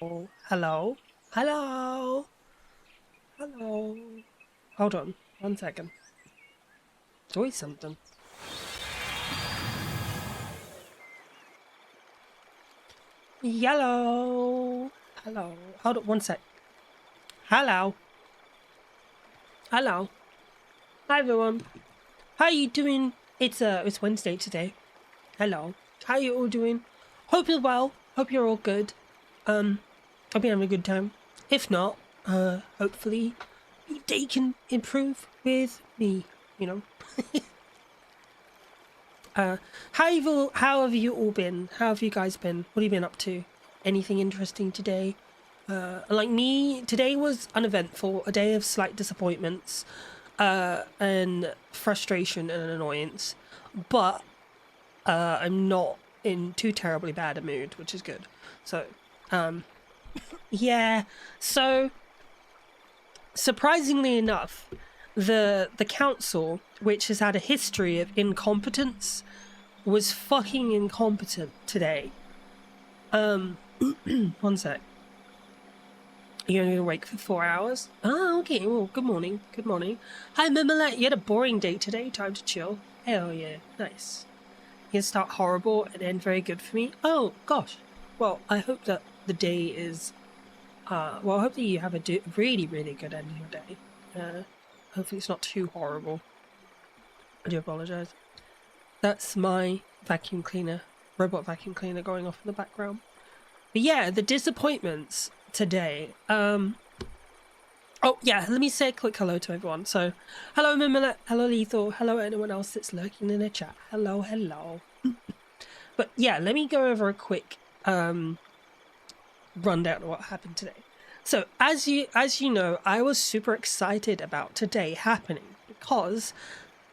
Oh, hello? Hello? Hello? Hold on, 1 second. Do something. Yellow. Hello. Hold on, 1 sec. Hello. Hello. Hi everyone. How you doing? It's Wednesday today. Hello. How you all doing? Hope you're well. Hope you're all good. Hope you're having a good time. If not, hopefully your day can improve with me, you know. How have you all been? How have you guys been? What have you been up to? Anything interesting today? Like me, today was uneventful, a day of slight disappointments, and frustration and annoyance. But I'm not in too terribly bad a mood, which is good. So, yeah. So, surprisingly enough, the council, which has had a history of incompetence, was fucking incompetent today. 1 sec. You're only awake for 4 hours? Oh, okay. Well, good morning. Good morning. Hi, Mimilette. You had a boring day today. Time to chill. Hell yeah. Nice. You start horrible and end very good for me. Oh, gosh. Well, I hope that the day is... well, I hope that you have a really, really good end of your day. Hopefully it's not too horrible. I do apologize. That's my vacuum cleaner, robot vacuum cleaner going off in the background. But yeah, the disappointments today. Oh yeah, let me say a quick hello to everyone. So, hello Mimilette, hello Lethal, hello anyone else that's lurking in the chat. Hello, hello. But yeah, let me go over a quick rundown of what happened today. So as you know, I was super excited about today happening because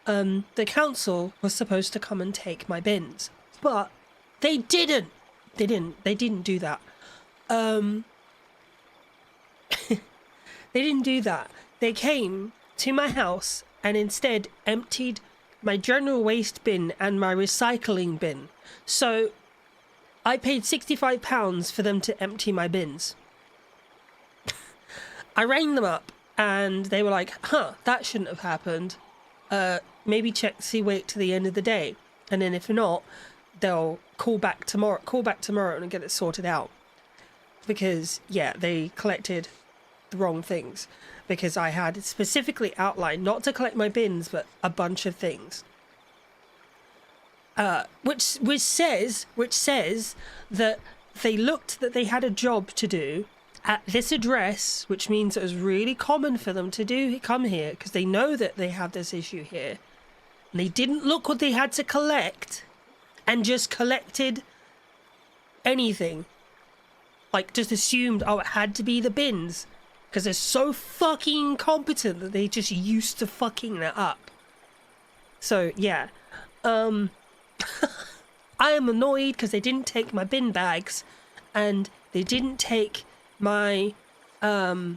the council was supposed to come and take my bins, but they didn't. They didn't do that. They didn't do that. They came to my house and instead emptied my general waste bin and my recycling bin. So I paid £65 for them to empty my bins. I rang them up and they were like, that shouldn't have happened. Maybe wait to the end of the day. And then if not, they'll call back tomorrow and get it sorted out. Because, yeah, they collected the wrong things. Because I had specifically outlined not to collect my bins, but a bunch of things. Which says that they looked that they had a job to do at this address, which means it was really common for them to come here because they know that they have this issue here. And they didn't look what they had to collect and just collected anything. Like, just assumed, it had to be the bins. Because they're so fucking incompetent that they just used to fucking that up. So, yeah. I am annoyed because they didn't take my bin bags. And they didn't take my my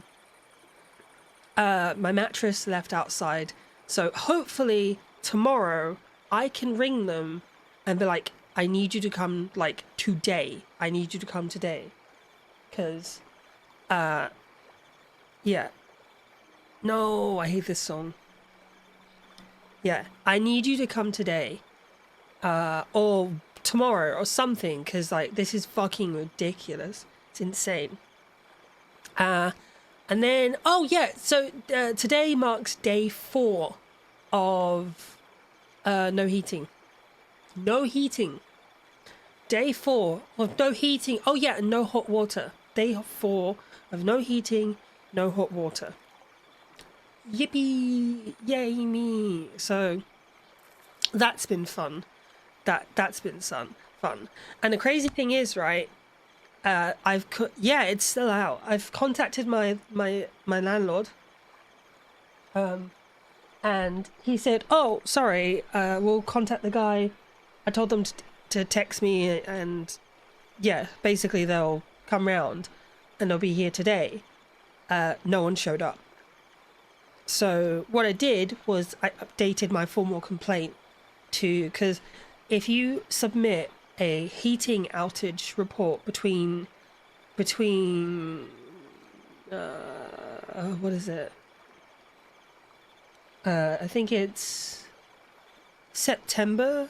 mattress left outside. So, hopefully, tomorrow, I can ring them and be like, I need you to come, like, today. I need you to come today. Because, yeah. No, I hate this song. Yeah, I need you to come today. Or tomorrow or something, because, like, this is fucking ridiculous. It's insane. And then, oh, yeah, so today marks day 4 of no heating. No heating. Day 4 of no heating. Oh, yeah, and no hot water. Day 4 of no heating, no hot water. Yippee! Yay me! So that's been fun. That's been fun. And the crazy thing is, right? It's still out. I've contacted my landlord. And he said, "Oh, sorry. We'll contact the guy." I told them to text me, and yeah, basically they'll come round and they'll be here today. No one showed up. So what I did was I updated my formal complaint because if you submit a heating outage report between between what is it? I think it's September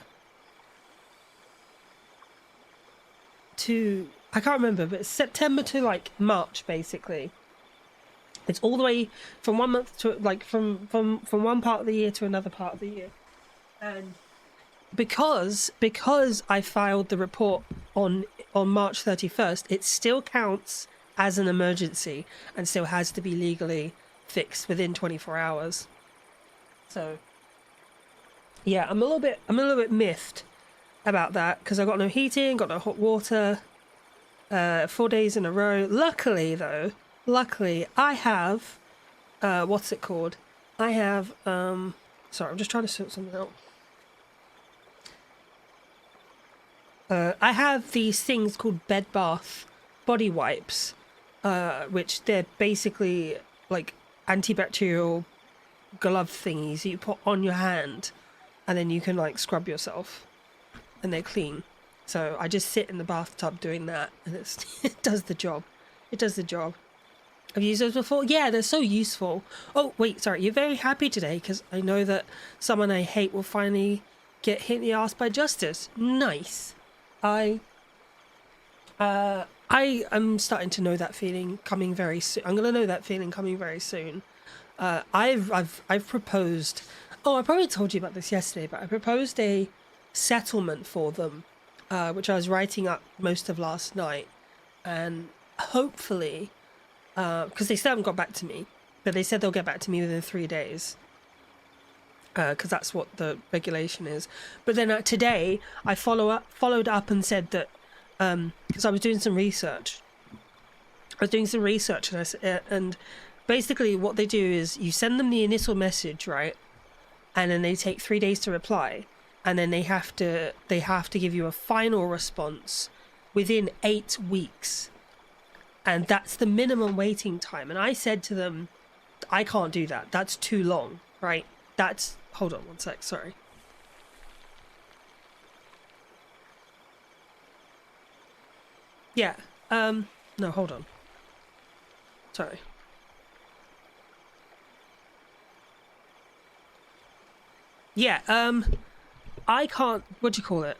to, I can't remember, but it's September to like March basically. It's all the way from 1 month to like from one part of the year to another part of the year. And because I filed the report on March 31st, it still counts as an emergency and still has to be legally fixed within 24 hours. So yeah, I'm a little bit miffed about that because I got no heating, got no hot water, 4 days in a row. Luckily I have what's it called? I have sorry, I'm just trying to sort something out. I have these things called bed bath body wipes, which they're basically like antibacterial glove thingies that you put on your hand and then you can like scrub yourself and they're clean. So I just sit in the bathtub doing that and it does the job. It does the job. Have you used those before? Yeah, they're so useful. Oh, wait, sorry. You're very happy today because I know that someone I hate will finally get hit in the ass by justice. Nice. I am starting to know that feeling coming very soon. I'm gonna know that feeling coming very soon. I've proposed. Oh, I probably told you about this yesterday, but I proposed a settlement for them, which I was writing up most of last night, and hopefully, because they still haven't got back to me, but they said they'll get back to me within 3 days. Because that's what the regulation is. But then today I followed up and said that because I was doing some research. And basically what they do is you send them the initial message, right? And then they take 3 days to reply, and then they have to give you a final response within 8 weeks. And that's the minimum waiting time. And I said to them, I can't do that. That's too long, right? That's, hold on one sec, sorry. Yeah, no, hold on. Sorry. Yeah, I can't, what do you call it?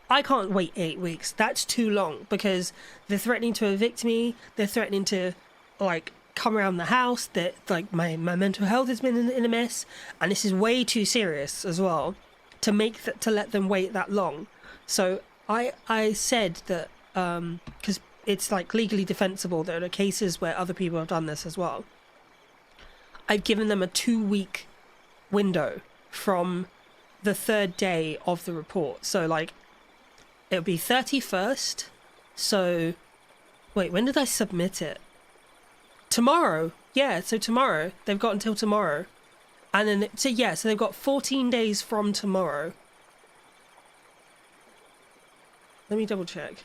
I can't wait 8 weeks. That's too long because they're threatening to evict me. They're threatening to, like, come around the house. That like my mental health has been in a mess, and this is way too serious as well to let them wait that long. So I said that because it's like legally defensible. There are cases where other people have done this as well. I've given them a 2-week window from the third day of the report. So like it'll be 31st. So wait, when did I submit it? Tomorrow. Yeah, so tomorrow. They've got until tomorrow. And then, so they've got 14 days from tomorrow. Let me double check.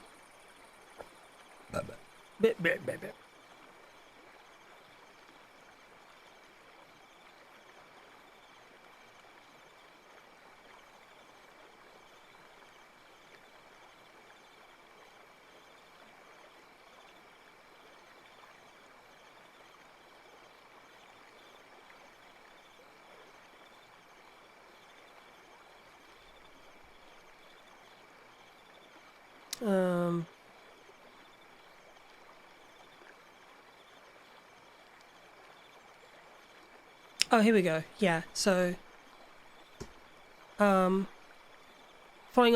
Oh, here we go. Yeah, so following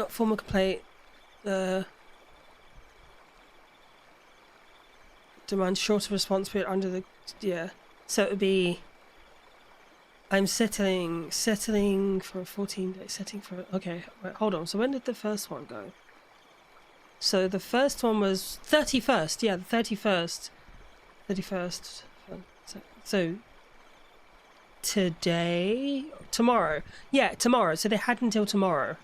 up formal complaint, demand shorter response period under the, yeah. So it would be, I'm settling for 14 days, okay, wait, hold on. So when did the first one go? So the first one was 31st, yeah, the 31st. So tomorrow. Yeah, tomorrow. So they had until tomorrow.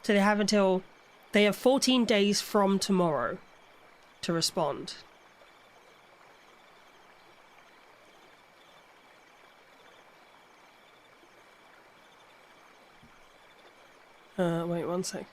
So they have 14 days from tomorrow to respond. Wait one sec.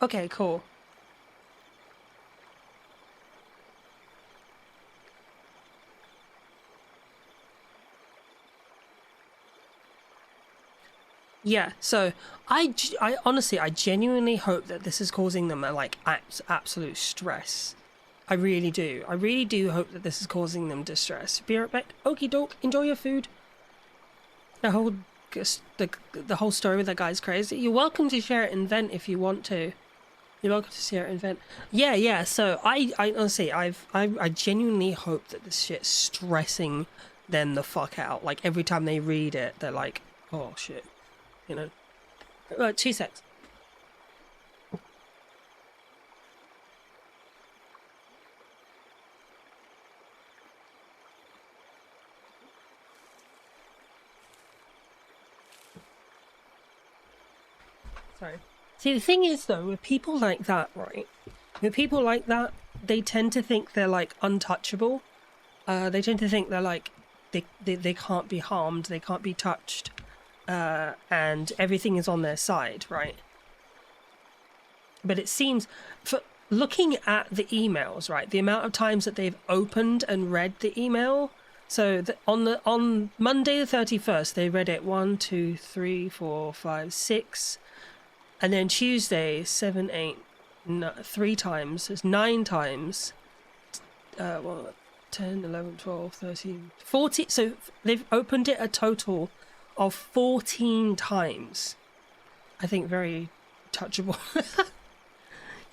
Okay, cool. Yeah, so I honestly, I genuinely hope that this is causing them a like absolute stress. I really do. I really do hope that this is causing them distress. Be right back. Okie doke. Enjoy your food. The whole the whole story with that guy's crazy. You're welcome to share it in vent if you want to. You're welcome to share it in vent. Yeah, yeah. So I honestly, I genuinely hope that this shit's stressing them the fuck out. Like every time they read it, they're like, oh shit, you know. 2 secs. Sorry. See, the thing is, though, with people like that, right? With people like that, they tend to think they're, like, untouchable. They tend to think they're, like, they can't be harmed, they can't be touched, and everything is on their side, right? But it seems, for looking at the emails, right, the amount of times that they've opened and read the email, so on Monday the 31st, they read it 1, 2, 3, 4, 5, 6... And then Tuesday, 7, 8, 3 times. It's 9 times. 10, 11, 12, 13, 14. So they've opened it a total of 14 times. I think very touchable.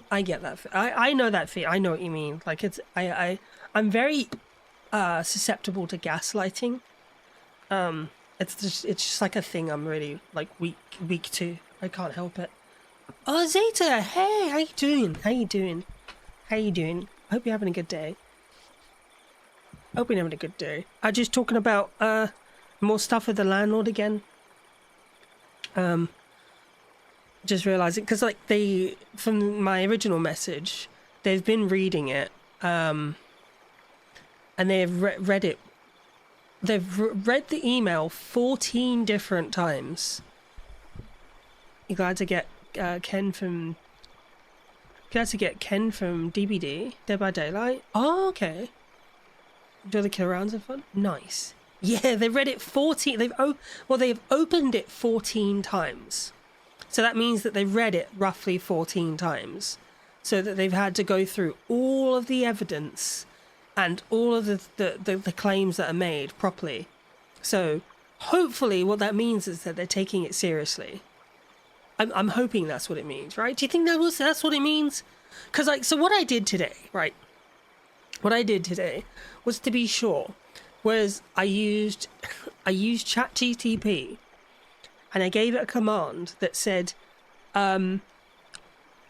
I get that. I know that fear. I know what you mean. Like I'm very susceptible to gaslighting. It's just like a thing I'm really like weak to. I can't help it. Oh, Zeta, hey, how you doing? How you doing? How you doing? I hope you're having a good day. Hope you're having a good day. I'm just talking about more stuff with the landlord again. Just realizing because like from my original message, they've been reading it, and they've read it. They've read the email 14 different times. You glad to get Ken from DBD, Dead by Daylight? Oh, okay. Do the kill rounds are fun? Nice. Yeah, they read it 14. They've opened it 14 times. So that means that they've read it roughly 14 times. So that they've had to go through all of the evidence and all of the claims that are made properly. So hopefully what that means is that they're taking it seriously. I'm hoping that's what it means, right? Do you think that's what it means? Because so what I did today, right? What I did today was, to be sure, was I used ChatGTP, and I gave it a command that said, I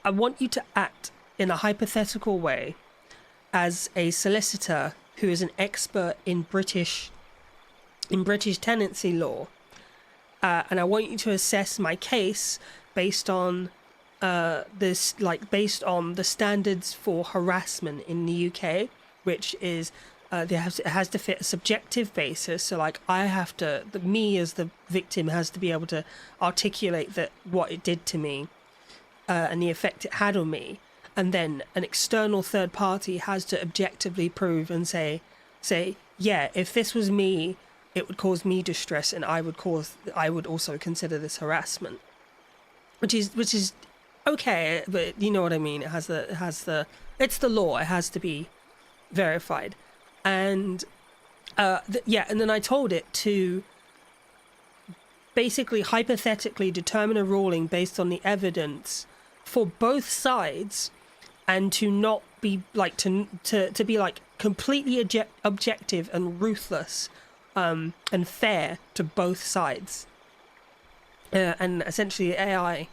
want you to act in a hypothetical way as a solicitor who is an expert in British tenancy law, and I want you to assess my case based on based on the standards for harassment in the UK, which is it has to fit a subjective basis. So like me as the victim has to be able to articulate that what it did to me and the effect it had on me, and then an external third party has to objectively prove and say yeah, if this was me, it would cause me distress, and I would also consider this harassment, which is okay, but you know what I mean. It's the law. It has to be verified, and and then I told it to basically hypothetically determine a ruling based on the evidence for both sides, and to not be like to be like completely objective and ruthless and fair to both sides, and essentially AI,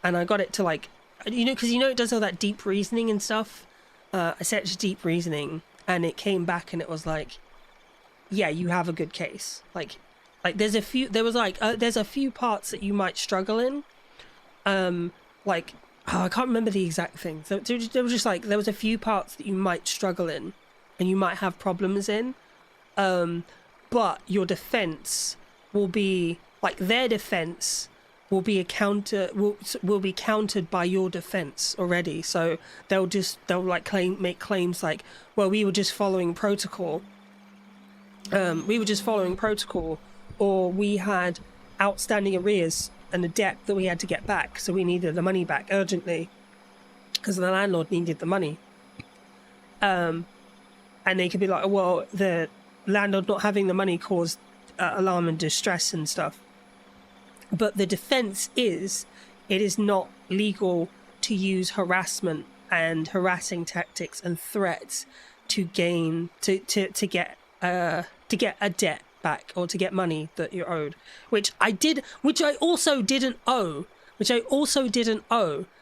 and I got it to like, because it does all that deep reasoning and stuff. I set it to deep reasoning, and it came back and it was like, yeah, you have a good case. Like there's a few, there's a few parts that you might struggle in. Like, oh, I can't remember the exact thing. So there was just like, there was a few parts that you might struggle in and you might have problems in. But your defense will be like, their defense will be will be countered by your defense already. So they'll like make claims like, well, we were just following protocol. Or we had outstanding arrears and a debt that we had to get back, so we needed the money back urgently because the landlord needed the money. And they could be like, well, the landlord not having the money caused alarm and distress and stuff. But the defense is, it is not legal to use harassment and harassing tactics and threats to gain to get a debt back, or to get money that you're owed, which I also didn't owe.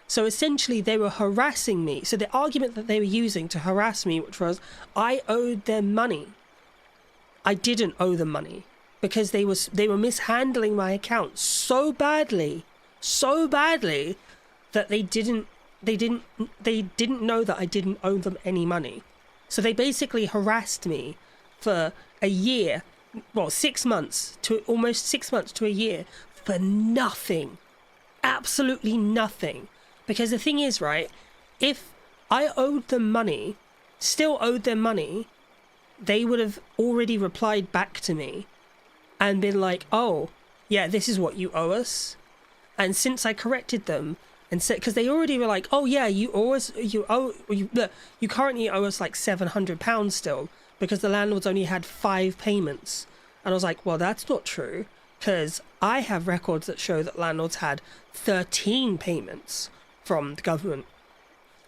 So essentially they were harassing me. So the argument that they were using to harass me, which was I owed them money, I didn't owe them money, because they were mishandling my account so badly that they didn't know that I didn't owe them any money. So they basically harassed me for a year, well, 6 months to almost 6 months to a year, for nothing, absolutely nothing. Because the thing is, right, if I still owed them money, they would have already replied back to me and been like, oh yeah, this is what you owe us. And since I corrected them and said, because they already were like, oh yeah, you currently owe us like £700 still, because the landlord's only had 5 payments. And I was like, well, that's not true, because I have records that show that landlords had 13 payments from the government.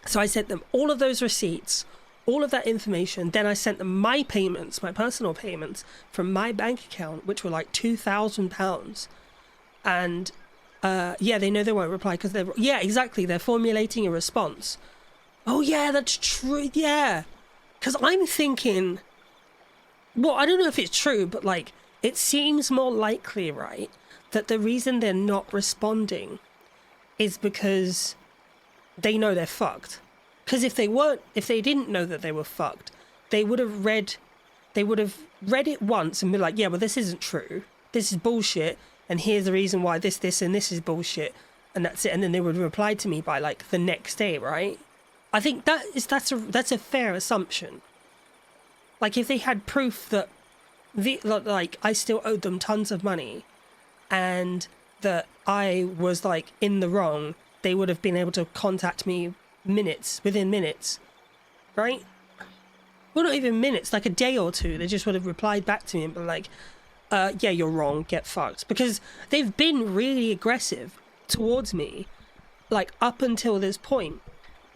So I sent them all of those receipts, all of that information. Then I sent them my payments, my personal payments from my bank account, which were like £2,000. And yeah, they know they won't reply because they're formulating a response. Oh yeah, that's true. Yeah. Because I'm thinking, well, I don't know if it's true, but like, it seems more likely, right, that the reason they're not responding is because they know they're fucked. Because if they didn't know that they were fucked, they would have read it once and be like, yeah, well, this isn't true. This is bullshit. And here's the reason why this, and this is bullshit. And that's it. And then they would reply to me by like the next day, right? I think that's a fair assumption. Like, if they had proof that I still owed them tons of money and that I was like in the wrong, they would have been able to contact me within minutes, right? Well, not even minutes, like a day or two. They just would have replied back to me and been like, yeah, you're wrong, get fucked. Because they've been really aggressive towards me, like, up until this point.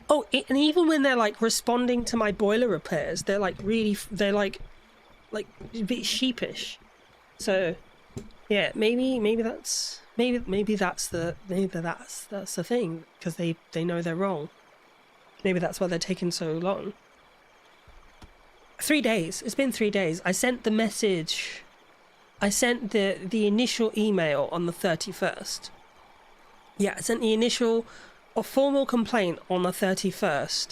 Oh, and even when they're like responding to my boiler repairs, they're like a bit sheepish. So yeah, maybe that's the thing, because they know they're wrong. Maybe that's why they're taking so long. 3 days. It's been 3 days. I sent the message. I sent the initial email on the 31st. Yeah, I sent the initial formal complaint on the 31st,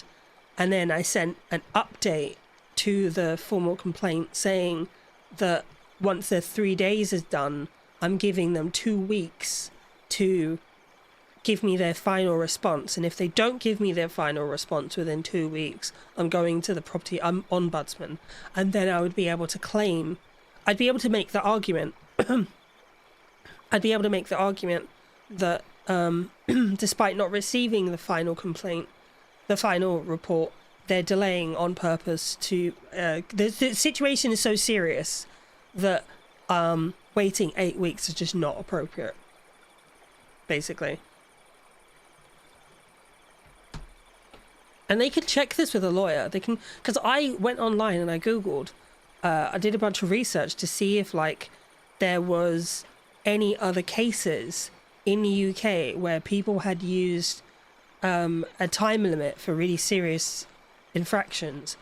and then I sent an update to the formal complaint saying that once their 3 days is done, I'm giving them 2 weeks to give me their final response. And if they don't give me their final response within 2 weeks, I'm going to the property ombudsman, and then I would be able to claim, I'd be able to make the argument that despite not receiving the final complaint, the final report, they're delaying on purpose to the situation is so serious that waiting 8 weeks is just not appropriate, basically. And they could check this with a lawyer. They can, because I went online and I googled, I did a bunch of research to see if like there was any other cases in the UK where people had used a time limit for really serious infractions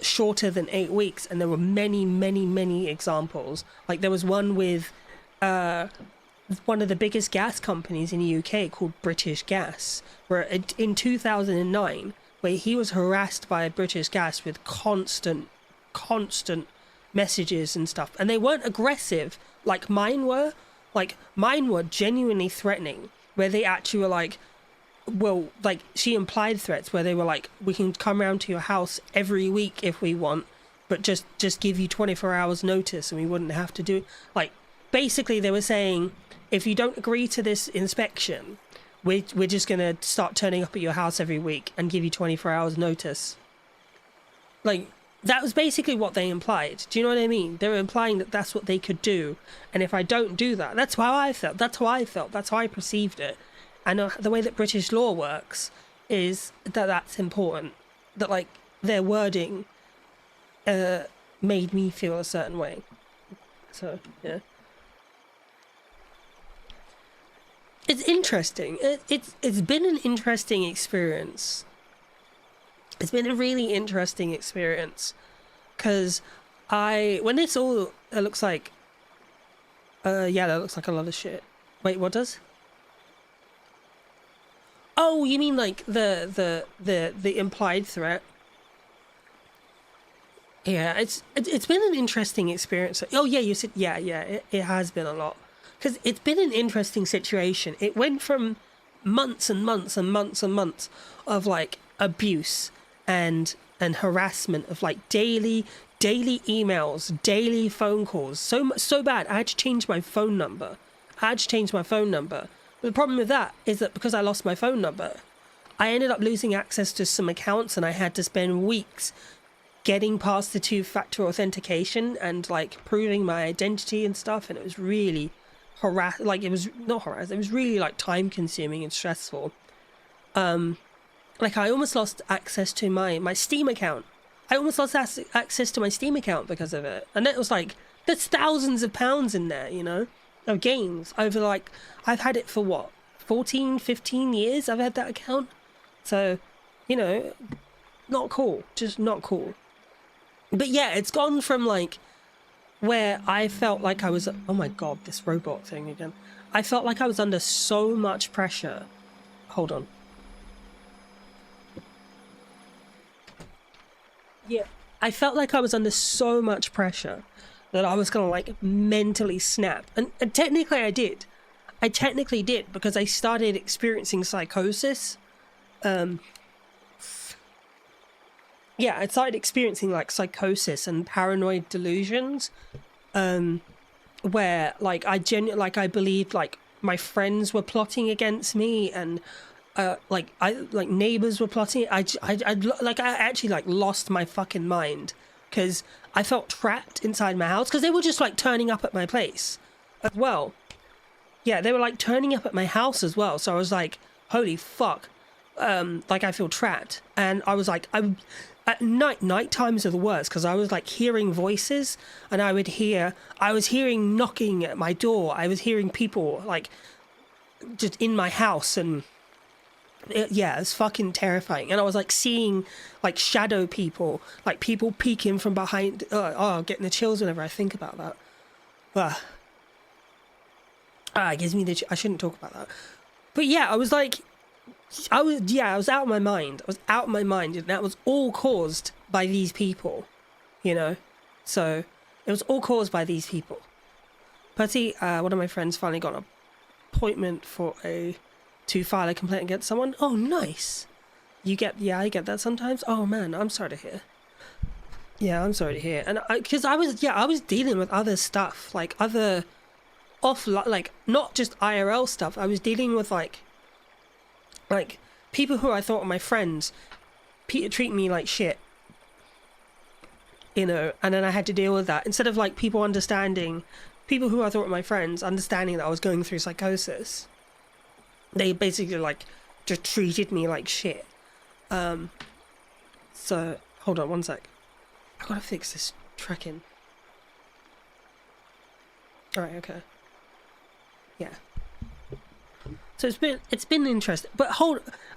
shorter than 8 weeks, and there were many examples. Like there was one with one of the biggest gas companies in the UK called British Gas, where in 2009, where he was harassed by British Gas with constant messages and stuff, and they weren't aggressive like mine were. Like mine were genuinely threatening, where they actually were like, well, like she implied threats where they were like, we can come round to your house every week if we want, but just give you 24 hours notice and we wouldn't have to do it. Like basically they were saying, if you don't agree to this inspection, we're just gonna start turning up at your house every week and give you 24 hours notice. Like that was basically what they implied. Do you know what I mean? They were implying that that's what they could do, and if I don't do that, that's how I felt. That's how I perceived it. And the way that British law works is that that's important. That like their wording made me feel a certain way. So yeah, it's interesting. It's been an interesting experience. It's been a really interesting experience, because when this all, it looks like, yeah, that looks like a lot of shit. Wait, what does? Oh, you mean like the implied threat? Yeah, it's been an interesting experience. Oh yeah, you said yeah, it has been a lot, because it's been an interesting situation. It went from months and months and months and months of like abuse and harassment, of like daily emails, daily phone calls, so bad I had to change my phone number. But the problem with that is that because I lost my phone number, I ended up losing access to some accounts, and I had to spend weeks getting past the two-factor authentication and like proving my identity and stuff, and it was really it was really like time consuming and stressful. Like I almost lost access to my Steam account. I almost lost access to my Steam account because of it. And it was like, there's thousands of pounds in there, you know, of games over like, I've had it for what, 14, 15 years I've had that account. So, you know, not cool, just not cool. But yeah, it's gone from like where I felt like I was, oh my God, this robot thing again. I felt like I was under so much pressure. Hold on. Yeah, I felt like I was under so much pressure that I was gonna like mentally snap, and technically I did. I technically did, because I started experiencing psychosis. Yeah, I started experiencing like psychosis and paranoid delusions, where like I believed like my friends were plotting against me, and like neighbors were plotting. I actually like lost my fucking mind, because I felt trapped inside my house, because they were just like turning up at my place as well. Yeah, they were like turning up at my house as well. So I was like, holy fuck. Like I feel trapped. And I was like, at night times are the worst, because I was like hearing voices, and I was hearing knocking at my door. I was hearing people like just in my house, and yeah, it's fucking terrifying. And I was like seeing like shadow people, like people peeking from behind. Getting the chills whenever I think about that. It gives me I shouldn't talk about that. But yeah, I was out of my mind. And that was all caused by these people, you know? So it was all caused by these people. Putty, one of my friends finally got an appointment to file a complaint against someone. Oh, nice. I get that sometimes. Oh man, I'm sorry to hear. Yeah, I'm sorry to hear. And because I was dealing with other stuff, like other like not just IRL stuff. I was dealing with like people who I thought were my friends treat me like shit, you know, and then I had to deal with that. Instead of like people who I thought were my friends understanding that I was going through psychosis, they basically like just treated me like shit. So hold on one sec. I gotta fix this tracking. Alright, okay. Yeah. So it's been interesting. But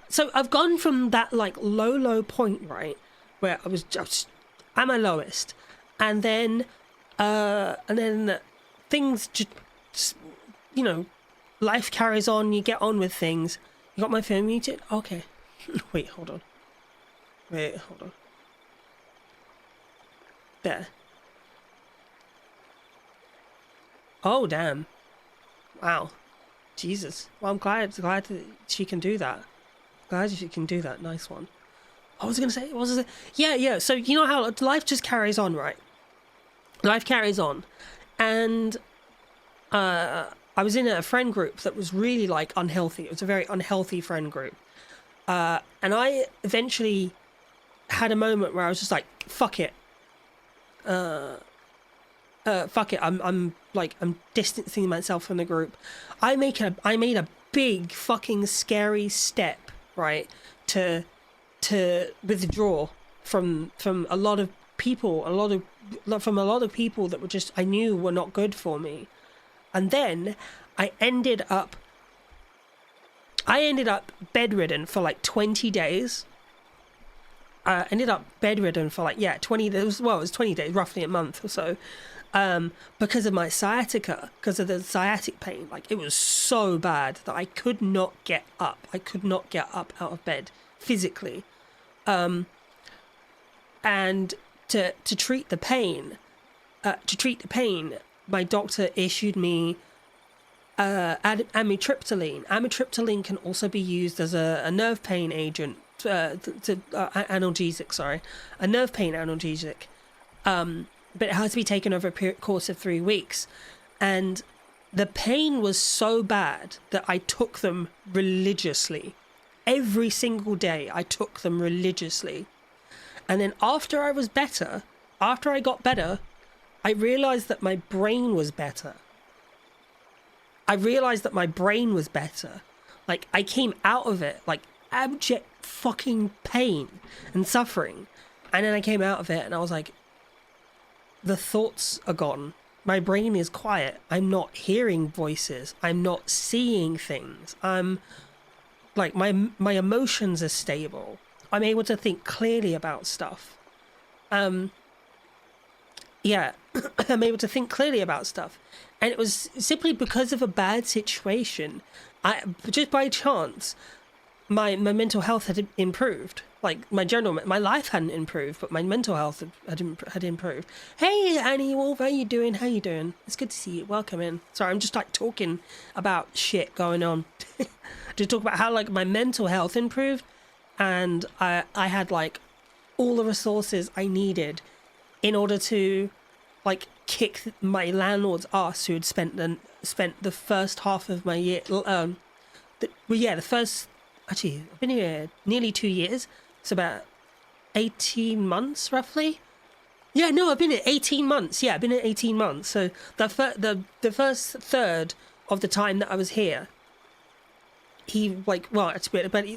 so I've gone from that like low point, right, where I was just at my lowest, and then things just, you know, life carries on. You get on with things. You got my phone muted? Okay. Wait, hold on. There. Oh, damn. Wow. Jesus. Well, I'm glad that she can do that. Glad she can do that. Nice one. What was I going to say? What was I say? Yeah. So, you know how life just carries on, right? Life carries on. And I was in a friend group that was really, like, unhealthy. It was a very unhealthy friend group. And I eventually had a moment where I was just like, fuck it. Fuck it. I'm distancing myself from the group. I made a big fucking scary step, right, to withdraw from a lot of people, from a lot of people that were just, I knew were not good for me. And then I ended up bedridden for like 20 days. Ended up bedridden for like 20 days. Well, it was 20 days, roughly a month or so, because of my sciatica, because of the sciatic pain. Like, it was so bad that I could not get up. I could not get up out of bed physically. And to treat the pain, my doctor issued me amitriptyline. Amitriptyline can also be used as a nerve pain agent, analgesic, sorry, a nerve pain analgesic. But it has to be taken over a course of 3 weeks. And the pain was so bad that I took them religiously. Every single day I took them religiously. And then after I got better, I realized that my brain was better. Like, I came out of it, like, abject fucking pain and suffering. And then I came out of it and I was like, the thoughts are gone. My brain is quiet. I'm not hearing voices. I'm not seeing things. I'm like, my emotions are stable. I'm able to think clearly about stuff. I'm able to think clearly about stuff. And it was simply because of a bad situation. Just by chance, my mental health had improved. Like, my life hadn't improved, but my mental health had improved. Hey, Annie Wolf, how you doing? It's good to see you. Welcome in. Sorry, I'm just like talking about shit going on. To talk about how, like, my mental health improved, and I had like all the resources I needed in order to like kick my landlord's ass, who had spent the first half of my year. The first. Actually, I've been here nearly 2 years. It's about 18 months, roughly. Yeah, no, I've been here 18 months. Yeah, I've been here 18 months. So the first third of the time that I was here, but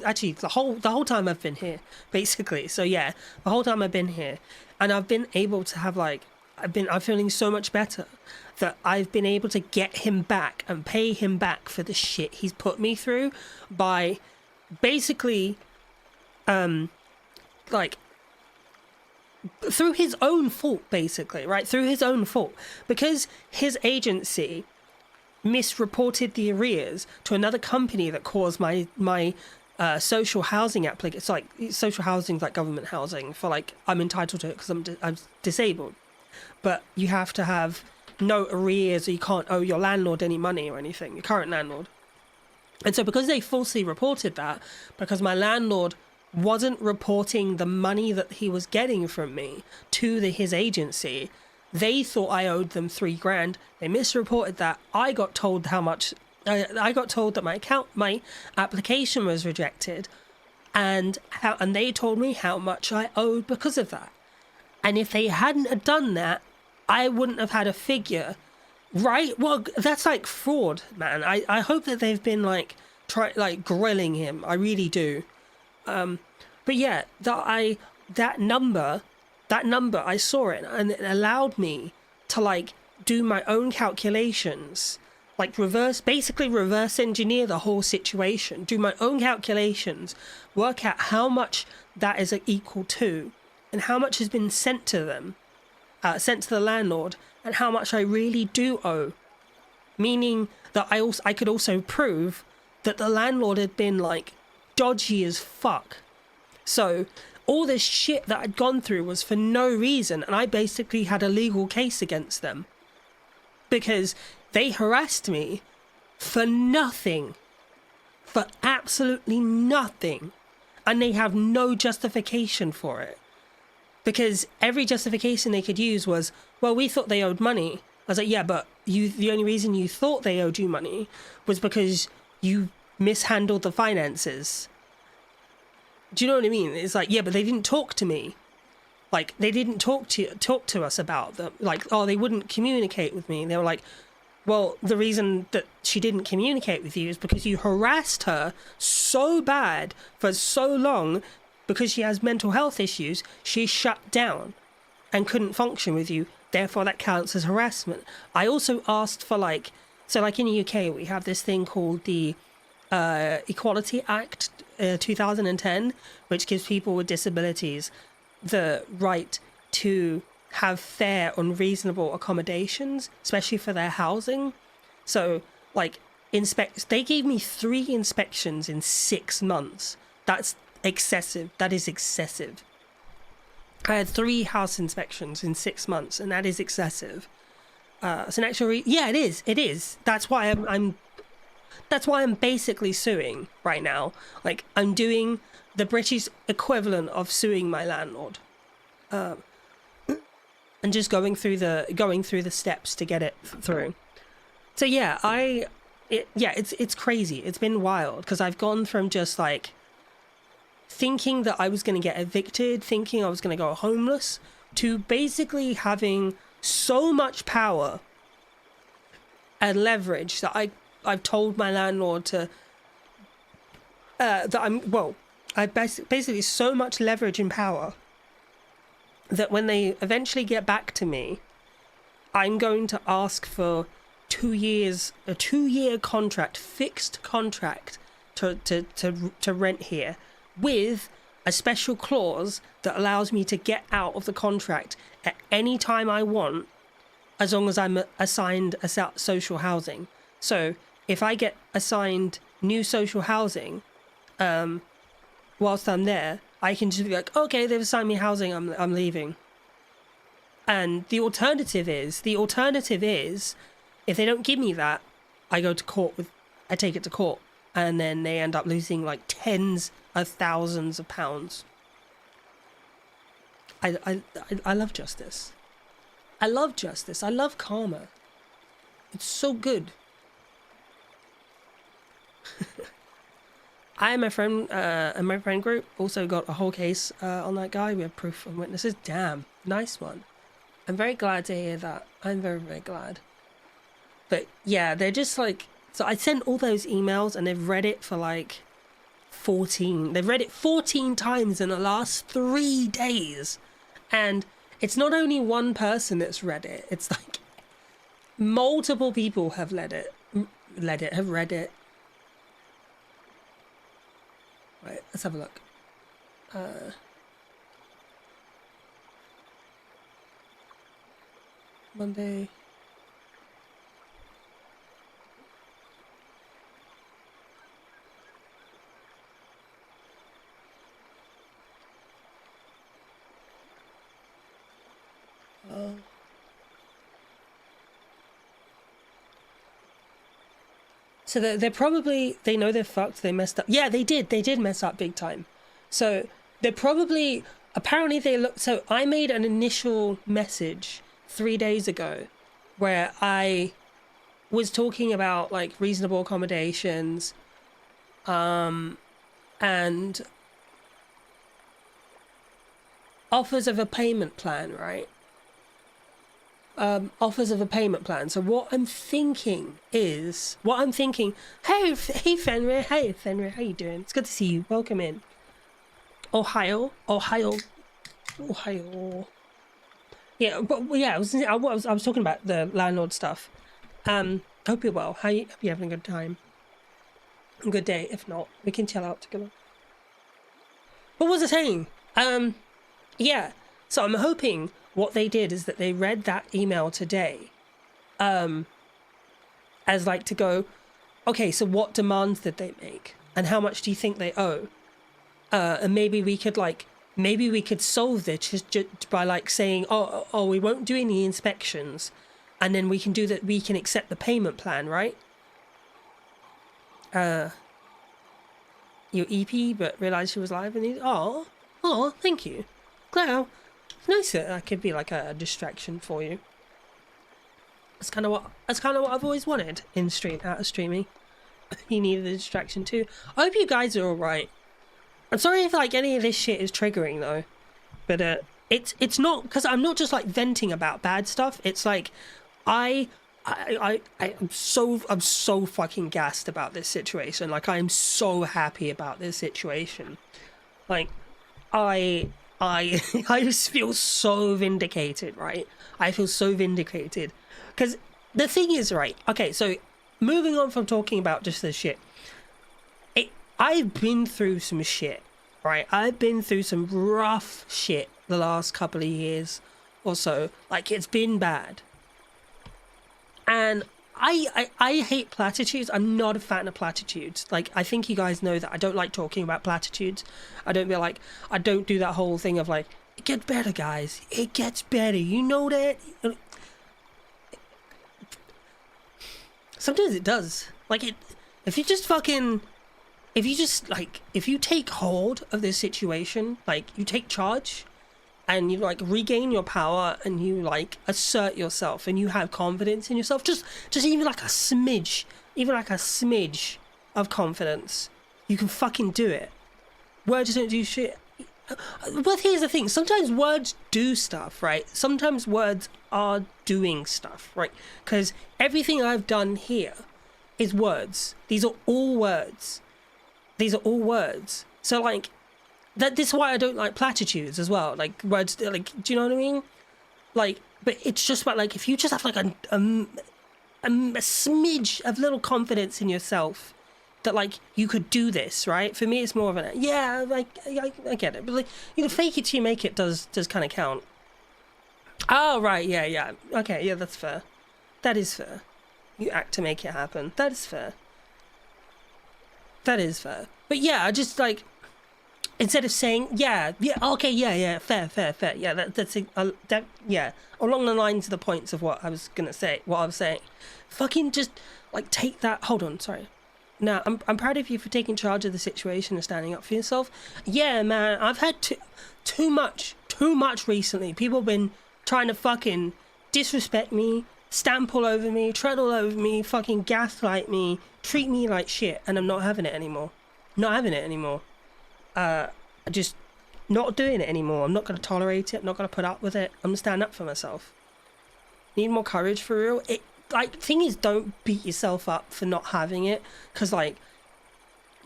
actually the whole time I've been here, basically. So yeah, the whole time I've been here, and I've been able to have I'm feeling so much better that I've been able to get him back and pay him back for the shit he's put me through by basically through his own fault, basically, right? Through his own fault, because his agency misreported the arrears to another company that caused my social housing application. It's like social housing is like government housing for, like, I'm entitled to it because I'm disabled, but you have to have no arrears, or you can't owe your landlord any money or anything, your current landlord. And so because they falsely reported that, because my landlord wasn't reporting the money that he was getting from me to his agency, they thought I owed them $3,000. They misreported that. I got told how much. I got told that my application was rejected, and they told me how much I owed because of that. And if they hadn't have done that, I wouldn't have had a figure, right? Well, that's like fraud, man. I hope that they've been grilling him. I really do. But yeah, that number, I saw it, and it allowed me to do my own calculations, reverse engineer the whole situation, do my own calculations, work out how much that is equal to, and how much has been sent to them, sent to the landlord, and how much I really do owe. Meaning that I could also prove that the landlord had been like dodgy as fuck. So all this shit that I'd gone through was for no reason, and I basically had a legal case against them because they harassed me for nothing, for absolutely nothing, and they have no justification for it, because every justification they could use was, well, we thought they owed money. I was like, yeah, but the only reason you thought they owed you money was because you mishandled the finances. Do you know what I mean? It's like, yeah, but they didn't talk to me. Like, they didn't talk to us about them. Like, oh, they wouldn't communicate with me. And they were like, well, the reason that she didn't communicate with you is because you harassed her so bad for so long because she has mental health issues. She shut down and couldn't function with you. Therefore, that counts as harassment. I also asked for so in the UK, we have this thing called the Equality Act 2010, which gives people with disabilities the right to have fair and reasonable accommodations, especially for their housing. So, they gave me 3 inspections in 6 months. That's excessive. That is excessive. I had 3 house inspections in 6 months, and that is excessive. It's an actual yeah, it is. It is. That's why that's why I'm basically suing right now. Like, I'm doing the British equivalent of suing my landlord, and just going through the steps to get it through. So yeah, it's crazy. It's been wild because I've gone from just thinking that I was going to get evicted, thinking I was going to go homeless, to basically having so much power and leverage that I've told my landlord to I basically so much leverage and power that when they eventually get back to me, I'm going to ask for 2 years, a 2-year contract, fixed contract to rent here, with a special clause that allows me to get out of the contract at any time I want, as long as I'm assigned a social housing. So if I get assigned new social housing, whilst I'm there, I can just be like, okay, they've assigned me housing, I'm leaving. And the alternative is, if they don't give me that, I take it to court, and then they end up losing tens of thousands of pounds. I love justice. I love justice. I love karma. It's so good. I and my friend group also got a whole case on that guy. We have proof and witnesses. Damn, nice one. I'm very glad to hear that. I'm very, very glad. But yeah, they're just so I sent all those emails and they've read it for 14. They've read it 14 times in the last 3 days. And it's not only one person that's read it. It's multiple people have have read it. Right, let's have a look. Monday. So they know they're fucked, they messed up. Yeah, they did mess up big time. So apparently they looked, so I made an initial message 3 days ago where I was talking about reasonable accommodations, and offers of a payment plan, right? Offers of a payment plan. So what I'm thinking, hey Fenrir, how you doing? It's good to see you. Welcome in. Ohio. Yeah, but yeah, I was talking about the landlord stuff. Hope you're well. Hope you're having a good time. A good day. If not, we can chill out together. What was I saying? Yeah. So I'm hoping what they did is that they read that email today, as like to go, okay, so what demands did they make, and how much do you think they owe? And maybe we could solve this just by like saying, oh, we won't do any inspections, and then we can do that. We can accept the payment plan, right? Your EP, but realized she was live and thank you. Glad. It's nice that I could be like a distraction for you. That's kind of what I've always wanted out of streaming. You needed a distraction too. I hope you guys are all right. I'm sorry if like any of this shit is triggering though, but it's not, because I'm not just like venting about bad stuff. It's like I'm so fucking gassed about this situation. Like I'm so happy about this situation. Like I just feel so vindicated, right? I feel so vindicated. Because the thing is, right, okay, so moving on from talking about just this shit, I've been through some shit, right? I've been through some rough shit the last couple of years or so. Like, it's been bad. And I hate platitudes. I'm not a fan of platitudes. Like, I think you guys know that I don't like talking about platitudes. I don't do that whole thing of like, it gets better, guys. It gets better. You know that? Sometimes it does. Like, if you take hold of this situation, like, you take charge and you like regain your power and you like assert yourself and you have confidence in yourself, just even like a smidge of confidence, you can fucking do it. Words don't do shit. But here's the thing, sometimes words do stuff, right? Sometimes words are doing stuff, right? Because everything I've done here is words. These are all words. So like, this is why I don't like platitudes as well. Like, words, like, do you know what I mean? Like, but it's just about like, if you just have like a smidge of little confidence in yourself, that like you could do this, right? For me, it's more of a like I get it, but like, you know, fake it till you make it does kind of count. Oh right, yeah, okay, yeah, that's fair. That is fair. You act to make it happen. That is fair. But yeah, I just like, instead of saying fair, yeah, along the lines of the points of what I was saying, fucking just like take that. Hold on, sorry. Now, I'm proud of you for taking charge of the situation and standing up for yourself. Yeah, man, I've had too much recently. People have been trying to fucking disrespect me, stamp all over me, tread all over me, fucking gaslight me, treat me like shit, and I'm not having it anymore. Just not doing it anymore. I'm not going to tolerate it. I'm not going to put up with it. I'm going to stand up for myself. Need more courage for real. Like, thing is, don't beat yourself up for not having it, because like,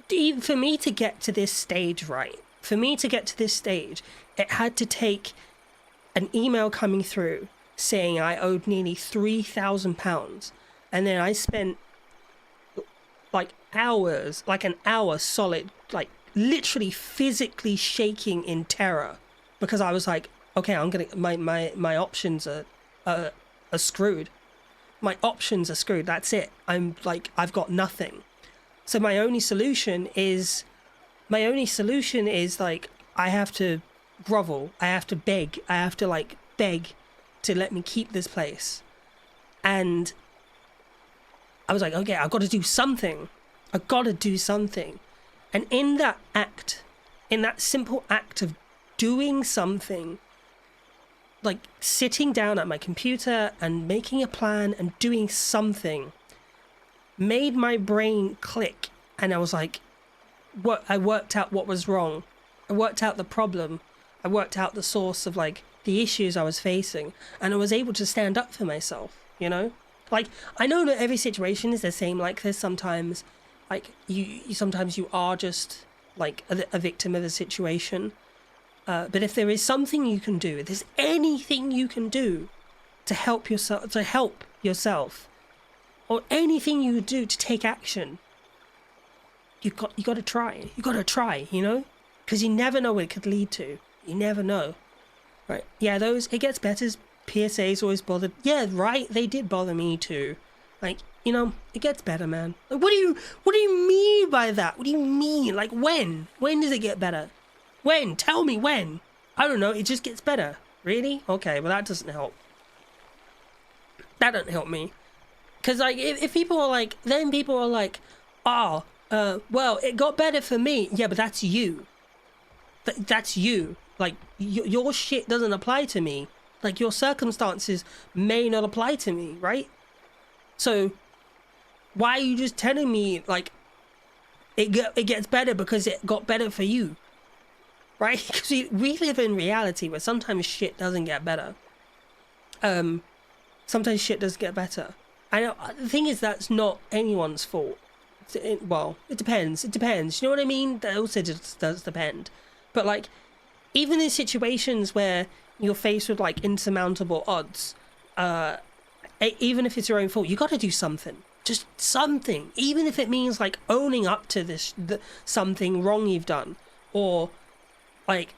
even for me to get to this stage, right, it had to take an email coming through saying I owed nearly £3,000, and then I spent like hours, like an hour solid, like literally physically shaking in terror, because I was like, okay, I'm gonna, my options are screwed. My options are screwed. That's it. I'm like, I've got nothing. So my only solution is like, I have to grovel. I have to beg. I have to beg to let me keep this place. And I was like, okay, I've got to do something. And in that simple act of doing something, like sitting down at my computer and making a plan and doing something, made my brain click. And I was like, I worked out what was wrong. I worked out the problem. I worked out the source of like the issues I was facing, and I was able to stand up for myself, you know? Like, I know that every situation is the same like this. Sometimes, like, sometimes you are just like a victim of a situation. But if there is something you can do, if there's anything you can do to help yourself, or anything you do to take action, you got to try. You got to try, you know, because you never know what it could lead to. You never know. Right. Yeah, those, it gets better. PSA's always bothered. Yeah, right. They did bother me too. Like, you know, it gets better, man. Like, what do you mean by that? What do you mean? Like, when? When does it get better? When? Tell me when. I don't know. It just gets better. Really? Okay, well, that doesn't help. That doesn't help me. Because, like, if people are like, then people are like, oh, well, it got better for me. Yeah, but that's you. That's you. Like, your shit doesn't apply to me. Like, your circumstances may not apply to me, right? So, why are you just telling me, like, it gets better because it got better for you? Right? Because we live in reality where sometimes shit doesn't get better. Sometimes shit does get better. I know, the thing is, that's not anyone's fault. Well, it depends. It depends. You know what I mean? That also just does depend. But, like, even in situations where you're faced with, like, insurmountable odds, even if it's your own fault, you got to do something. Just something. Even if it means, like, owning up to this, something wrong you've done. Or, like,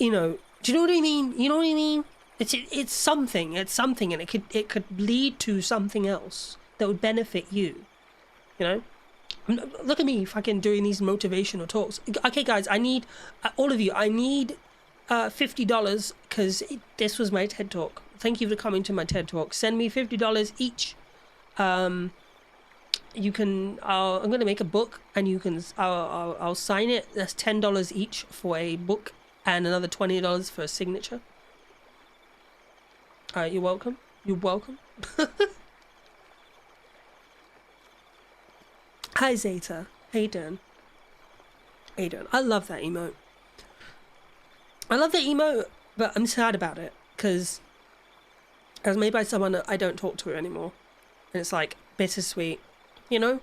you know, do you know what I mean? You know what I mean? It's something. It's something, and it could lead to something else that would benefit you. You know? Look at me fucking doing these motivational talks. Okay, guys, I need all of you. I need $50 because this was my TED talk. Thank you for coming to my TED talk. Send me $50 each. You can. I'm gonna make a book, and you can. I'll sign it. That's $10 each for a book, and another $20 for a signature. You're welcome. You're welcome. Hi Zeta. How you doing? How you doing? I love that emote. I love that emote, but I'm sad about it because it was made by someone that I don't talk to anymore, and it's like bittersweet. You know,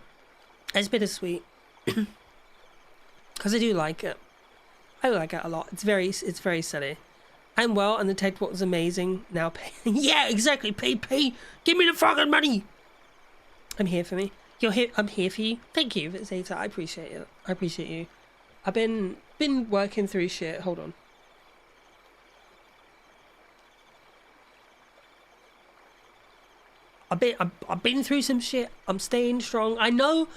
it's bittersweet because I do like it. I like it a lot. It's very silly. I'm well, and the TED talk was amazing. Now pay. Yeah, exactly. Pay. Give me the fucking money. I'm here for me. You're here. I'm here for you. Thank you, Zeta. I appreciate it. I appreciate you. I've been working through shit. Hold on. I've been through some shit. I'm staying strong. I know.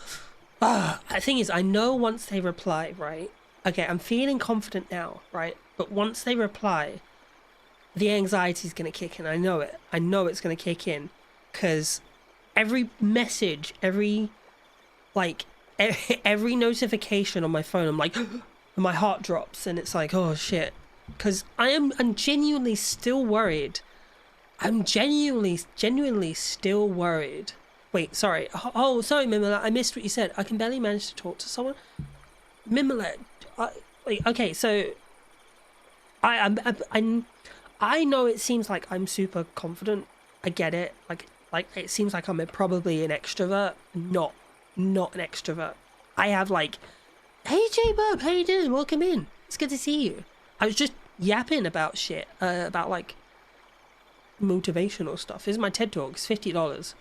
The thing is, I know once they reply, right? Okay, I'm feeling confident now, right? But once they reply, the anxiety's gonna kick in. I know it. I know it's gonna kick in, because every message, every notification on my phone, I'm like, and my heart drops, and it's like, oh shit, because I'm genuinely still worried. I'm genuinely still worried. Wait, sorry. Oh, sorry, Mimela. I missed what you said. I can barely manage to talk to someone. Mimela, okay, so I know it seems like I'm super confident. I get it. Like it seems like I'm probably an extrovert. Not an extrovert. I have like, hey J-Bub, how you doing? Welcome in. It's good to see you. I was just yapping about shit, about like motivational stuff. This is my TED talk. It's $50.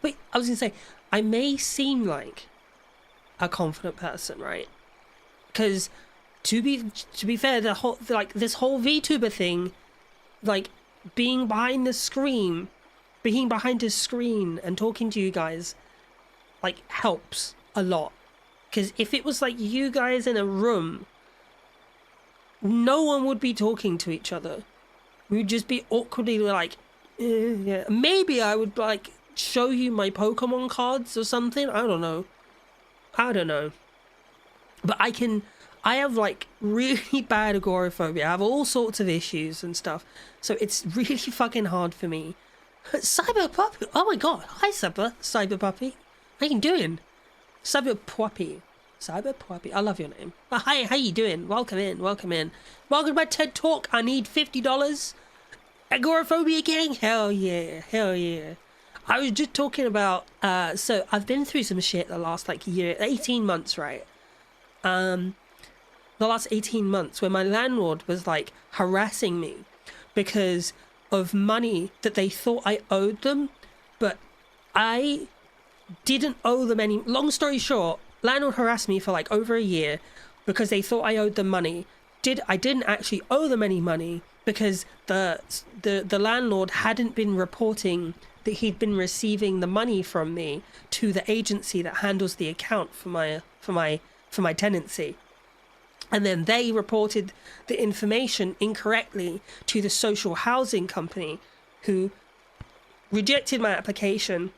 Wait, I was gonna say, I may seem like a confident person, right? Because to be fair, the whole this whole VTuber thing, like being behind the screen and talking to you guys, like helps a lot. Because if it was like you guys in a room, no one would be talking to each other. We'd just be awkwardly like, yeah. Maybe I would like show you my Pokemon cards or something. I don't know. But I have like really bad agoraphobia. I have all sorts of issues and stuff. So it's really fucking hard for me. Cyber Puppy. Oh my god. Hi, Cyber Puppy. How you doing? Cyber Puppy. I love your name. Hi, how you doing? Welcome in. Welcome to my TED Talk. I need $50. Agoraphobia gang? Hell yeah. I was just talking about, so I've been through some shit the last like year, 18 months, right? The last 18 months where my landlord was like harassing me because of money that they thought I owed them, but I didn't owe them any. Long story short, landlord harassed me for like over a year because they thought I owed them money, I didn't actually owe them any money because the landlord hadn't been reporting that he'd been receiving the money from me to the agency that handles the account for my tenancy. And then they reported the information incorrectly to the social housing company, who rejected my application.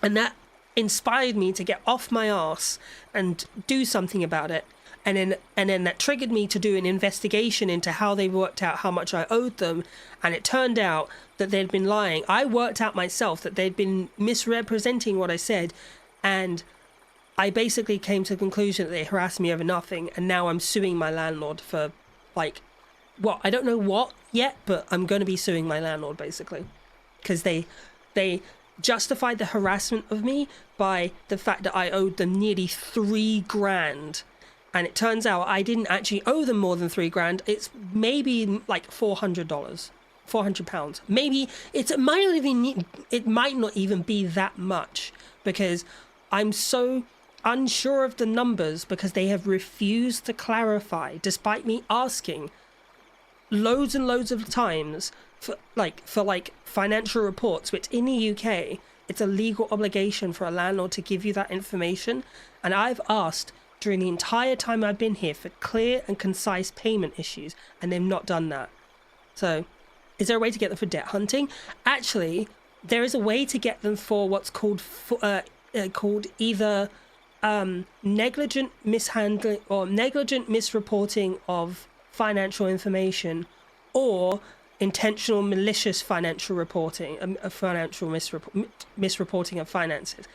And that inspired me to get off my arse and do something about it. And then that triggered me to do an investigation into how they worked out how much I owed them. And it turned out that they'd been lying. I worked out myself that they'd been misrepresenting what I said. And I basically came to the conclusion that they harassed me over nothing, and now I'm suing my landlord for, like, what? I don't know what yet, but I'm going to be suing my landlord, basically. Because they justified the harassment of me by the fact that I owed them nearly $3,000. And it turns out I didn't actually owe them more than $3,000. It's maybe like $400, £400. Maybe it might not even be that much, because I'm so unsure of the numbers, because they have refused to clarify despite me asking loads and loads of times for financial reports, which in the UK it's a legal obligation for a landlord to give you that information. And I've asked during the entire time I've been here for clear and concise payment issues, and they've not done that. So is there a way to get them for debt hunting? Actually, there is a way to get them for what's called either negligent mishandling or negligent misreporting of financial information, or intentional malicious financial reporting, financial misreporting of finances.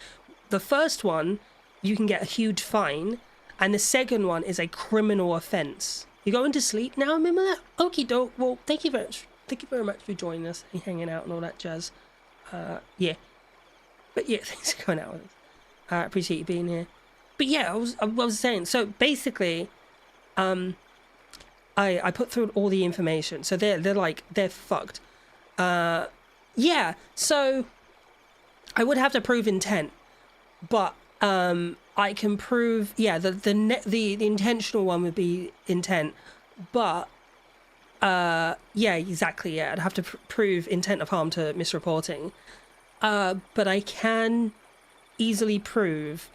The first one, you can get a huge fine, and the second one is a criminal offence. You going to sleep now, remember that? Okie doke. Well, thank you very much for joining us and hanging out and all that jazz. Yeah. But yeah, thanks for coming out with us. I appreciate you being here. But yeah, I was saying, so basically, I put through all the information. So they're fucked. Yeah, so I would have to prove intent, but I can prove, yeah, the intentional one would be intent, but yeah, exactly, yeah, I'd have to prove intent of harm to misreporting, but I can easily prove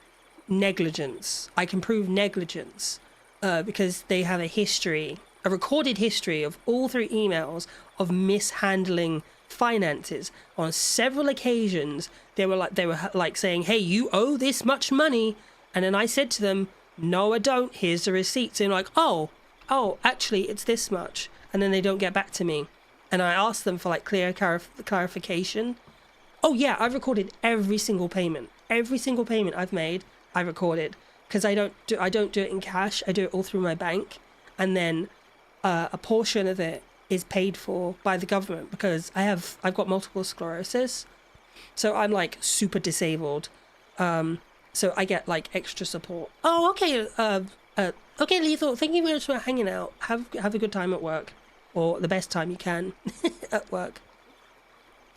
negligence. I can prove negligence because they have a recorded history of all 3 emails of mishandling finances. On several occasions they were like saying, hey, you owe this much money, and then I said to them, no I don't, here's the receipts, and like, oh actually it's this much, and then they don't get back to me, and I asked them for like clear clarification. Oh yeah, I've recorded every single payment I've made. I recorded, because I don't do it in cash. I do it all through my bank, and then a portion of it is paid for by the government, because I've got multiple sclerosis, so I'm like super disabled. So I get like extra support. Oh, okay. Okay, Lethal. Thank you very much for hanging out. Have a good time at work, or the best time you can at work.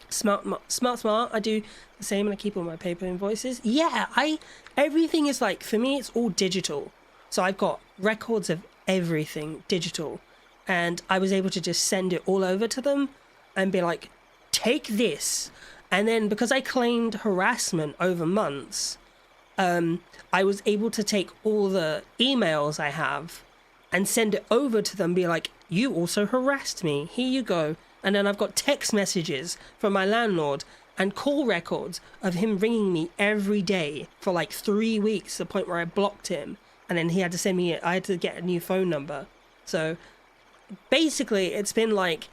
Smart. I do the same, and I keep all my paper invoices. Yeah, everything is like, for me, it's all digital. So I've got records of everything digital, and I was able to just send it all over to them and be like, take this. And then because I claimed harassment over months, I was able to take all the emails I have and send it over to them, be like, you also harassed me, here you go. And then I've got text messages from my landlord and call records of him ringing me every day for like 3 weeks, to the point where I blocked him, and then he had to send me I had to get a new phone number. So basically it's been like,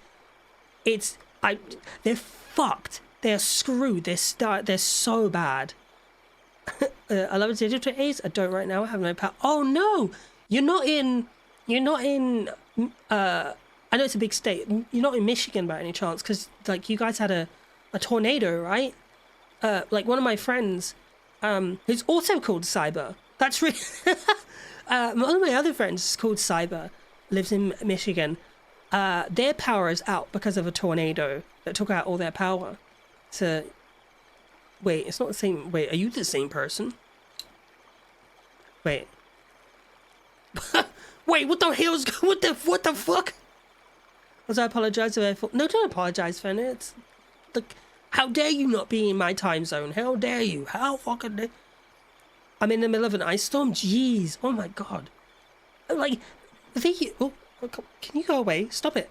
they're fucked, they're screwed, they're so bad. I love digital A's. I don't right now, I have no power. Oh no, you're not in I know it's a big state. You're not in Michigan by any chance? Because like you guys had a tornado, right? Like one of my friends, who's also called Cyber. That's really one of my other friends is called Cyber, lives in Michigan. Their power is out because of a tornado that took out all their power. So wait, it's not the same. Wait, are you the same person? Wait. Wait, what the hell's... What the fuck? Was I apologise if I thought... No, don't apologise, Fenner. It's... Like, how dare you not be in my time zone? How dare you? How fucking dare... I'm in the middle of an ice storm? Jeez. Oh, my God. Like, oh, can you go away? Stop it.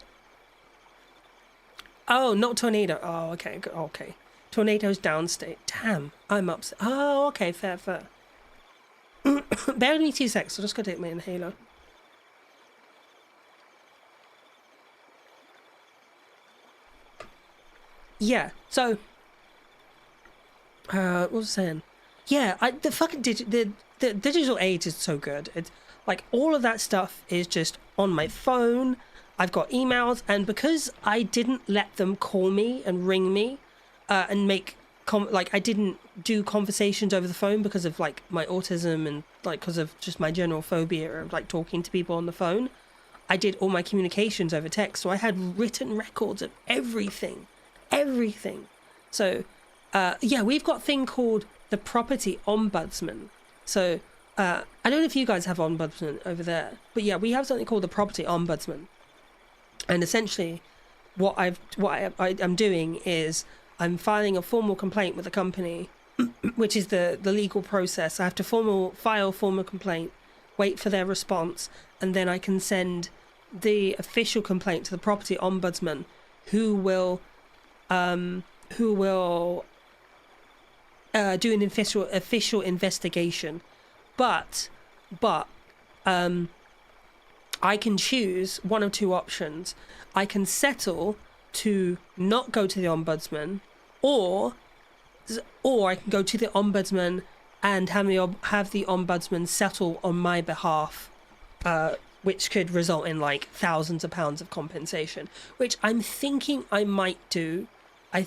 Oh, not tornado. Oh, okay. Okay. Tornado's downstate. Damn. I'm upset. Oh, okay. Fair. Bear with me 2 seconds. I'll just go take my inhaler. Yeah. So, what was I saying? Yeah, the fucking the digital age is so good. It's like all of that stuff is just on my phone. I've got emails, and because I didn't let them call me and ring me, and make I didn't do conversations over the phone because of like my autism and like because of just my general phobia of like talking to people on the phone. I did all my communications over text, so I had written records of everything. So, yeah, we've got a thing called the property ombudsman. So, I don't know if you guys have ombudsman over there, but yeah, we have something called the property ombudsman. And essentially, what I'm doing is I'm filing a formal complaint with the company, which is the legal process. I have to file formal complaint, wait for their response, and then I can send the official complaint to the property ombudsman, who will do an official investigation. But I can choose one of two options. I can settle to not go to the ombudsman, or I can go to the ombudsman and have the ombudsman settle on my behalf, which could result in like thousands of pounds of compensation, which I'm thinking I might do. I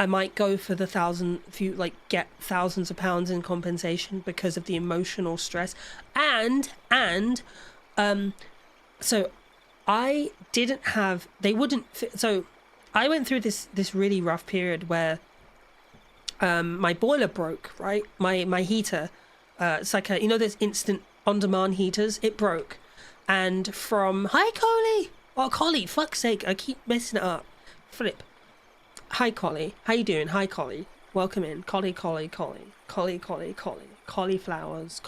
might go for the get thousands of pounds in compensation because of the emotional stress. And so I didn't have, they wouldn't, so I went through this really rough period where my boiler broke, right? My heater, it's like there's instant on-demand heaters, it broke. And hi Collie! Oh, Collie, fuck's sake, I keep messing it up. Flip. Hi Collie, how you doing? Hi Collie, welcome in. Collie. Cauliflowers.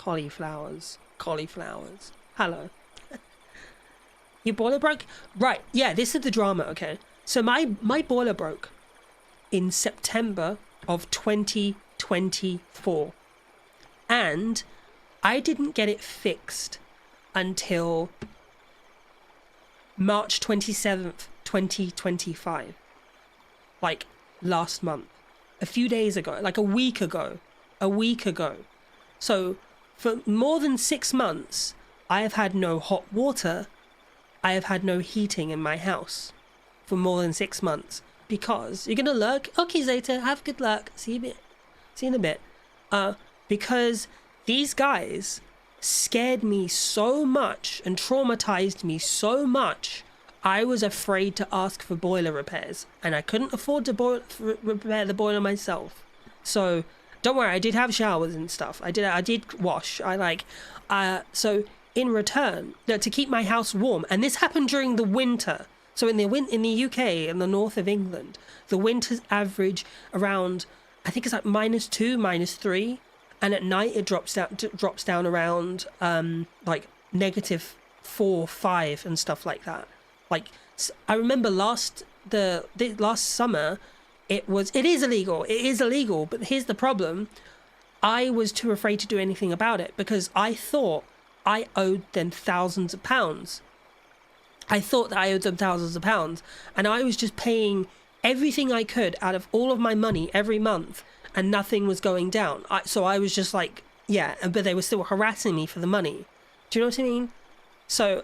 Hello. Your boiler broke? Right, yeah, this is the drama, okay? So my boiler broke in September of 2024. And I didn't get it fixed until March 27th, 2025. Like last month, a few days ago, like a week ago. So for more than 6 months, I have had no hot water. I have had no heating in my house for more than 6 months because you're going to lurk. Okay, Zeta, have good luck. See you in a bit. Because these guys scared me so much and traumatized me so much, I was afraid to ask for boiler repairs, and I couldn't afford to repair the boiler myself. So don't worry, I did have showers and stuff. I did wash. So in return, to keep my house warm, and this happened during the winter. So in the UK, in the north of England, the winters average around, I think it's like -2, -3, and at night it drops down around like -4, 5, and stuff like that. Like, I remember last summer, it is illegal, but here's the problem. I was too afraid to do anything about it because I thought I owed them thousands of pounds. And I was just paying everything I could out of all of my money every month, and nothing was going down. So I was just like, yeah, but they were still harassing me for the money. Do you know what I mean? So,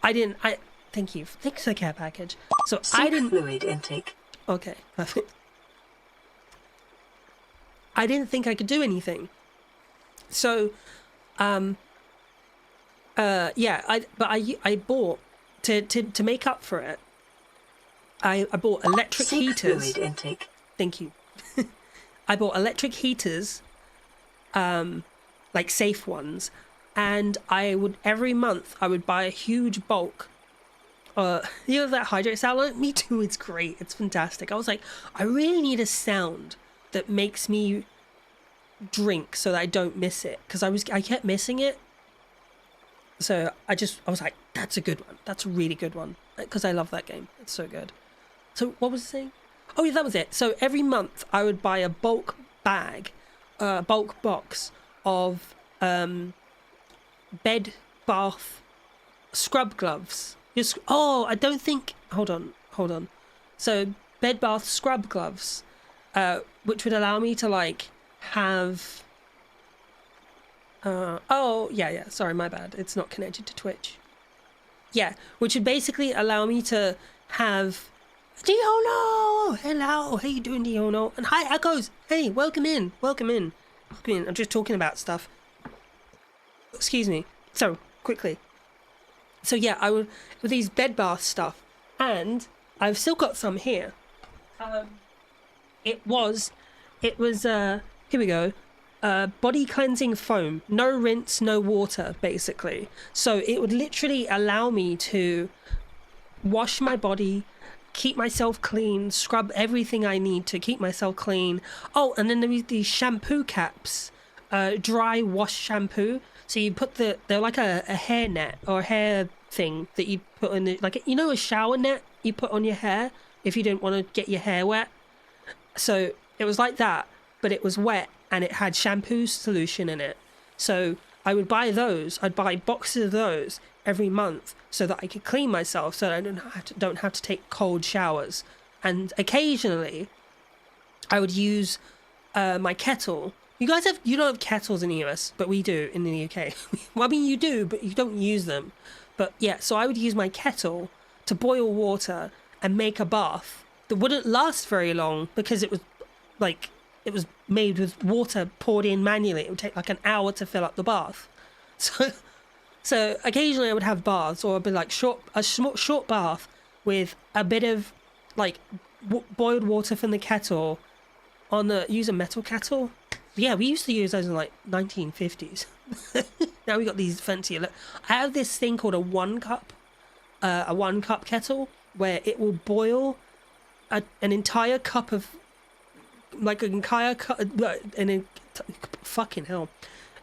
thank you. Thanks for the care package. So I didn't... fluid intake. Okay, perfect. I didn't think I could do anything. So, yeah, I bought, to make up for it, I bought electric heaters. Fluid intake. Thank you. I bought electric heaters, like safe ones, and I would every month I would buy a huge bulk. You know that hydrate sound? Like, me too. It's great. It's fantastic. I was like, I really need a sound that makes me drink so that I don't miss it, because I kept missing it. So I was like, that's a good one. That's a really good one, because I love that game. It's so good. So what was I saying? Oh yeah, that was it. So every month I would buy a bulk bulk box of bed bath scrub gloves. I don't think. Hold on. So bed bath scrub gloves, which would allow me to like have. Yeah. Sorry, my bad. It's not connected to Twitch. Yeah, which would basically allow me to have. Diono! Hello, how you doing, Diono? And hi, Echoes. Hey, welcome in. I'm just talking about stuff. Excuse me. So quickly. So yeah, I would with these bed bath stuff, and I've still got some here. It was here we go. Body cleansing foam, no rinse, no water, basically. So it would literally allow me to wash my body, keep myself clean, scrub everything I need to keep myself clean. Oh, and then there was these shampoo caps, dry wash shampoo. So you put they're like a hair net or a hair thing that you put in the, like, you know, a shower net you put on your hair if you don't want to get your hair wet. So it was like that, but it was wet and it had shampoo solution in it. So I would buy those. I'd buy boxes of those every month so that I could clean myself, so that I don't have to take cold showers. And occasionally I would use my kettle. You don't have kettles in the US, but we do in the UK. Well, I mean, you do, but you don't use them. But yeah, so I would use my kettle to boil water and make a bath that wouldn't last very long, because it was made with water poured in manually. It would take like an hour to fill up the bath. So occasionally I would have baths, or it'd be like a short bath with a bit of like boiled water from the kettle use a metal kettle. Yeah, we used to use those in like 1950s. Now we got these fancy. I have this thing called a one cup kettle, where it will boil an entire cup of fucking hell,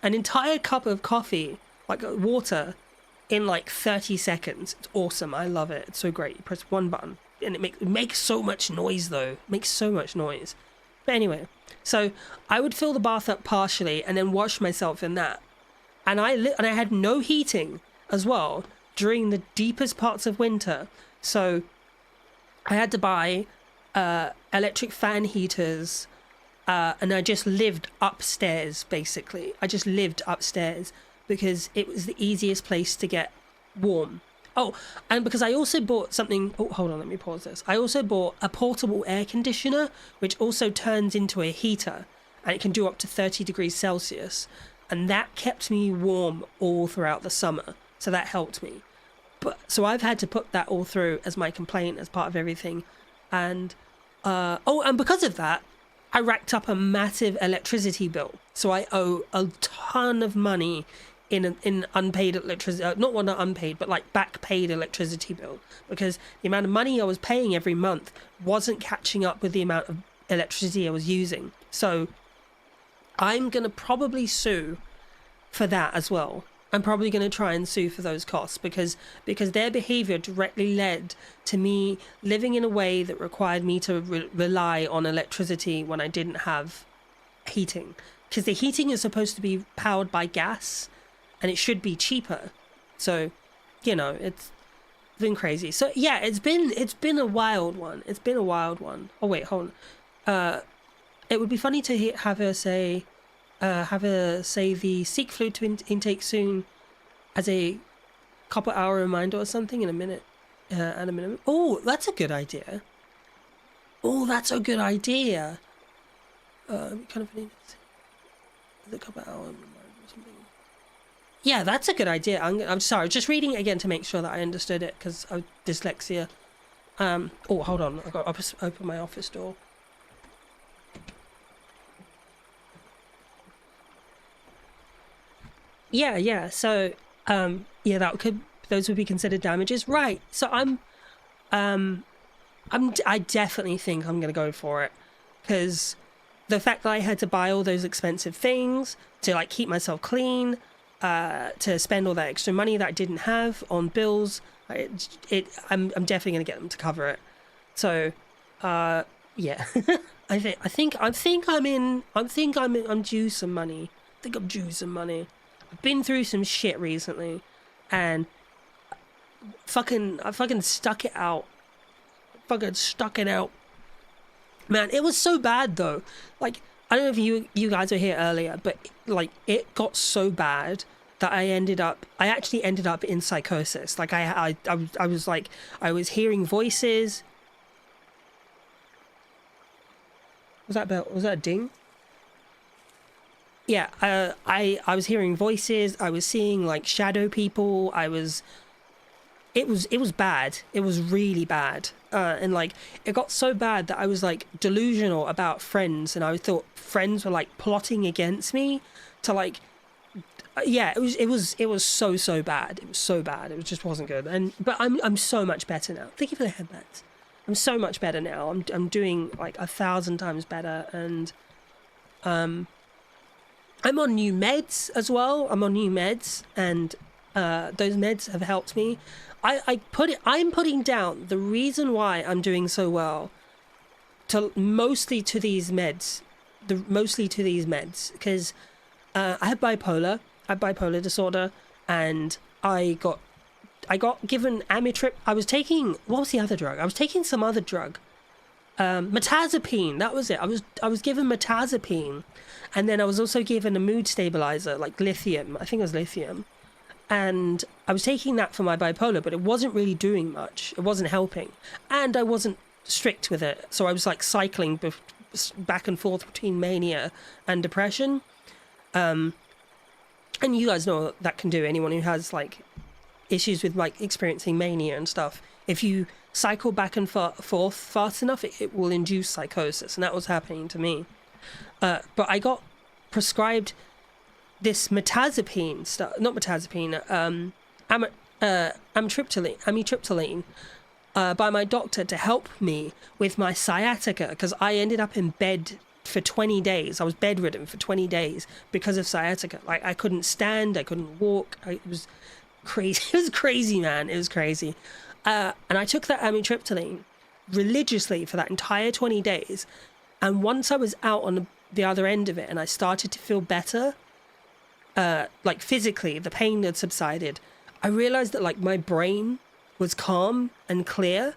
an entire cup of coffee, like water, in like 30 seconds. It's awesome. I love it. It's so great. You press one button and it makes so much noise though. It makes so much noise. But anyway, so I would fill the bath up partially and then wash myself in that. And I had no heating as well during the deepest parts of winter. So I had to buy electric fan heaters, and I just lived upstairs, basically. I just lived upstairs because it was the easiest place to get warm. Oh, and because I also bought something. Oh, hold on, let me pause this. I also bought a portable air conditioner, which also turns into a heater, and it can do up to 30 degrees Celsius. And that kept me warm all throughout the summer. So that helped me. So I've had to put that all through as my complaint, as part of everything. And and because of that, I racked up a massive electricity bill. So I owe a ton of money in unpaid electricity, not unpaid, but like back paid electricity bill, because the amount of money I was paying every month wasn't catching up with the amount of electricity I was using. So I'm going to probably sue for that as well. I'm probably going to try and sue for those costs, because their behavior directly led to me living in a way that required me to rely on electricity when I didn't have heating, because the heating is supposed to be powered by gas and it should be cheaper. So, you know, it's been crazy. So yeah, it's been a wild one. Oh wait, hold on. It would be funny to have her say the seek fluid to intake soon as a couple hour reminder or something in a minute. At a minimum. Oh, that's a good idea. Kind of need a couple hour reminder or something. Yeah, that's a good idea. I'm sorry, just reading it again to make sure that I understood it, because of dyslexia. Oh, hold on. I've got to open my office door. Yeah. So, yeah, those would be considered damages, right? So I definitely think I'm gonna go for it, because the fact that I had to buy all those expensive things to like keep myself clean, to spend all that extra money that I didn't have on bills, I'm definitely gonna get them to cover it. So, yeah, I'm due some money. I think I'm due some money. I've been through some shit recently, and I fucking stuck it out. Fucking stuck it out. Man, it was so bad though. Like, I don't know if you guys were here earlier, but like it got so bad that I actually ended up in psychosis. Like I was like, I was hearing voices. Was that a ding? Yeah, I was hearing voices. I was seeing like shadow people. It was bad. It was really bad. And like it got so bad that I was like delusional about friends, and I thought friends were like plotting against me to like, yeah, it was so bad. It was so bad. It just wasn't good. And but I'm so much better now. Thank you for the headbats. I'm so much better now. I'm doing like 1,000 times better, and I'm on new meds as well. I'm on new meds, and those meds have helped me. I'm putting down the reason why I'm doing so well to mostly to these meds, because I have bipolar. I have bipolar disorder, and I got given amitrip. I was taking, what was the other drug? I was taking some other drug, metazapine. That was it. I was given metazapine, and then I was also given a mood stabilizer like lithium. I think it was lithium, and I was taking that for my bipolar, but it wasn't really doing much. It wasn't helping, and I wasn't strict with it, so I was like cycling back and forth between mania and depression. And you guys know what that can do. Anyone who has like issues with like experiencing mania and stuff, if you cycle back and forth fast enough, it will induce psychosis, and that was happening to me. But I got prescribed this metazapine stuff, not metazapine, amitriptyline, by my doctor to help me with my sciatica, because I ended up in bed for 20 days. I was bedridden for 20 days because of sciatica. Like I couldn't stand, I couldn't walk. It was crazy. It was crazy, man. It was crazy. And I took that amitriptyline religiously for that entire 20 days. And once I was out on the other end of it and I started to feel better, like physically, the pain had subsided, I realized that like my brain was calm and clear.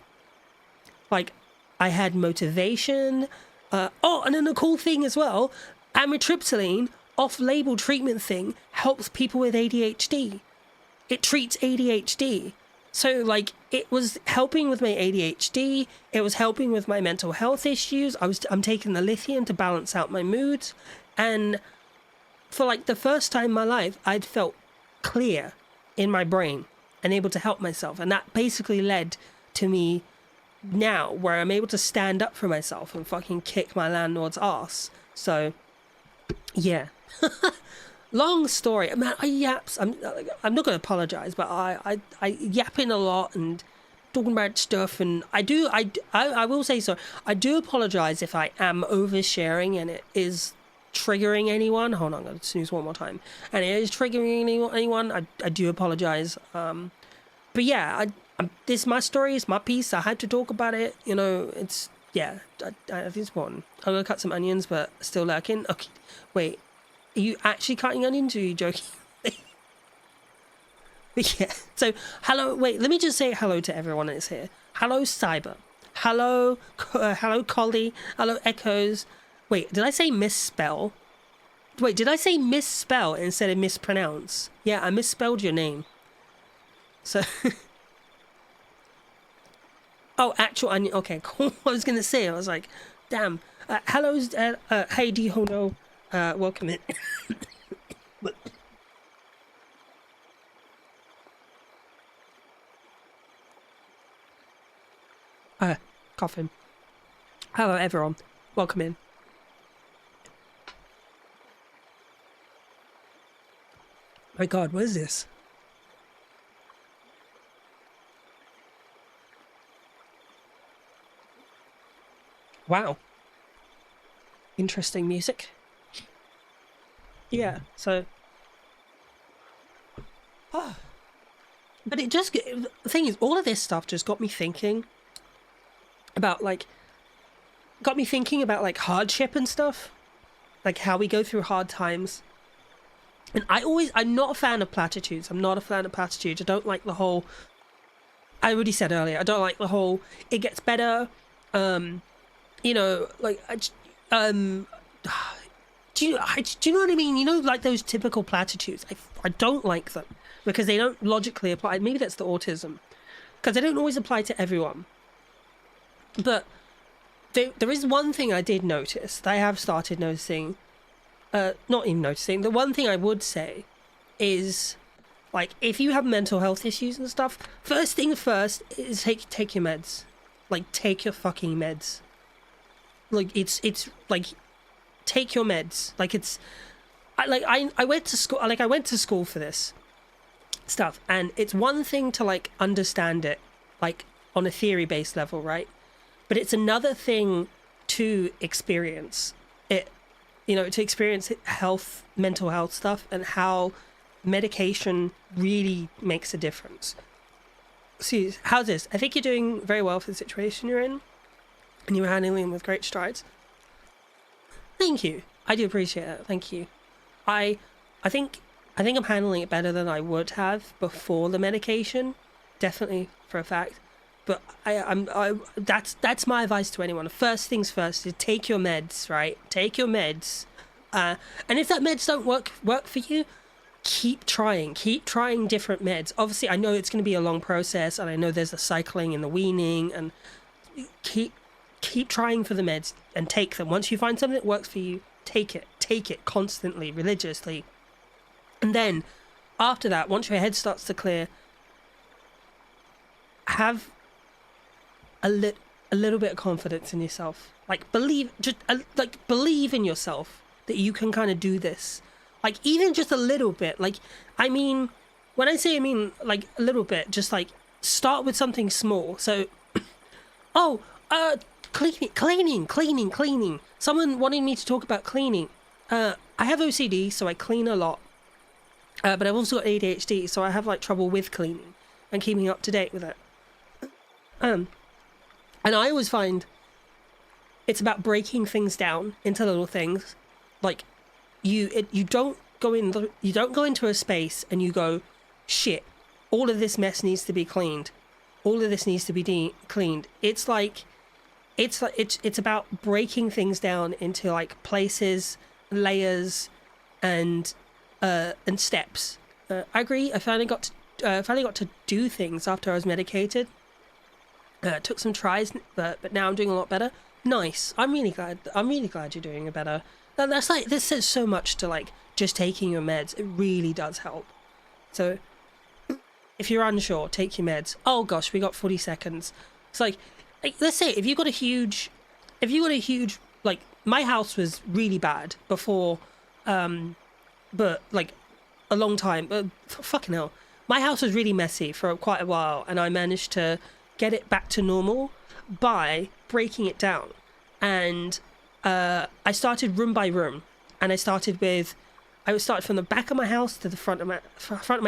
Like I had motivation. And then the cool thing as well, amitriptyline off-label treatment thing helps people with ADHD. It treats ADHD. So like it was helping with my ADHD, it was helping with my mental health issues. I'm taking the lithium to balance out my moods, and for like the first time in my life, I'd felt clear in my brain and able to help myself. And that basically led to me now where I'm able to stand up for myself and fucking kick my landlord's ass. So, yeah. Long story. Man, I yaps. I'm not going to apologize, but I yapping a lot and talking about stuff, and I will say so. I do apologize if I am oversharing and it is triggering anyone. Hold on, I'm going to snooze one more time. And it is triggering anyone. I do apologize. But yeah, this is my story. It's my piece. I had to talk about it. You know, it's, yeah, I think it's important. I'm going to cut some onions, but still lurking. Okay, wait. Are you actually cutting onions, or are you joking? Yeah. So, hello. Wait, let me just say hello to everyone that's here. Hello, Cyber. Hello, hello, Collie. Hello, Echoes. Wait, did I say misspell? Wait, did I say misspell instead of mispronounce? Yeah, I misspelled your name. So, oh, actual onion. Okay, cool. I was gonna say. I was like, damn. Hello, hey, D Hono. Welcome in. Coffin. Hello, everyone. Welcome in. My God, what is this? Wow. Interesting music. Yeah, so... Oh. But it just... The thing is, all of this stuff just got me thinking about, like... Got me thinking about, like, hardship and stuff. Like, how we go through hard times. And I'm not a fan of platitudes. I'm not a fan of platitudes. I don't like the whole... I already said earlier, I don't like the whole, it gets better, you know, like, do you know what I mean? You know, like those typical platitudes. I don't like them because they don't logically apply. Maybe that's the autism, because they don't always apply to everyone. But there is one thing I did notice that I have started noticing, not even noticing, the one thing I would say is, like, if you have mental health issues and stuff, first thing first is take your meds. Like, take your fucking meds. Like, it's like, take your meds. Like, it's... I went to school... Like, I went to school for this stuff, and it's one thing to, like, understand it, like, on a theory-based level, right? But it's another thing to experience it, you know, to experience health, mental health stuff, and how medication really makes a difference. See, how's this? I think you're doing very well for the situation you're in, and you're handling them with great strides. Thank you. I do appreciate it. Thank you. I think I'm handling it better than I would have before the medication, definitely for a fact. But that's my advice to anyone. First things first is take your meds, right? Take your meds, and if that meds don't work for you, keep trying different meds. Obviously, I know it's going to be a long process, and I know there's the cycling and the weaning, and keep trying for the meds and take them. Once you find something that works for you, take it constantly, religiously. And then after that, once your head starts to clear, have a little bit of confidence in yourself. Like, believe in yourself that you can kind of do this. Like, even just a little bit. Like, I mean, when I say I mean, like, a little bit, just, like, start with something small. So, cleaning. Someone wanted me to talk about cleaning. I have OCD, so I clean a lot. But I've also got ADHD, so I have, like, trouble with cleaning and keeping up to date with it. And I always find it's about breaking things down into little things. Like, you don't go into a space and you go, shit, all of this mess needs to be cleaned. All of this needs to be cleaned. It's about breaking things down into, like, places, layers, and steps. I agree. I finally got to do things after I was medicated. Took some tries, but now I'm doing a lot better. Nice. I'm really glad you're doing it better. That's like, this says so much to, like, just taking your meds. It really does help. So if you're unsure, take your meds. Oh gosh, we got 40 seconds. It's like let's say if you got a huge, like, my house was really bad before, but, like, a long time. Fucking hell, my house was really messy for quite a while, and I managed to get it back to normal by breaking it down. And I started room by room, and I started from the back of my house to the front of my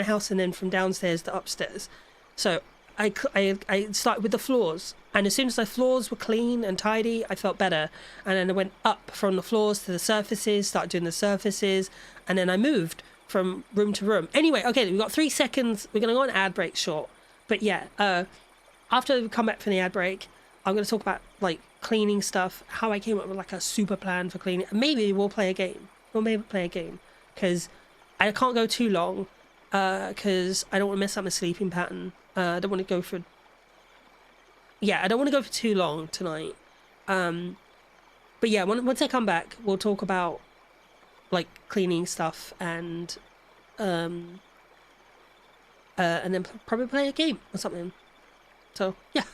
house, and then from downstairs to upstairs. So I started with the floors, and as soon as the floors were clean and tidy, I felt better. And then I went up from the floors to the surfaces, started doing the surfaces, and then I moved from room to room. Anyway, okay, we've got 3 seconds. We're gonna go on ad break short, but yeah, after we come back from the ad break, I'm going to talk about, like, cleaning stuff, how I came up with, like, a super plan for cleaning. Maybe we'll play a game. Because I can't go too long, because I don't want to mess up my sleeping pattern. I don't want to go for... Yeah, I don't want to go for too long tonight. But yeah, once I come back, we'll talk about, like, cleaning stuff, and then probably play a game or something. So, yeah.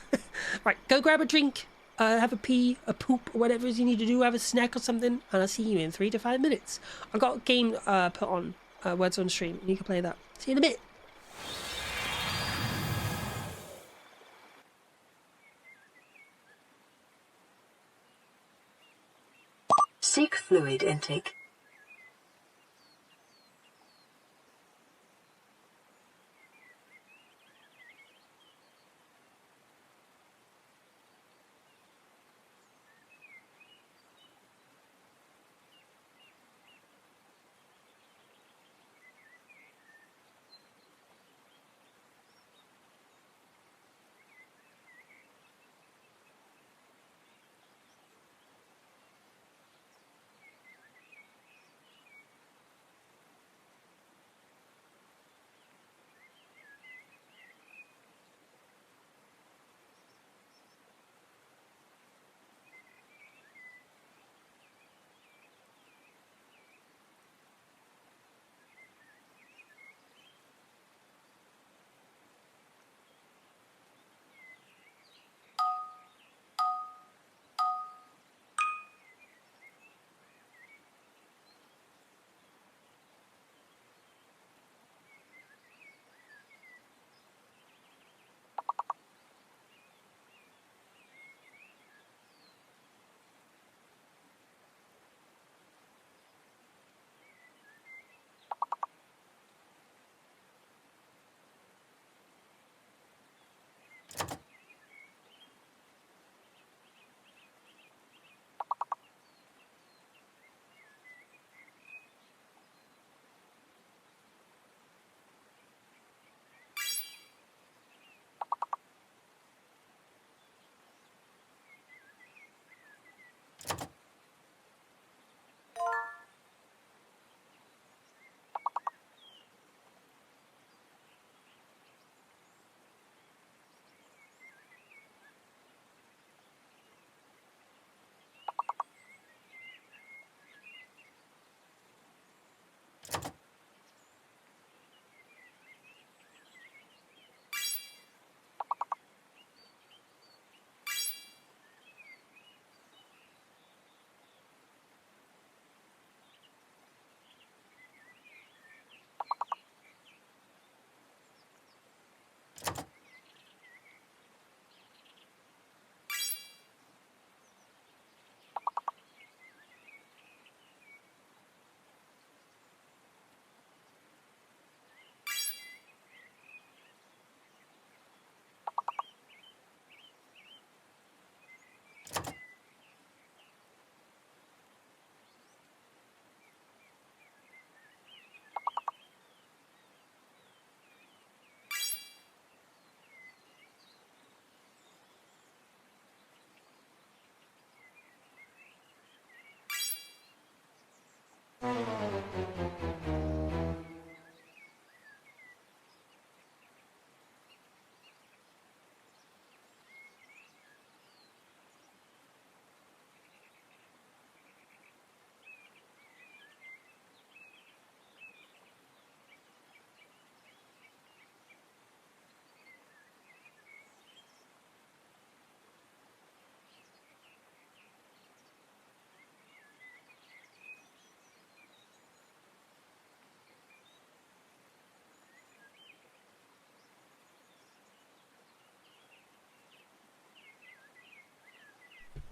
Right, go grab a drink, have a pee, a poop, or whatever it is you need to do, have a snack or something, and I'll see you in 3 to 5 minutes. I've got a game put on Words on Stream. You can play that. See you in a bit. Seek fluid intake.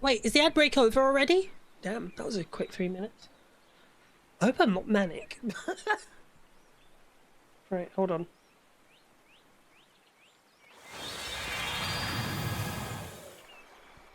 Wait, is the ad break over already? Damn, that was a quick 3 minutes. I hope I'm not manic. Right, hold on.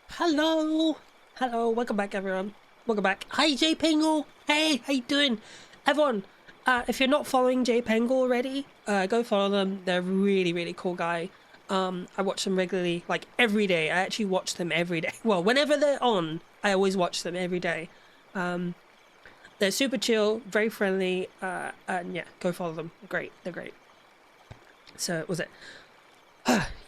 Hello! Hello, welcome back everyone. Welcome back. Hi Jay Pengle! Hey, how you doing? Everyone, if you're not following Jay Pengle already, go follow them. They're a really, really cool guy. I watch them regularly, like every day. I actually watch them every day. Well, whenever they're on, I always watch them every day. They're super chill, very friendly, and yeah, go follow them. They're great. They're great. So, was it?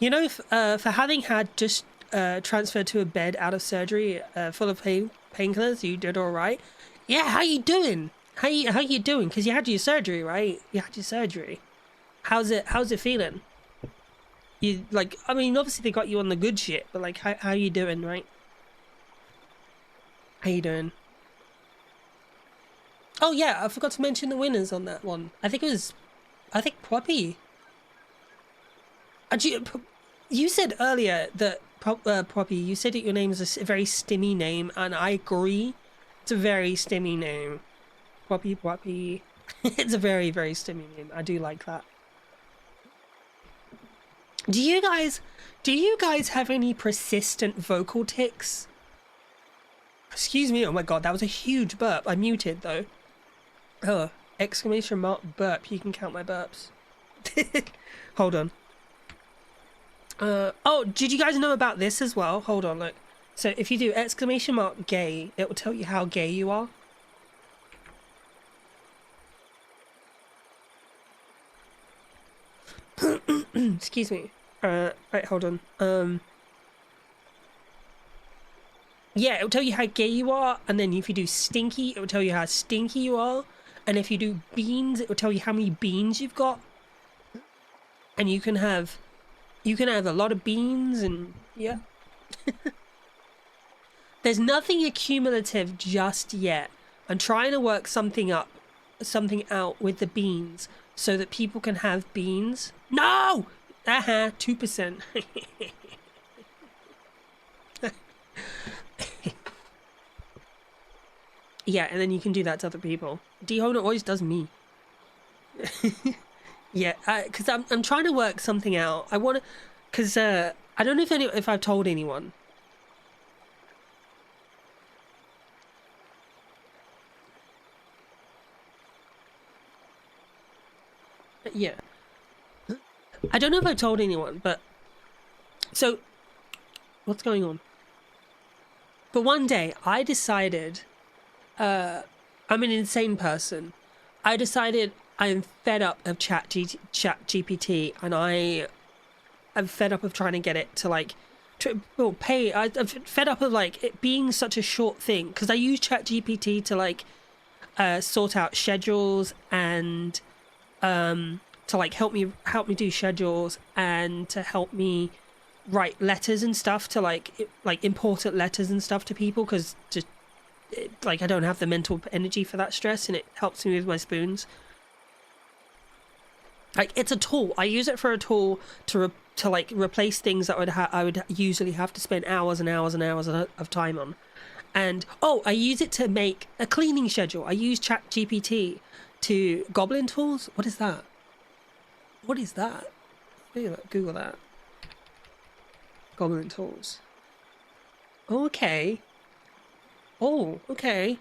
You know, for having had just transferred to a bed out of surgery, full of painkillers, you did all right. Yeah, how you doing? How you doing? Because you had your surgery, right? You had your surgery. How's it feeling? You like? I mean, obviously they got you on the good shit, but like, how you doing, right? How you doing? Oh yeah, I forgot to mention the winners on that one. I think Poppy. You said earlier that Poppy, you said that your name is a very stimmy name, and I agree. It's a very stimmy name. Poppy. It's a very, very stimmy name. I do like that. Do you guys have any persistent vocal tics? Excuse me. Oh my god, that was a huge burp. I muted though. Oh, exclamation mark burp. You can count my burps. Hold on. Oh, did you guys know about this as well? Hold on, look. So if you do exclamation mark gay, it will tell you how gay you are. Excuse me. Right, hold on. Yeah, it will tell you how gay you are, and then if you do stinky, it will tell you how stinky you are. And if you do beans, it will tell you how many beans you've got. And you can have a lot of beans, and yeah. There's nothing accumulative just yet. I'm trying to work something out with the beans so that people can have beans. No! 2%. Yeah, and then you can do that to other people. Dehona always does me. Yeah, because I'm trying to work something out. I want to, because I don't know if I've told anyone. Yeah, I don't know if I've told anyone, but so what's going on? But one day I decided, I'm an insane person. I decided I'm fed up of Chat GPT, and I'm fed up of trying to get it to like pay. I'm fed up of like it being such a short thing, because I use Chat GPT to like sort out schedules and to like help me do schedules, and to help me write letters and stuff to like important letters and stuff to people, because just like I don't have the mental energy for that stress, and it helps me with my spoons. Like, it's a tool. I use it for a tool to like replace things that I would usually have to spend hours and hours and hours of time on. And I use it to make a cleaning schedule. I use Chat GPT to Goblin tools. What is that? What is that? Google that. Goblin tools. Okay. Oh, okay.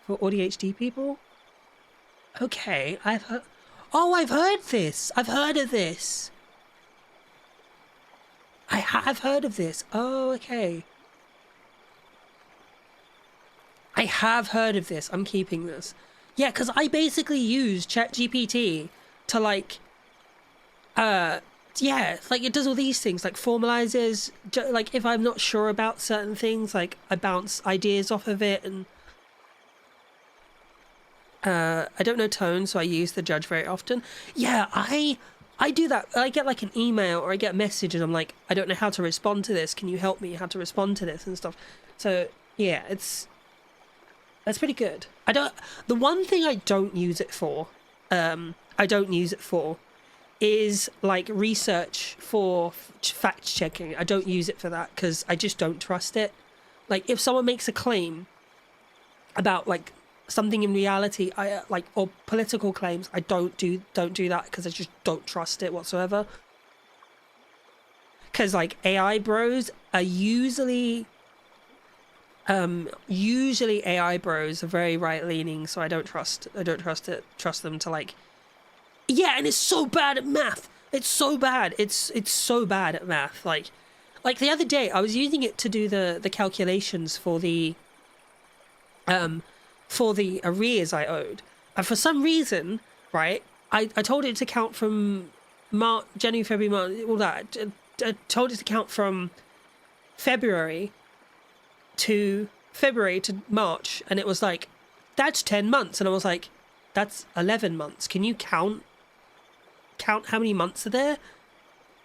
For ADHD people? Okay, I've heard... Oh, I've heard this! I've heard of this! I have heard of this. Oh, okay. I have heard of this. I'm keeping this. Yeah, because I basically use ChatGPT to like... yeah, like it does all these things, like formalizes, like if I'm not sure about certain things, like I bounce ideas off of it, and I don't know tone, so I use the judge very often. Yeah, I do that. I get like an email or I get a message and I'm like, I don't know how to respond to this. Can you help me how to respond to this and stuff? So yeah, that's pretty good. The one thing I don't use it for, is like research for fact checking. I don't use it for that because I just don't trust it. Like if someone makes a claim about like something in reality, I like, or political claims, I don't do that because I just don't trust it whatsoever. Because like AI bros are usually AI bros are very right leaning, so I don't trust them to like. Yeah, and it's so bad at math. It's so bad. It's so bad at math. Like the other day, I was using it to do the calculations for the arrears I owed, and for some reason, right, I told it to count from January, February, March, all that. I told it to count from February to March, and it was like, that's 10 months, and I was like, that's 11 months. Can you count how many months are there?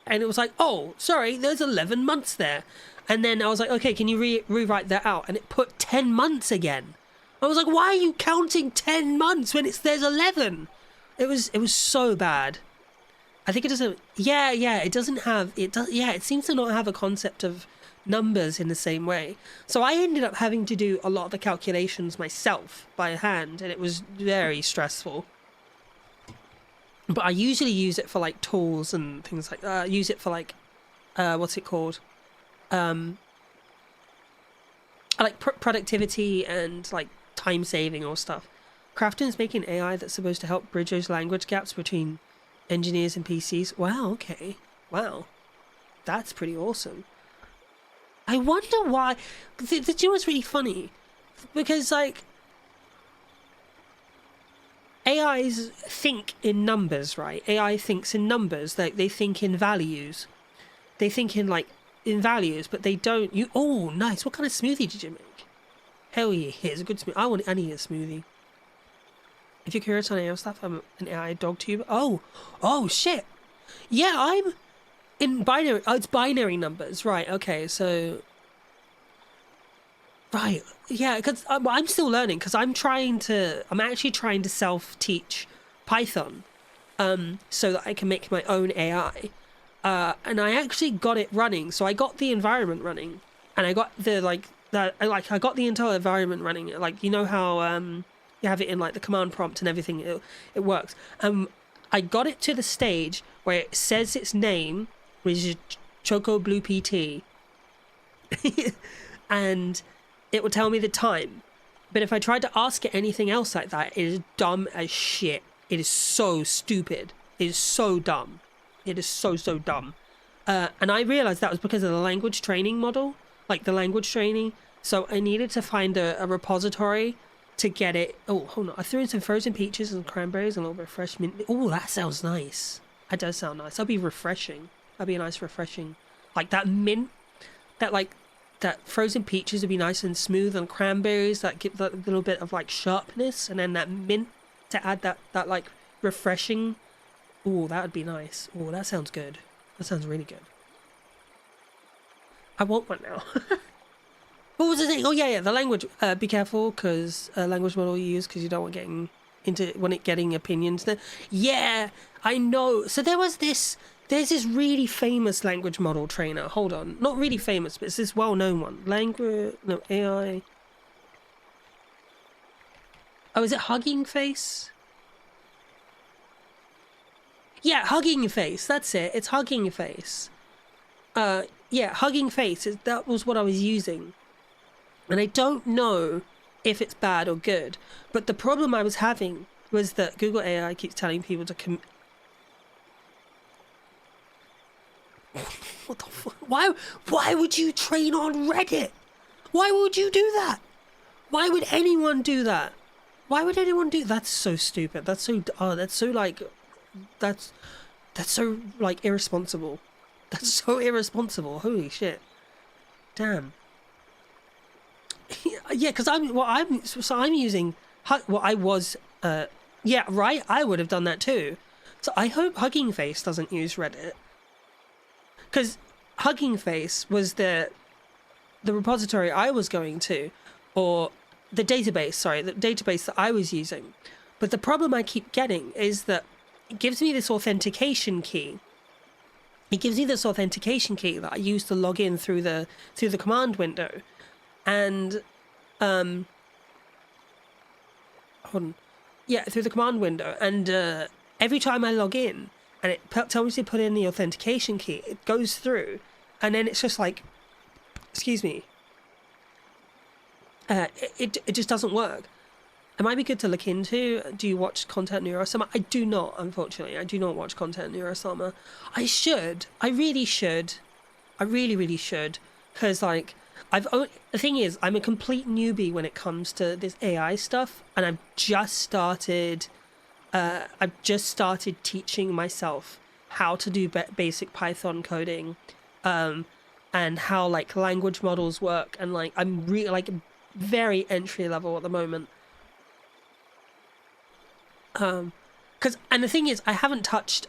and it was like, oh, sorry, there's 11 months there. And then I was like, okay, can you rewrite that out? And it put 10 months again. I was like, why are you counting 10 months when there's 11? It was so bad. I think it doesn't. Yeah, it doesn't have. It does. Yeah, it seems to not have a concept of numbers in the same way. So I ended up having to do a lot of the calculations myself by hand, and it was very stressful. But I usually use it for like tools and things like that. I use it for like, what's it called? Like productivity and like time saving or stuff. Krafton's making AI that's supposed to help bridge those language gaps between engineers and PCs. Wow, okay. Wow. That's pretty awesome. I wonder why. Do you know what's really funny? Because, like, AIs think in numbers, right? AI thinks in numbers. Like, they think in values. They think in, like, in values, but they don't. Oh, nice. What kind of smoothie did you make? Hell yeah, it's a good smoothie. I need a smoothie. If you're curious on AI stuff, I'm an AI dog tube. Oh, shit. Yeah, I'm in binary. Oh, it's binary numbers. Right, okay, so. Right, yeah, because I'm still learning, because I'm actually trying to self-teach Python so that I can make my own AI. And I actually got it running. So I got the environment running, and I got I got the entire environment running. Like, you know how you have it in like the command prompt and everything. It works. I got it to the stage where it says its name, which is Choco Blue PT, and it will tell me the time. But if I tried to ask it anything else like that, it is dumb as shit. It is so stupid. It is so dumb. It is so dumb. And I realized that was because of the language training model, like the language training. So I needed to find a repository to get it. Oh, hold on. I threw in some frozen peaches and cranberries and a little bit of fresh mint. Oh, that sounds nice. That does sound nice. That'd be refreshing. That'd be a nice refreshing. Like that mint, that frozen peaches would be nice and smooth, and cranberries that give that little bit of like sharpness, and then that mint to add that like refreshing. Oh, that would be nice. Oh, that sounds good. That sounds really good. I want one now. What was the thing? Oh yeah, the language. Be careful, because language model you use, because you don't want getting opinions there. Yeah, I know. So there's this really famous language model trainer. Hold on, not really famous, but it's this well-known one. AI. Oh, is it Hugging Face? Yeah, Hugging Face. That's it. It's Hugging Face. Yeah, Hugging Face. That was what I was using. And I don't know if it's bad or good. But the problem I was having was that Google AI keeps telling people to what the fuck? Why would you train on Reddit? Why would you do that? Why would anyone do that? Why would anyone do that? That's so stupid. That's so irresponsible. That's so irresponsible. Holy shit. Damn. Yeah, because I'm using I was yeah, right, I would have done that too. So I hope Hugging Face doesn't use Reddit, because Hugging Face was the repository I was going to, or the database that I was using. But the problem I keep getting is that it gives me this authentication key. It gives me this authentication key that I use to log in through the command window. And hold on. Yeah, through the command window. And every time I log in and it tells me to put in the authentication key, it goes through, and then it's just like, excuse me, it just doesn't work. It might be good to look into. Do you watch Content Neurosummer? I do not, unfortunately. I do not watch Content Neurosummer. I should. I really should. I really, really should. Because, like, the thing is, I'm a complete newbie when it comes to this AI stuff, and I've just started teaching myself how to do basic Python coding, and how like language models work, and like I'm really like very entry level at the moment. And the thing is, I haven't touched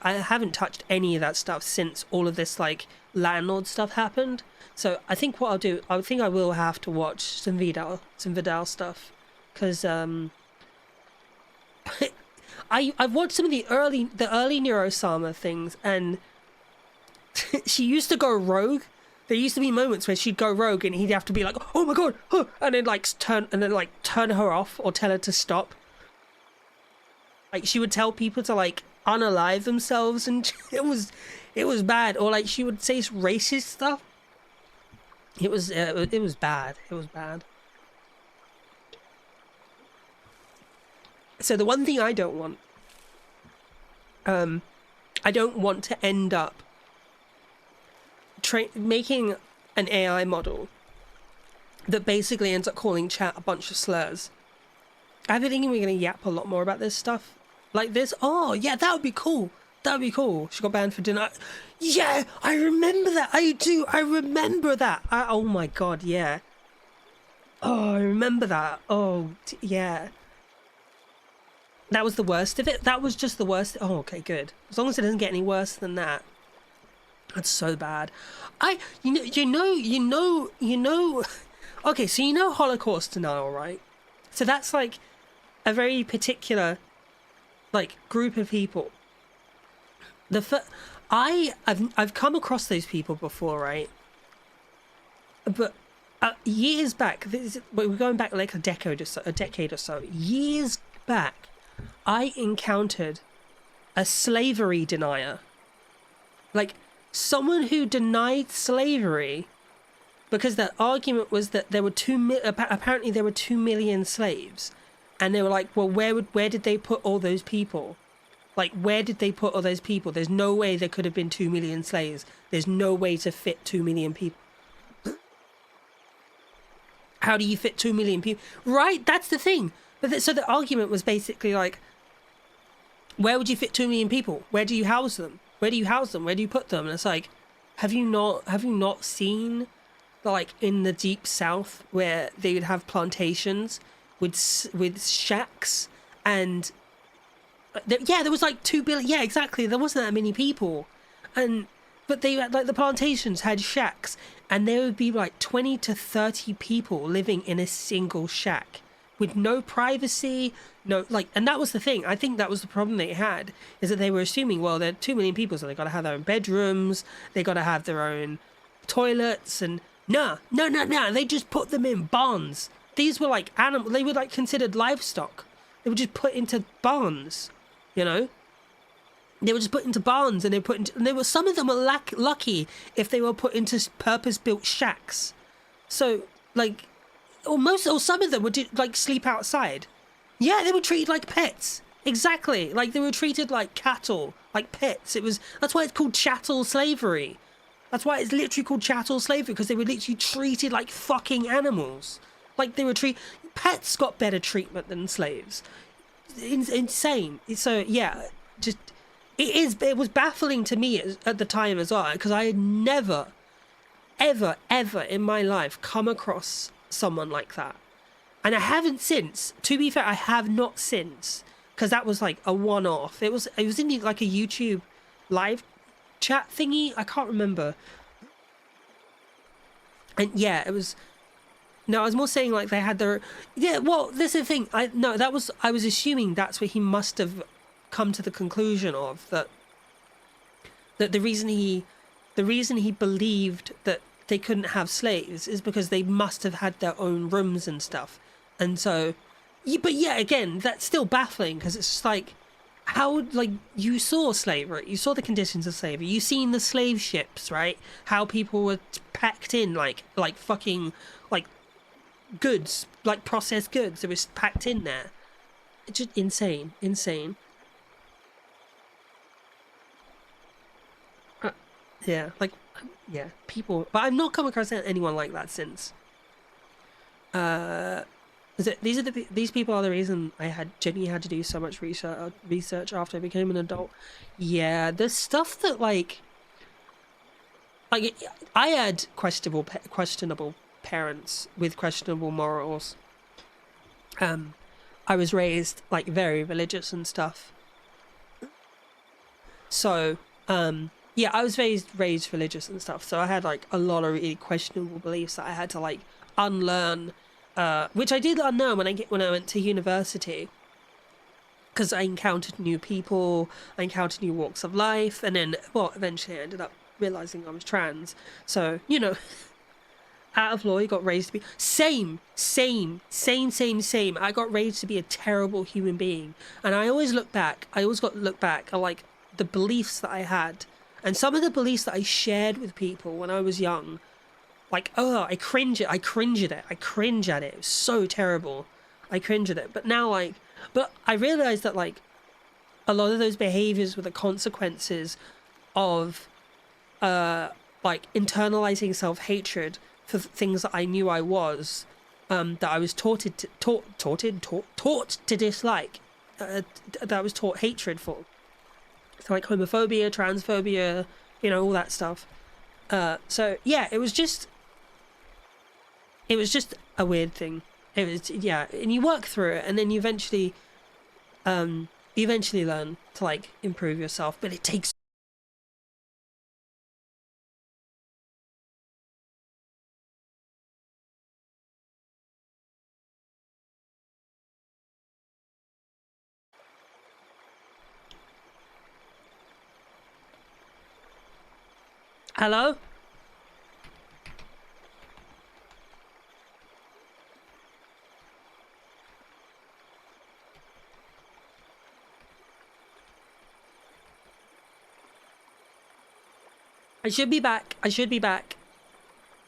any of that stuff since all of this like landlord stuff happened. So I think what I'll do, I think I will have to watch some Vidal stuff, because I've watched some of the early Neurosama things, and she used to go rogue. There used to be moments where she'd go rogue, and he'd have to be like, "Oh my god!" Huh, and then turn her off or tell her to stop. Like she would tell people to like unalive themselves, and it was bad. Or like she would say racist stuff. It was bad. It was bad. So the one thing I don't want, I don't want to end up making an AI model that basically ends up calling chat a bunch of slurs. I've been thinking we're going to yap a lot more about this stuff. Like this. Oh, yeah, that would be cool. That would be cool. She got banned for dinner. Yeah, I remember that. I do. I remember that. Oh my god, yeah. Oh, I remember that. Oh, yeah. That was the worst of it. That was just the worst. Oh, okay, good. As long as it doesn't get any worse than that. That's so bad. You know. Okay, so you know Holocaust denial, right? So that's like a very particular, like, group of people. I've come across those people before, right? But years back, we're going back like a decade or so. Years back, I encountered a slavery denier, like someone who denied slavery because their argument was that there were apparently there were 2 million slaves, and they were like, well, where did they put all those people? Like, where did they put all those people? There's no way there could have been 2 million slaves. There's no way to fit 2 million people. How do you fit 2 million people? Right, that's the thing. But so the argument was basically like, where would you fit 2 million people? Where do you house them? Where do you house them? Where do you put them? And it's like, have you not seen, like, in the deep south where they would have plantations with shacks, and there was like 2 billion. Yeah, exactly. There wasn't that many people, but they had, like, the plantations had shacks, and there would be like 20 to 30 people living in a single shack with no privacy, no, like, and that was the thing. I think that was the problem they had, is that they were assuming, well, there are 2 million people, so they got to have their own bedrooms, they got to have their own toilets, and no, they just put them in barns. These were like animals. They were like considered livestock. They were just put into barns, you know. They were just put into barns, and some of them were lucky if they were put into purpose-built shacks. So, like, or some of them would like sleep outside. Yeah, they were treated like pets. Exactly, like they were treated like cattle, like pets. That's why it's called chattel slavery. That's why it's literally called chattel slavery, because they were literally treated like fucking animals. Like they were pets got better treatment than slaves. Insane. So yeah, just it was baffling to me at the time as well, because I had never, ever in my life come across someone like that, and I haven't since. To be fair, I have not since, because that was like a one-off. It was in like a YouTube live chat thingy. I can't remember. And yeah, it was. No, I was more saying like they had their. Yeah, well, this is the thing. I was assuming that's what he must have come to the conclusion of, that the reason he believed that they couldn't have slaves is because they must have had their own rooms and stuff. And so, but yeah, again, that's still baffling, because it's just like, how, like, you saw slavery, you saw the conditions of slavery, you seen the slave ships, right? How people were packed in like fucking, like, goods, like processed goods. It was packed in there. It's just insane. Yeah, like, yeah, people. But I've not come across anyone like that since. These people are the reason I genuinely had to do so much research after I became an adult. Yeah, the stuff that like I had questionable parents with questionable morals. I was raised like very religious and stuff, So, yeah, I was raised religious and stuff. So I had like a lot of really questionable beliefs that I had to like unlearn, which I did unlearn when I went to university, because I encountered new people, I encountered new walks of life, and then, well, eventually I ended up realizing I was trans. So, you know, out of law, you got raised to be same. I got raised to be a terrible human being, and I always got to look back at like the beliefs that I had, and some of the beliefs that I shared with people when I was young. Like, oh, I cringe at it. It was so terrible. I cringe at it. But now, like, but I realized that like a lot of those behaviors were the consequences of like internalizing self-hatred for things that I knew I was, that I was taught to dislike, that I was taught hatred for. So like homophobia, transphobia, you know, all that stuff. So yeah, it was just a weird thing. It was, yeah, and you work through it, and then you eventually learn to like improve yourself, but it takes. Hello? I should be back.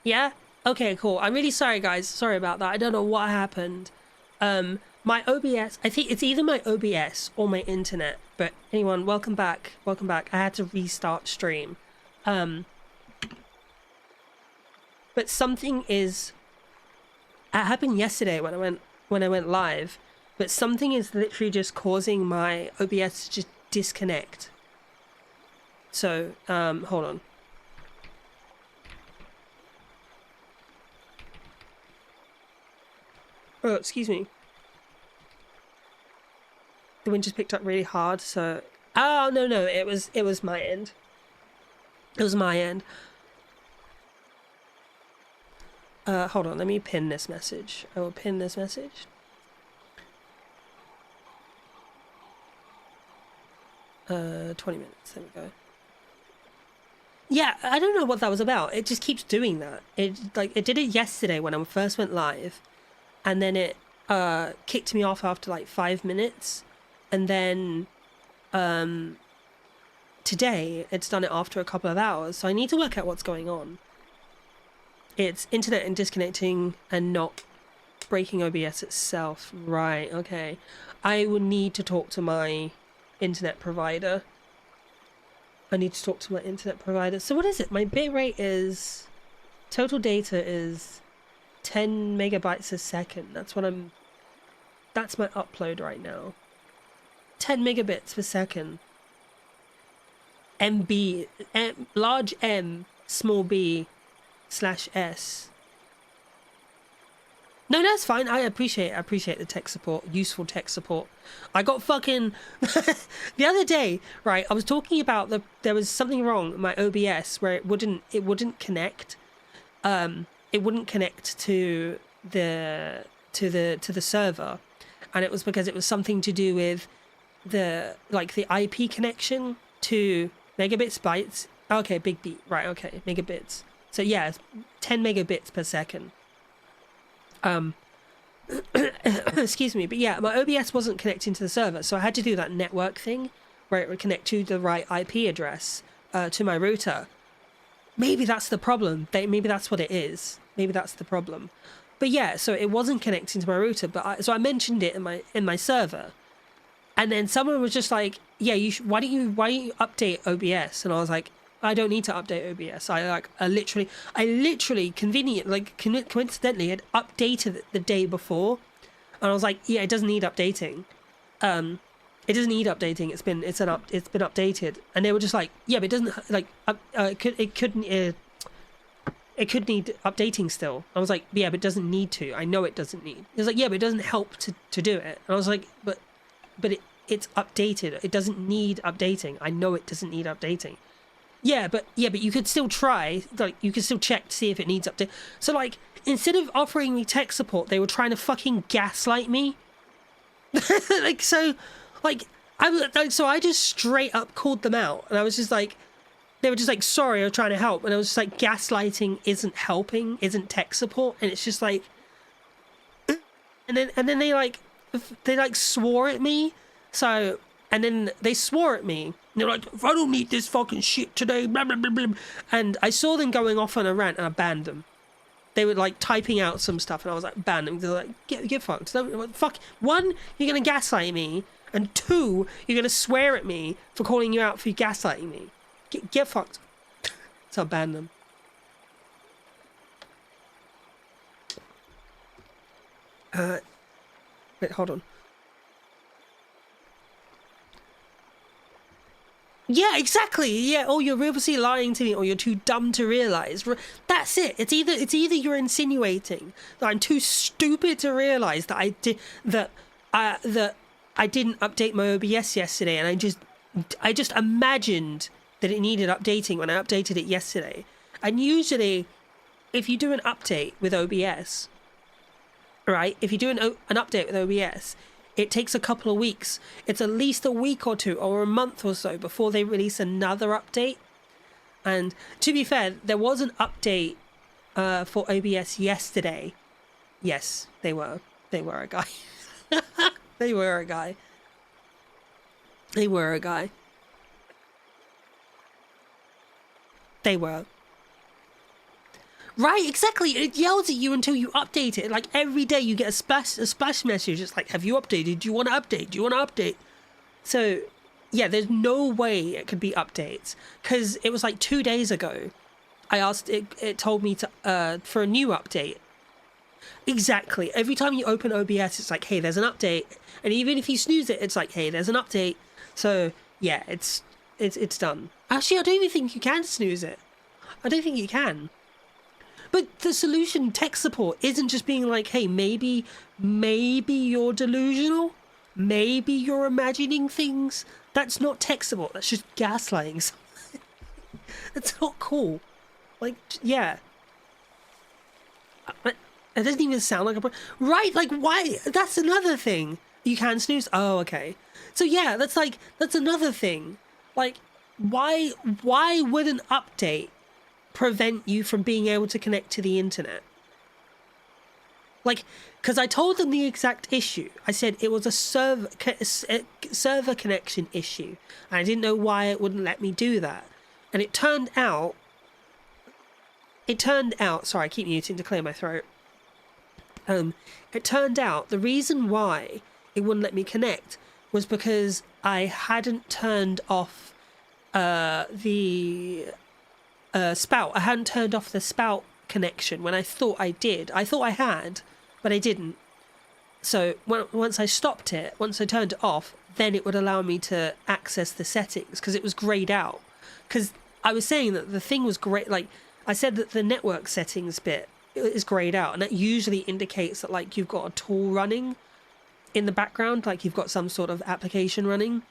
Yeah? Okay, cool. I'm really sorry, guys. Sorry about that. I don't know what happened. My OBS, I think it's either my OBS or my internet. But anyone, welcome back. Welcome back. I had to restart stream. But something is... It happened yesterday when I went live. But something is literally just causing my OBS to just disconnect. So, hold on. Oh, excuse me. The wind just picked up really hard, so... Oh, no, it was my end. It was my end. Hold on, let me pin this message. I will pin this message. 20 minutes, there we go. Yeah, I don't know what that was about. It just keeps doing that. It did it yesterday when I first went live, and then it kicked me off after like 5 minutes, and then today it's done it after a couple of hours. So I need to work out what's going on. It's internet and disconnecting and not breaking OBS itself. Right, okay. I would need to talk to my internet provider. So what is it? My bitrate is... Total data is 10 megabytes a second. That's my upload right now. 10 megabits per second. MB, large M, small b, /s. No, that's fine. I appreciate the tech support, useful tech support. I got fucking the other day, right? I was talking about there was something wrong with my OBS where it wouldn't connect. It wouldn't connect to the server, and it was because it was something to do with the IP connection to megabits bytes. Okay, big beat, right? Okay, megabits. So yeah, it's 10 megabits per second. Excuse me, but yeah, my OBS wasn't connecting to the server, so I had to do that network thing where it would connect to the right IP address to my router. Maybe that's the problem. Maybe that's what it is. Maybe that's the problem. But yeah, so it wasn't connecting to my router, but so I mentioned it in my server, and then someone was just like, "Yeah, why don't you update OBS?" And I was like, I don't need to update OBS. I literally coincidentally had updated it the day before, and I was like, yeah, it doesn't need updating. It doesn't need updating. It's been updated, and they were just like, yeah, but it doesn't it could need updating still. I was like, yeah, but it doesn't need to. I know it doesn't need. It was like, yeah, but it doesn't help to do it. And I was like, but it's updated. It doesn't need updating. I know it doesn't need updating. Yeah, but you could still try. Like, you could still check to see if it needs update. So, like, instead of offering me tech support, they were trying to fucking gaslight me. Like, so, like, so I just straight up called them out, and I was just like, they were just like, sorry, I was trying to help, and I was just like, gaslighting isn't helping, isn't tech support, and it's just like, and then they like swore at me, so, and then they swore at me. And they're like, if I don't need this fucking shit today, blah blah blah blah, and I saw them going off on a rant, and I banned them. They were like typing out some stuff, and I was like, ban them. They're like, get fucked. Fuck. One, you're gonna gaslight me, and two, you're gonna swear at me for calling you out for gaslighting me. Get fucked. So I banned them. Wait, hold on. Yeah, exactly. Yeah. Oh, you're obviously lying to me, or you're too dumb to realize. That's it. It's either you're insinuating that I'm too stupid to realize that that I didn't update my OBS yesterday, and I just imagined that it needed updating when I updated it yesterday. And usually, if you do an update with OBS, right? If you do an update with OBS, it takes a couple of weeks. It's at least a week or two or a month or so before they release another update. And to be fair, there was an update for OBS yesterday. Yes, they were. They were a guy. They were a guy. They were a guy. They were. Right, exactly. It yells at you until you update it. Like, every day you get a splash message. It's like, have you updated? Do you want to update? Do you want to update? So, yeah, there's no way it could be updates. Because it was like 2 days ago, I asked, it told me to for a new update. Exactly. Every time you open OBS, it's like, hey, there's an update. And even if you snooze it, it's like, hey, there's an update. So, yeah, it's done. Actually, I don't even think you can snooze it. I don't think you can. But the solution, tech support, isn't just being like, hey, maybe you're delusional. Maybe you're imagining things. That's not tech support. That's just gaslighting. That's not cool. Like, yeah. It doesn't even sound like a... Right, like, why? That's another thing. You can snooze? Oh, okay. So, yeah, that's another thing. Like, why would an update prevent you from being able to connect to the internet? Like, because I told them the exact issue. I said it was a server connection issue, and I didn't know why it wouldn't let me do that. And it turned out, sorry, I keep muting to clear my throat. It turned out the reason why it wouldn't let me connect was because I hadn't turned off the spout. I hadn't turned off the spout connection when I thought I did. I thought I had, but I didn't. So once I stopped it, once I turned it off, then it would allow me to access the settings because it was grayed out. Because I was saying that the thing was great. Like, I said that the network settings bit is grayed out, and that usually indicates that, like, you've got a tool running in the background, like you've got some sort of application running,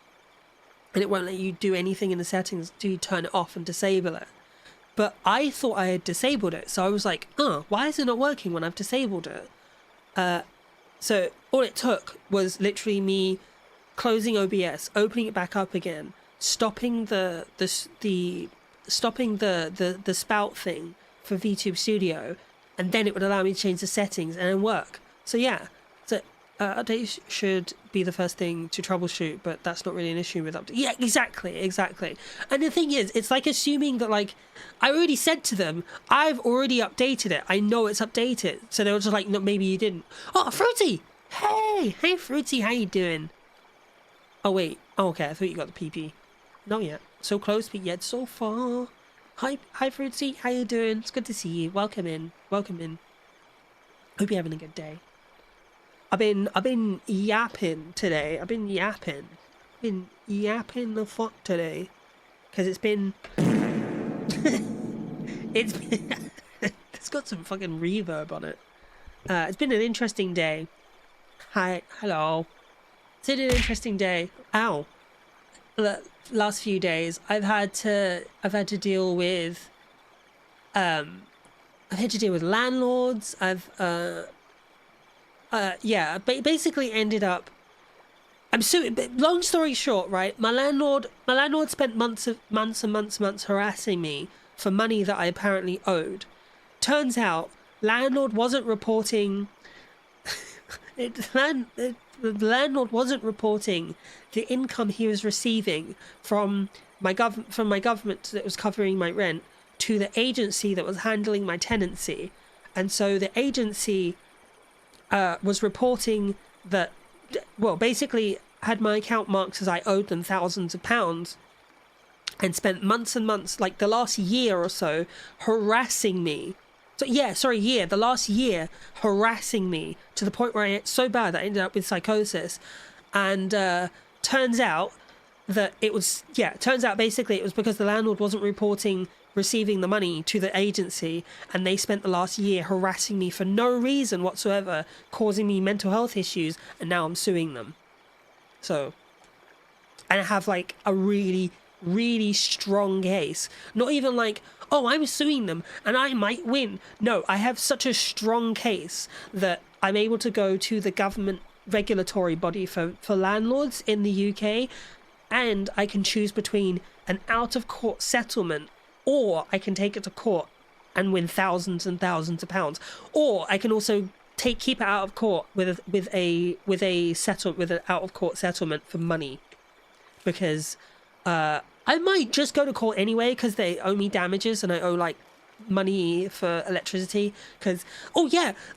and it won't let you do anything in the settings till you turn it off and disable it. But I thought I had disabled it, so I was like, oh, why is it not working when I've disabled it? So all it took was literally me closing OBS, opening it back up again, stopping the spout thing for VTube Studio, and then it would allow me to change the settings and then work. So yeah, so updates should be the first thing to troubleshoot, but that's not really an issue with updates. Yeah, exactly. And the thing is, it's like assuming that, like, I already said to them, I've already updated it. I know it's updated. So they were just like, no, maybe you didn't. Oh, Fruity! Hey, Fruity, how you doing? Oh, wait. Oh, okay, I thought you got the PP. Not yet. So close, but yet so far. Hi, Fruity, how you doing? It's good to see you. Welcome in. Hope you're having a good day. I've been yapping today. I've been yapping the fuck today, because it's been it's got some fucking reverb on it. It's been an interesting day. Hi, hello. It's been an interesting day. Ow. The last few days, I've had to deal with landlords. Yeah, basically ended up. I'm suing. Long story short, right? My landlord spent months and months harassing me for money that I apparently owed. Turns out, landlord wasn't reporting. The landlord wasn't reporting the income he was receiving from my government that was covering my rent to the agency that was handling my tenancy, and so the agency was reporting that, well, basically had my account marked as I owed them thousands of pounds, and spent months and months, like the last year or so, harassing me. So yeah, sorry, the last year harassing me to the point where it's so bad that I ended up with psychosis. And turns out basically it was because the landlord wasn't reporting receiving the money to the agency, and they spent the last year harassing me for no reason whatsoever, causing me mental health issues, and now I'm suing them. So, and I have like a really, really strong case. Not even like, oh, I'm suing them and I might win. No, I have such a strong case that I'm able to go to the government regulatory body for landlords in the UK, and I can choose between an out of court settlement, or I can take it to court and win thousands and thousands of pounds, or I can also keep it out of court with an out of court settlement for money, because I might just go to court anyway because they owe me damages and I owe like money for electricity. Because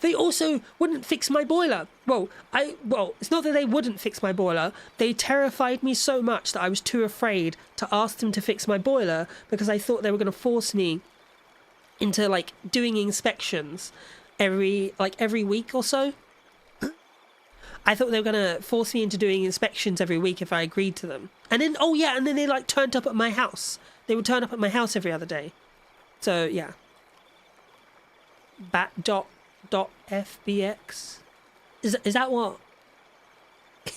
they also wouldn't fix my boiler. Well, it's not that they wouldn't fix my boiler. They terrified me so much that I was too afraid to ask them to fix my boiler, because I thought they were going to force me into like doing inspections every week or so. I thought they were going to force me into doing inspections every week if I agreed to them. And then, and then they like turned up at my house. They would turn up at my house every other day. So, yeah. Bat.fbx. Is that what?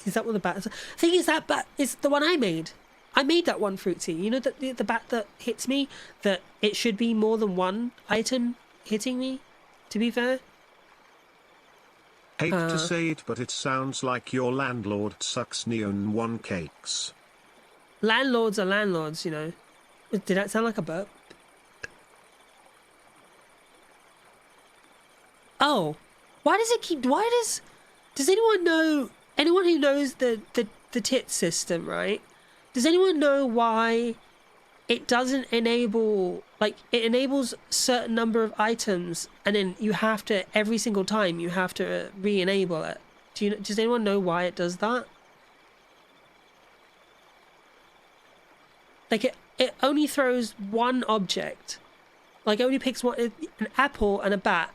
Is that what the bat is? I think is that bat is the one I made. I made that one, Fruitsy. You know that the bat that hits me, that it should be more than one item hitting me, to be fair. Hate to say it, but it sounds like your landlord sucks neon one cakes. Landlords are landlords, you know. Did that sound like a burp? Oh, does anyone know, anyone who knows the tit system, right? Does anyone know why it doesn't enable, like, it enables a certain number of items and then you have to, every single time you have to re-enable it? Does anyone know why it does that? Like, it only throws one object. Like, it only picks an apple and a bat.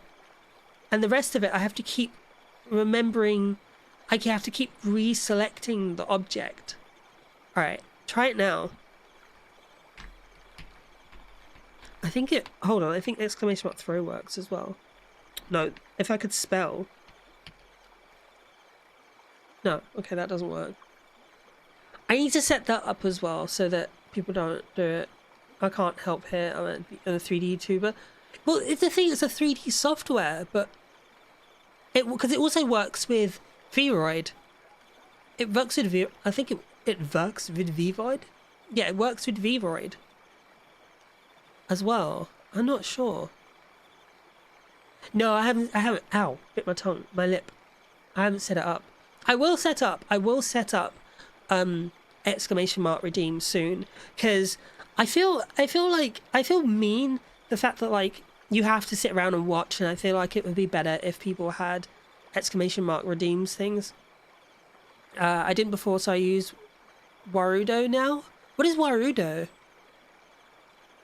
And the rest of it, I have to keep remembering. I have to keep reselecting the object. Alright, try it now. I think hold on, I think exclamation mark throw works as well. No, if I could spell. No, okay, that doesn't work. I need to set that up as well so that people don't do it. I can't help here, I'm a 3D YouTuber. Well, it's the thing, it's a 3D software, but because it also works with Vroid. It works with I think it works with Vroid. Yeah, it works with Vroid as well. I'm not sure. No, I haven't. Ow! Bit my tongue, my lip. I haven't set it up. I will set up. Exclamation mark redeem soon, because I feel mean the fact that like you have to sit around and watch, and I feel like it would be better if people had exclamation mark redeems things. I didn't before, so I use Warudo now. What is Warudo?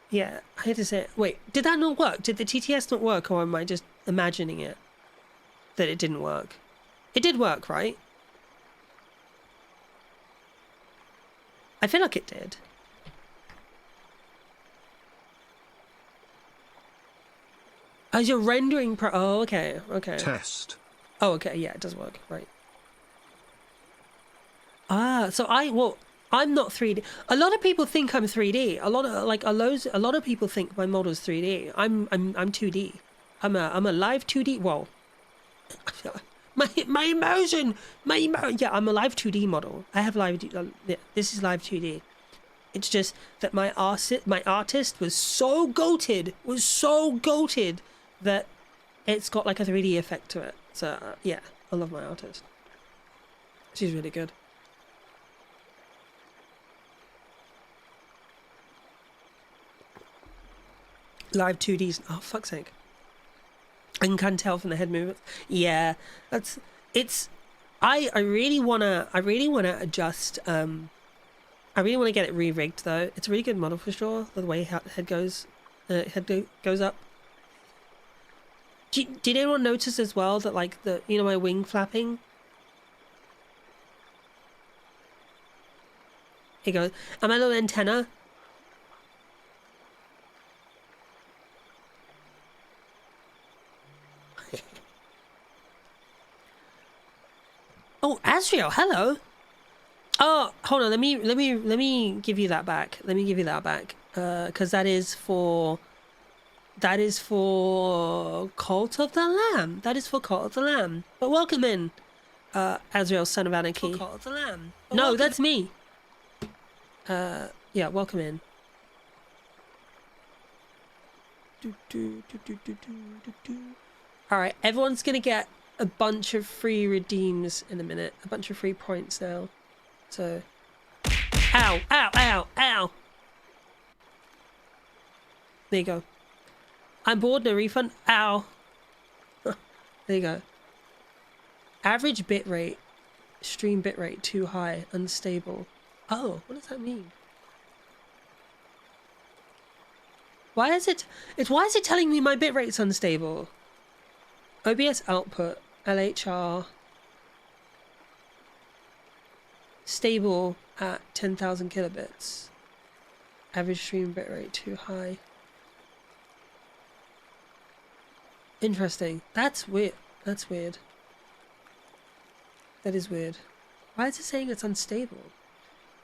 Yeah, I had to say it. Wait, did that not work? Did the TTS not work, or am I just imagining it? That it didn't work? It did work, right? I feel like it did. As you're rendering oh, okay. Test. Oh, okay, yeah, it does work, right. So I'm not 3D. A lot of people think I'm 3D. A lot of people think my model's 3D. I'm 2D. I'm a live 2D. Well, my emotion, yeah, I'm a live 2D model. I have live. Yeah, this is live 2D. It's just that my artist was so goated, that it's got like a 3D effect to it. So yeah, I love my artist. She's really good. Live 2Ds. Oh, fuck's sake. I can tell from the head movements. Yeah, I really wanna adjust. I really want to get it re-rigged though. It's a really good model for sure. The way head goes up. Did anyone notice as well that like my wing flapping? Here goes. And my little antenna. Oh, Asriel, hello. Oh, hold on. Let me give you that back. Let me give you that back. Because that is for Cult of the Lamb. That is for Cult of the Lamb. But welcome in, Azrael, son of Anarchy. For Cult of the Lamb. No, that's me. Yeah, welcome in. All right, everyone's gonna get a bunch of free redeems in a minute. A bunch of free points now. So, ow, ow, ow, ow. There you go. I'm bored, no refund. Ow. There you go. Average bitrate. Stream bitrate too high. Unstable. Oh, what does that mean? Why is it telling me my bitrate's unstable? OBS output. LHR. Stable at 10,000 kilobits. Average stream bitrate too high. Interesting. That's weird. That's weird. That is weird. Why is it saying it's unstable?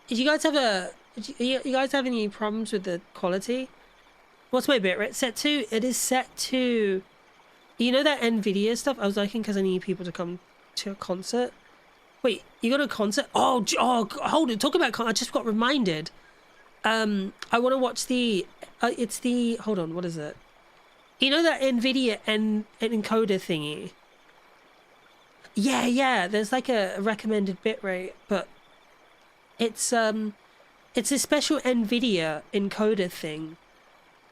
Did you guys have you guys have any problems with the quality? What's my bitrate set to? It is set to, you know, that NVIDIA stuff? I was liking because I need people to come to a concert. Wait, you got a concert? Oh, hold it. Talk about I just got reminded. I want to watch the. It's the. Hold on. What is it? You know that NVIDIA encoder thingy? Yeah. There's like a recommended bitrate, but it's a special NVIDIA encoder thing,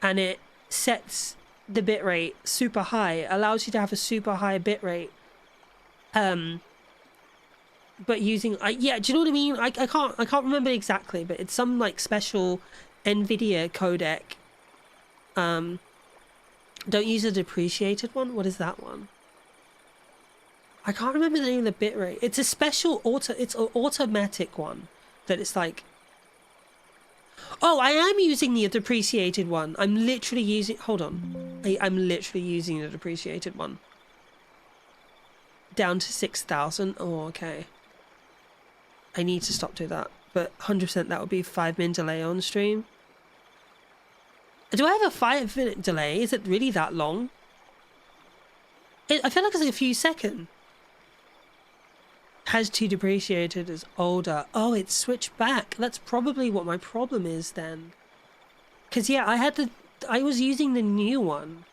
and it sets the bitrate super high. Allows you to have a super high bitrate. But using yeah, do you know what I mean? I can't remember exactly, but it's some like special NVIDIA codec. Don't use a depreciated one. What is that one? I can't remember the name of the bitrate. It's a special it's an automatic one that it's like. Oh, I am using the depreciated one. I'm literally using. Hold on, I'm literally using the depreciated one. Down to 6,000. Oh, okay. I need to stop doing that, but 100% that would be a 5-minute delay on stream. Do I have a 5-minute delay? Is it really that long? I feel like it's like a few seconds. Has to depreciated as older. Oh, it's switched back. That's probably what my problem is then. Because yeah, I was using the new one,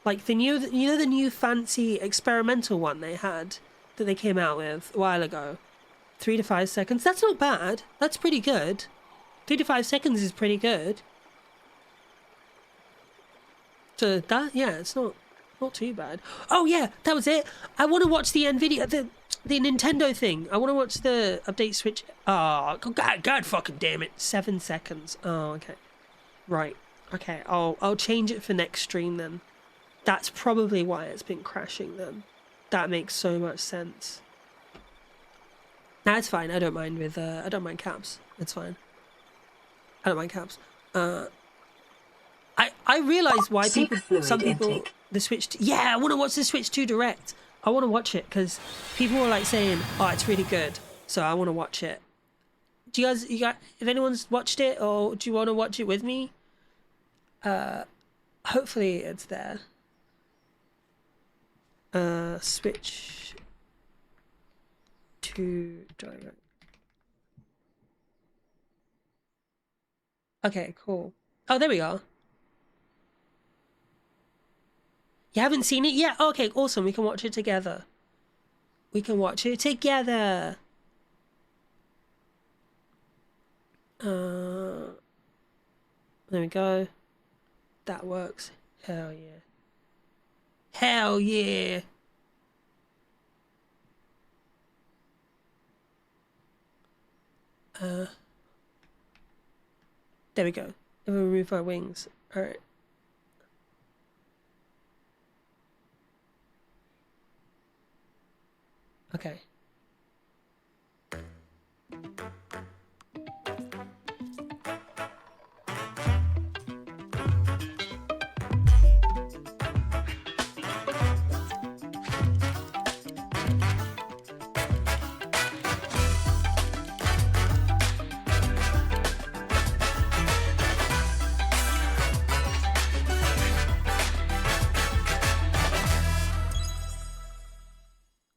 like the new, you know, the new fancy experimental one they had that they came out with a while ago. 3 to 5 seconds. That's not bad. That's pretty good. 3 to 5 seconds is pretty good. So that, yeah, it's not too bad. Oh yeah, that was it. I want to watch the NVIDIA, the Nintendo thing. I want to watch the update switch. Oh, God fucking damn it. 7 seconds. Oh, okay. Right. Okay, I'll change it for next stream then. That's probably why it's been crashing then. That makes so much sense. Nah, it's fine. I don't mind with I don't mind caps. It's fine. I don't mind caps. I realize why some people the Switch. Yeah, I want to watch the Switch 2 Direct. I want to watch it because people were like saying, "Oh, it's really good," so I want to watch it. Do you guys, if anyone's watched it, or do you want to watch it with me? Hopefully it's there. Switch to direct. Okay, cool. Oh, there we are. You haven't seen it yet? Okay, awesome. We can watch it together. We can watch it together. There we go. That works. Hell yeah. Hell yeah. There we go. If we remove our wings. Alright. Okay.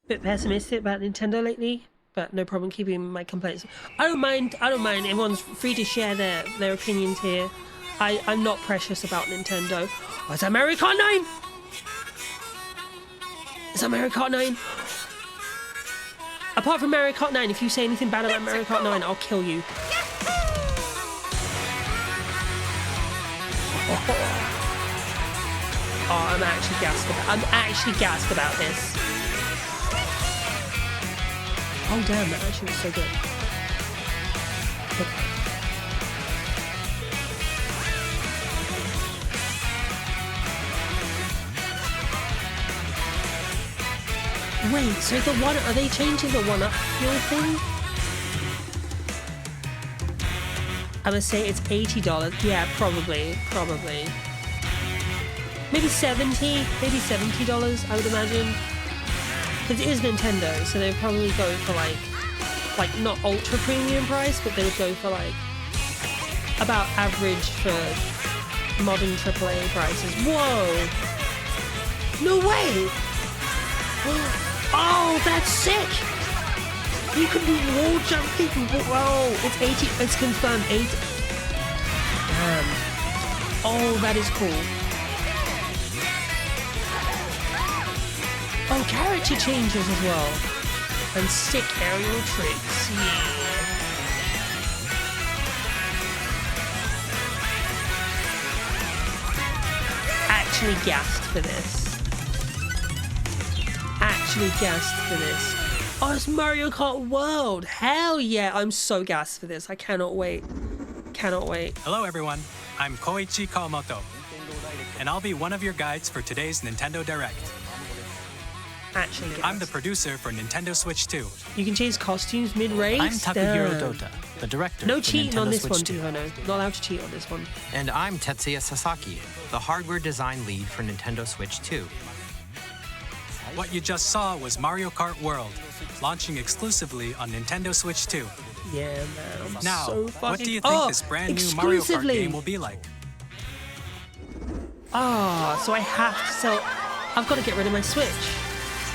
Bit pessimistic about Nintendo lately, but no problem keeping my complaints. I don't mind. Everyone's free to share their opinions here. I'm not precious about Nintendo. Oh, is that Mario Kart 9? Is that Mario Kart 9? Apart from Mario Kart 9, if you say anything bad about Mario Kart 9, I'll kill you. Oh, I'm actually gassed about this. Oh damn, that actually was so good. Okay. Wait, so the one, are they changing the one-up fuel thing? I'm gonna say it's $80. Yeah, probably. Maybe $70, I would imagine. Because it is Nintendo, so they'd probably go for like not ultra premium price, but they would go for like about average for modern AAA prices. Whoa! No way! Oh, that's sick! You can do wall jumping. Whoa! It's 80. It's confirmed 80. Damn. Oh, that is cool. Oh, character changes as well. And sick aerial tricks. Yeah. Actually gassed for this. Oh, it's Mario Kart World. Hell yeah. I'm so gassed for this. I cannot wait. Hello everyone. I'm Koichi Kawamoto. And I'll be one of your guides for today's Nintendo Direct. Actually gassed. I'm the producer for Nintendo Switch 2. You can change costumes mid-race? I'm Takuhiro Dota, the director. No for cheating Nintendo on this Switch one, 2. Tuhono. Not allowed to cheat on this one. And I'm Tetsuya Sasaki, the hardware design lead for Nintendo Switch 2. What you just saw was Mario Kart World, launching exclusively on Nintendo Switch 2. Yeah, man. I'm Now, so fucking... what do you think this brand new Mario Kart game will be like? So I have to sell... I've got to get rid of my Switch.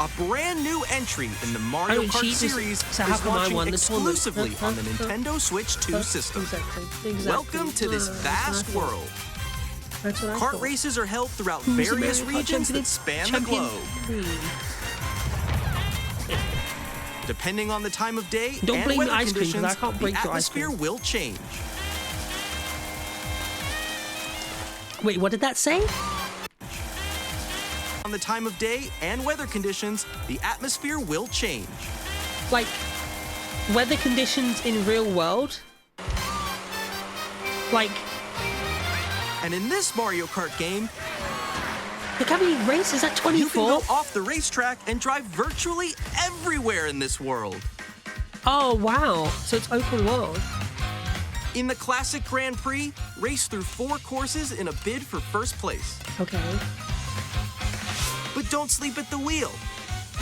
A brand new entry in the Mario Kart series so how is come I launching won this one? exclusively on the Nintendo Switch 2 system. Exactly. Welcome to this vast world. That's what I Kart thought. races are held throughout Who's the various Mario Kart regions champion? that span the Champion globe. Queen. Depending on the time of day Don't and blame weather ice cream, 'cause conditions, I can't break the your ice atmosphere cream. will change. Wait, what did that say? On the time of day and weather conditions, the atmosphere will change. Like, weather conditions in real world? Like, And in this Mario Kart game, look how many races? Is that you can 24? go off the racetrack and drive virtually everywhere in this world. Oh, wow. So it's open world. In the Classic Grand Prix, race through 4 courses in a bid for first place. Okay. But don't sleep at the wheel.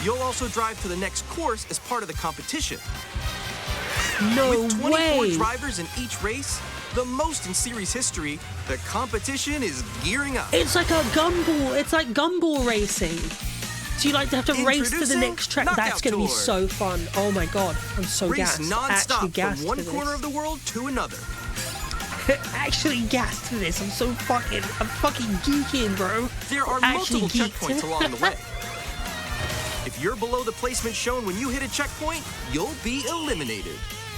You'll also drive to the next course as part of the competition. No With 24 way. drivers in each race, the most in series history, the competition is gearing up. It's like a gumball. It's like gumball racing. So you like to have to race to the Introducing next track. That's Knockout going to be Tour. so fun. Oh my god, I'm so Race gassed. Actually non-stop gassed from one for corner this. of the world to another. Actually gassed for this. I'm fucking geeking, bro. There are Actually multiple geeked. checkpoints along the way. If you're below the placement shown when you hit a checkpoint, you'll be eliminated.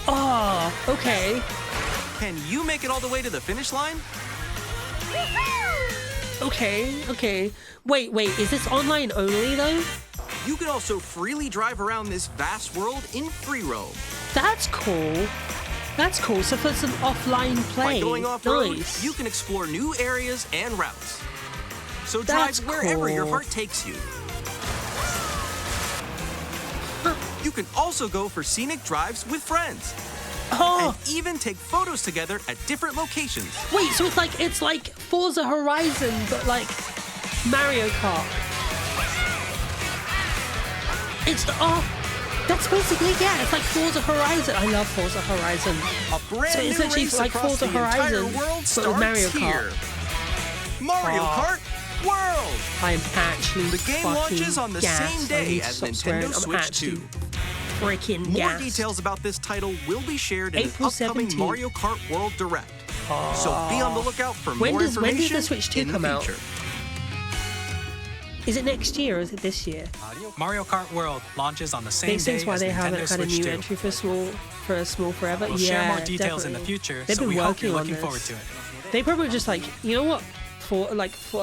Oh, okay. Can you make it all the way to the finish line? Okay. Wait, is this online only though? You can also freely drive around this vast world in free roam. That's cool. So for some offline play, By going off-road, nice. you can explore new areas and routes. So That's drive wherever your cool. heart takes you. You can also go for scenic drives with friends. Oh, And even take photos together at different locations. wait, so it's like Forza Horizon, but like Mario Kart. That's basically it's like Forza Horizon. I love Forza Horizon. A brand So it's new actually race like across Forza the entire Horizon, world but with starts Mario Kart. here. Mario Oh. Kart World! I'm actually The game fucking launches on the gassed. same I day need to as stop Nintendo swearing. I'm Switch actually 2. freaking More gassed. details about this title will be shared in April an upcoming 17th. Mario Kart World Direct. So be on the lookout for When more does information the Switch 2 in come the out? future. Is it next year or is it this year? Mario Kart World launches on the same Makes day sense why as they Nintendo haven't had a Switch new 2. entry for Small Forever. We'll yeah, share more details in the definitely. future, They've so been we hope working you're on looking this. forward to it. They probably just like, you know what?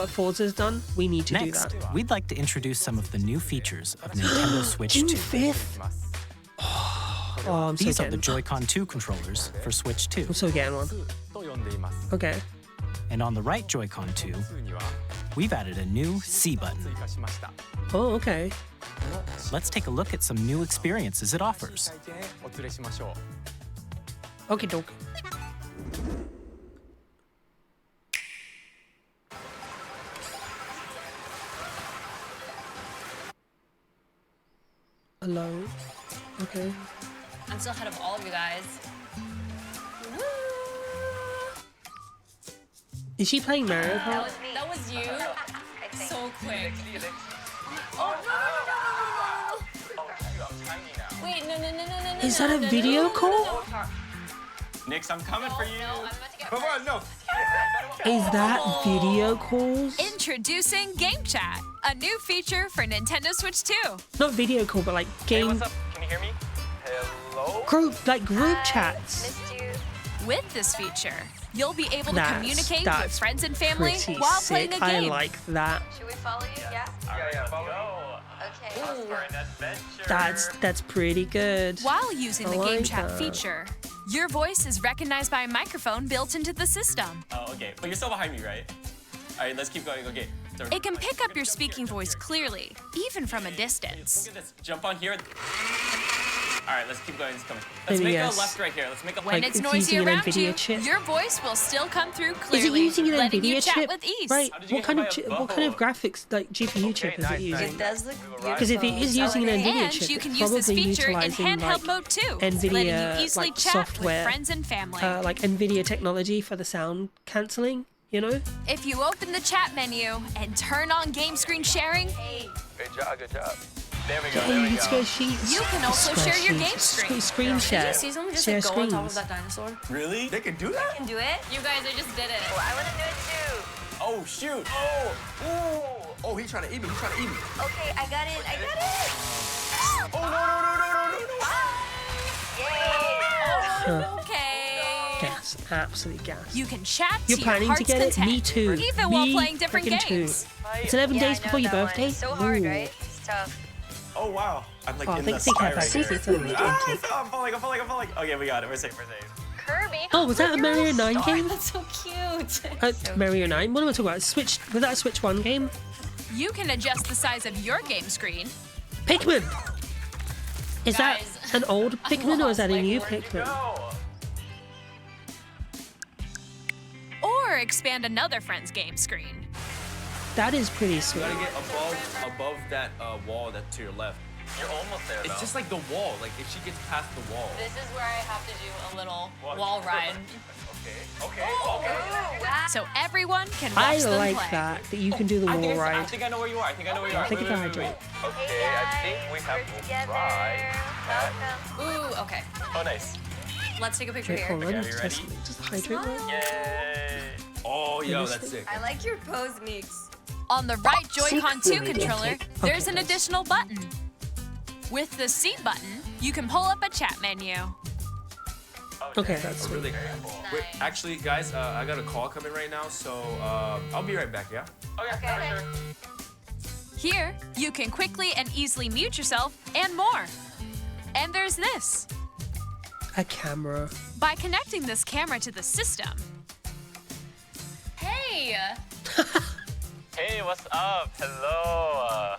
Forza's done. We need to do Next, that. we'd like to introduce some of the new features of Nintendo Switch June 2. 5th. Oh, I'm so These are the getting. Joy-Con 2 controllers for Switch 2. I'm so getting one. Okay. And on the right Joy-Con 2, we've added a new C button. Oh, okay. Let's take a look at some new experiences it offers. Okay, doke. Hello. Okay. I'm still ahead of all of you guys. Is she playing Mario Kart? That was you. So quick. Wait, no. Is that a video call? Nix, I'm coming for you. I'm about to get Come on, no. Is that video calls? Introducing Game Chat, a new feature for Nintendo Switch 2. Not video call, but like Hey, game what's up? Can you hear me? Hello? group chats. With this feature, you'll be able to That's- communicate with that's friends and family Pretty while sick. playing a game. I like that. Should we follow you? Yeah? Yeah, follow me. Okay. For an adventure. That's pretty good. While using I the Game like Chat that. feature, your voice is recognized by a microphone built into the system. Oh, okay. But you're still behind me, right? All right, let's keep going. Okay. So- It can pick up your Jump speaking here, voice jump here. clearly, even from a distance. Look at this. Jump on here. All right, let's keep going. It's coming. Let's Maybe make yes. a left right here. Let's make a When Like, it's it's noisy using an around NVIDIA you, chip? your voice will still come through Is clearly, it using an letting you NVIDIA chat chip? with ease. Right. How did you What get kind hit of by a chip? What kind of bow? graphics like GPU chip is nice, it nice. using? It does look beautiful. Because if it is using an NVIDIA And chip, you it's can use this probably feature in utilizing handheld like mode too, NVIDIA, letting you easily like, chat software, with friends and family. like NVIDIA technology for the sound cancelling. You know? If you open the chat menu and turn on game screen sharing, Good job, good job. There we go, Hey, there we you go. square sheets. You can also Square share your sheets. game screen. Screen share. Did you see someone just Share like, go on top of screens. that dinosaur? Really? They can do that? Can do it? You guys, I just did it. Oh, I want to do it too. Oh, shoot. Oh. Ooh. Oh, he's trying to eat me. He's trying to eat me. Okay, I got it. I got it. Oh, no, no, no, no, no, no. Yay. Okay. Gas. Absolutely gas. You can chat You're to planning your to heart's get it? content, Me too. even while Me playing different frickin' too. games. It's 11 Yeah, days I know before your that one. birthday. It's so hard, Ooh. right? It's tough. Oh, wow. I'm like Oh, in think the think sky about right it. here. Fluid Ah, intake. I'm falling. Okay, we got it. We're safe, we're safe. Kirby. Oh, was that a Mario 9 game? That's so cute. Mario 9? What am I talking about? Switch? Was that a Switch 1 game? You can adjust the size of your game screen, Pikmin! Is that Guys, an old Pikmin or is that a new Where'd you Pikmin? go? or expand another friend's game screen. That is pretty sweet. Gotta get above that wall that's to your left. You're almost there, though. It's just like the wall. Like if she gets past the wall. This is where I have to do a little wall ride. Okay. So everyone can I watch them like play. that you can do the I wall think I ride. think I know where you are. I think I know where you are. Take it to Wait. hydrate. Okay, I think we have to try. Ooh, okay. Oh, nice. Let's take a picture Wait, here. hold on. Okay, are you Just ready? just hydrate one. Yay! Oh, yo, that's sick. I like your pose mix. On the right Joy-Con 2 Secretly, controller, okay. there's an Okay. additional button. With the C button, you can pull up a chat menu. Okay, that's Oh, sweet. really? Wait, actually, guys, I got a call coming right now, so I'll be right back. Yeah. Okay. Sure. Here, you can quickly and easily mute yourself and more. And there's this. A camera. By connecting this camera to the system, Hey! Hey, what's up? Hello.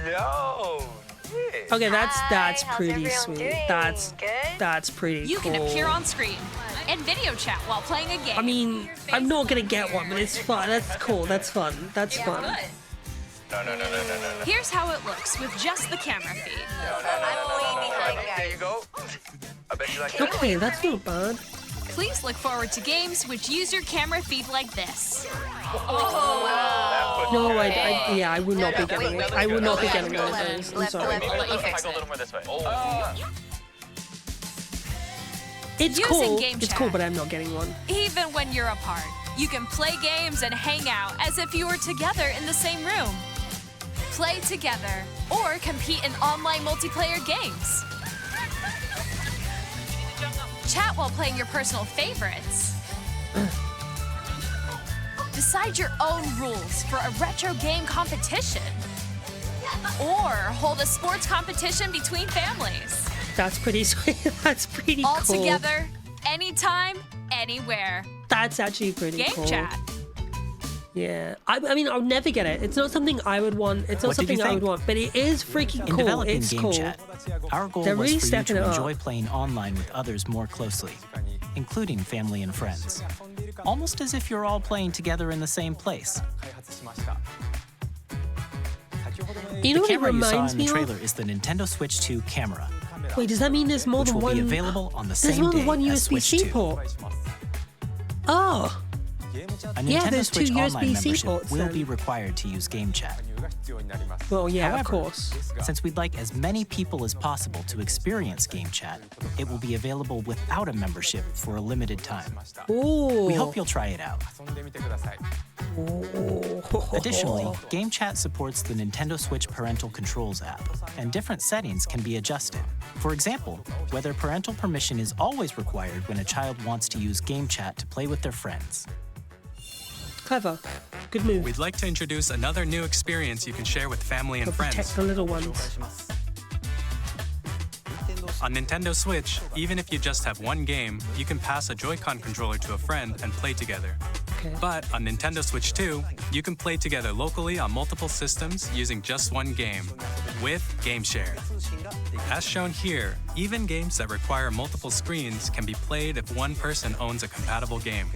Yo. Hey. Okay, that's How's pretty everyone sweet. doing? Good? That's pretty you cool. can appear on screen and video chat while playing a game. I mean, I'm not gonna get one, but it's fun. That's cool. That's fun. That's fun. Good. No. Here's how it looks with just the camera feed. I'm way behind, There guys. you go. I bet you like that. Okay, that's not bad. Please look forward to games which use your camera feed like this. No, I would not be getting it. I would not be getting one of those. I'm sorry. Maybe let you if I fix go a it. little more this way. It's Using cool. game It's chat. cool, but I'm not getting one. Even when you're apart, you can play games and hang out as if you were together in the same room. Play together or compete in online multiplayer games. Chat while playing your personal favorites. Decide your own rules for a retro game competition. Or hold a sports competition between families. That's pretty sweet. That's pretty All cool. together, anytime, anywhere. That's actually pretty Game cool. chat. Yeah. I mean, I'll never get it. It's not something I would want. It's not What did you something I would think? want, but it is freaking In cool. developing It's Game cool. Chat, our goal They're was really for you stepping it to up. enjoy playing online with others more closely, including family and friends. Almost as if you're all playing together in the same place. You know The what it camera you saw reminds in the me trailer of? is the Nintendo Switch 2 camera, Wait, does that mean there's more which than will one? be available on the There's same more day than one as Switch 2. USB-C port. Oh, A Yeah, Nintendo there's two Switch Online USB-C membership ports will then. be required to use Game Chat. well, yeah, However, of course. Since we'd like as many people as possible to experience Game Chat, it will be available without a membership for a limited time. Ooh. We hope you'll try it out. Additionally, Game Chat supports the Nintendo Switch Parental Controls app, and different settings can be adjusted. For example, whether parental permission is always required when a child wants to use Game Chat to play with their friends. Clever. Good move. We'd like to introduce another new experience you can share with family and To protect friends. the little ones. On Nintendo Switch, even if you just have one game, you can pass a Joy-Con controller to a friend and play together. Okay. But on Nintendo Switch 2, you can play together locally on multiple systems using just one game, with Game Share. As shown here, even games that require multiple screens can be played if one person owns a compatible game.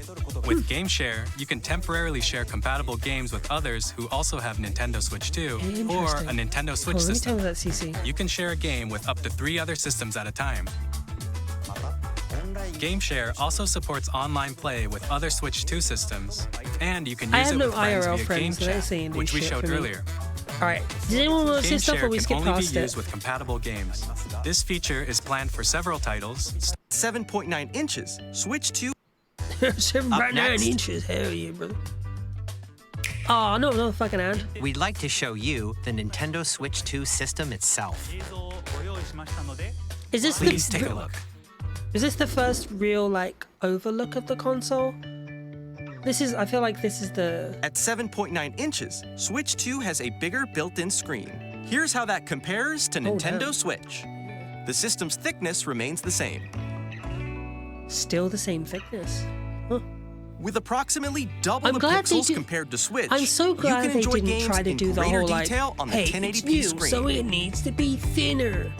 With Game Share, you can temporarily share compatible games with others who also have Nintendo Switch 2 or a Interesting. Nintendo Switch Oh, let me system. tell you that, CC. You can share a game with up to 3 other systems at a time. GameShare also supports online play with other Switch 2 systems, and you can I use have it no with friends IRL via friends, so they're saying GameChat, do which we shit showed for me. earlier. All right. Does anyone want to say stuff or GameShare we can skip only past be it? used with compatible games. This feature is planned for several titles, 7.9 inches. Switch 2. 7.9 next. inches. Hell yeah, brother. Oh, no, another fucking ad. We'd like to show you the Nintendo Switch 2 system itself. Is this Please the, take a look. Is this the first real, like, overlook of the console? This is, I feel like this is the... At 7.9 inches, Switch 2 has a bigger built-in screen. Here's how that compares to Nintendo damn. Switch. The system's thickness remains the same. Still the same thickness. Huh. With approximately double I'm the glad they pixels do- compared to Switch, I'm so glad you can they enjoy didn't games try to in do the greater whole, like, detail on the hey, 1080p it's new, screen. so it needs to be thinner.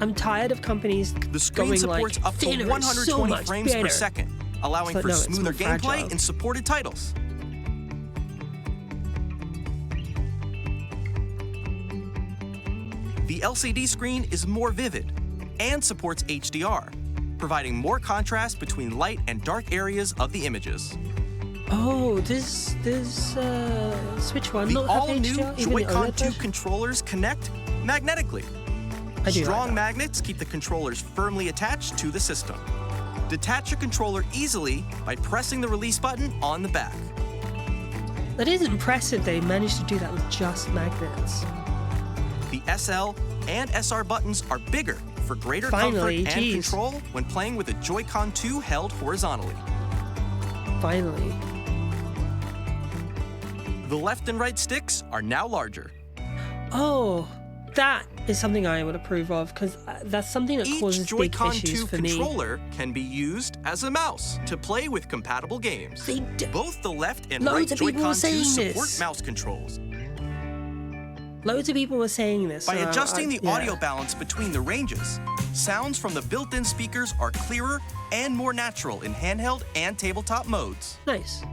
I'm tired of companies The screen going supports like, up to thinner is 120 so much frames per better. second, allowing But for no, it's smoother more gameplay fragile. and supported titles. The LCD screen is more vivid and supports HDR, providing more contrast between light and dark areas of the images. Oh, this Switch One The not have all-new HDR? Even the Joy-Con OLED 2 version? controllers connect magnetically. I do like Strong that. magnets keep the controllers firmly attached to the system. Detach a controller easily by pressing the release button on the back. That is impressive they managed to do that with just magnets. The SL and SR buttons are bigger for greater Finally, comfort and geez. control when playing with a Joy-Con 2 held horizontally. Finally. The left and right sticks are now larger. Oh, that is something I would approve of because that's something that causes Each big Joy-Con issues 2 for me. controller can be used as a mouse to play with compatible games. Both the left and Loads right of people were Joy-Con 2 saying support this. mouse controls. Loads of people were saying this. By so adjusting the yeah. audio balance between the ranges, sounds from the built-in speakers are clearer and more natural in handheld and tabletop modes. Nice.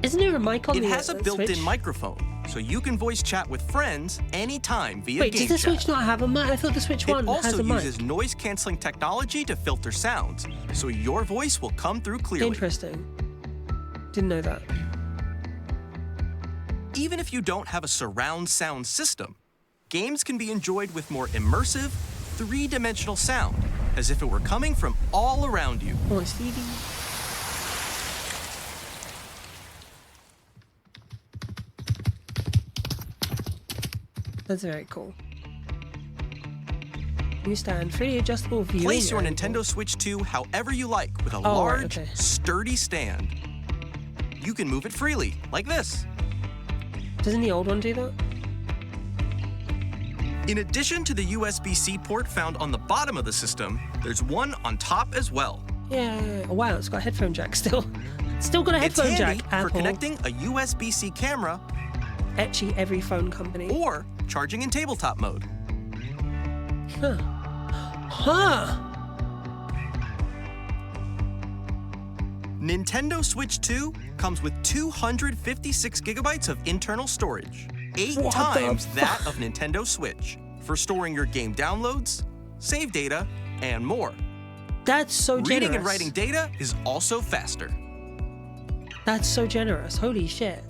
Isn't there a mic on It the has a built-in Switch? microphone, so you can voice chat with friends anytime via Wait, game does the chat. Switch not have a mic? I thought the Switch One It has also a mic. uses noise-canceling technology to filter sounds, so your voice will come through clearly. Interesting. Didn't know that. Even if you don't have a surround sound system, games can be enjoyed with more immersive, three-dimensional sound, as if it were coming from all around you. Oh, it's CD. That's very cool. New stand, 3D adjustable viewing Place your angle. Nintendo Switch 2 however you like with a Oh, right, large, okay. sturdy stand. You can move it freely, like this. Doesn't the old one do that? In addition to the USB-C port found on the bottom of the system, there's one on top as well. Yeah. Oh, wow, it's got a headphone jack still. Still got a It's headphone handy jack. for Apple. connecting a USB-C camera Etchy every phone company. or charging in tabletop mode. Huh. Huh. Nintendo Switch 2 comes with 256 gigabytes of internal storage, 8 What the times fuck? that of Nintendo Switch, for storing your game downloads, save data, and more. That's so generous. Reading and writing data is also faster. That's so generous. Holy shit.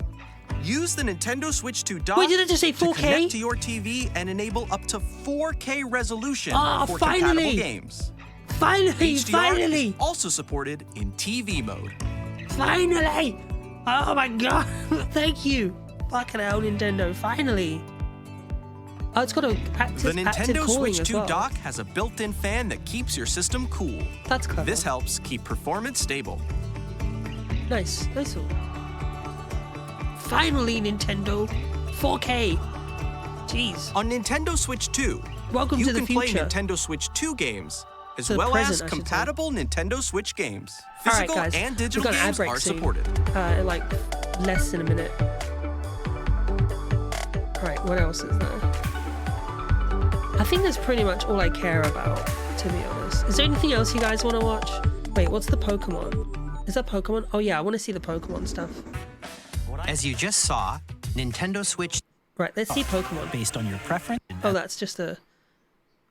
Use the Nintendo Switch 2 dock Wait, did it just say to 4K? connect to your TV and enable up to 4K resolution Ah, for finally! compatible games. Finally, HDR finally, is also supported in TV mode. finally. Oh my god. Thank you. Fucking hell, Nintendo. Finally. Oh, it's got a active, The active Nintendo cooling Switch as 2 well. dock has a built-in fan that keeps your system cool. That's clever. This helps keep performance stable. Nice. Nice one. Finally, Nintendo. 4K. Jeez. On Nintendo Switch 2, Welcome you to the can play future. Nintendo Switch 2 games, as To the well present, I as should say. compatible Nintendo Switch games. All right, Physical guys. and We've digital got an ad games break are soon. supported. In like less than a minute. Alright, what else is there? I think that's pretty much all I care about, to be honest. Is there anything else you guys want to watch? Wait, what's the Pokemon? Is that Pokemon? Oh yeah, I want to see the Pokemon stuff. As you just saw, Nintendo Switch Right, let's see Pokemon. Based on your preference. Oh, that's just a...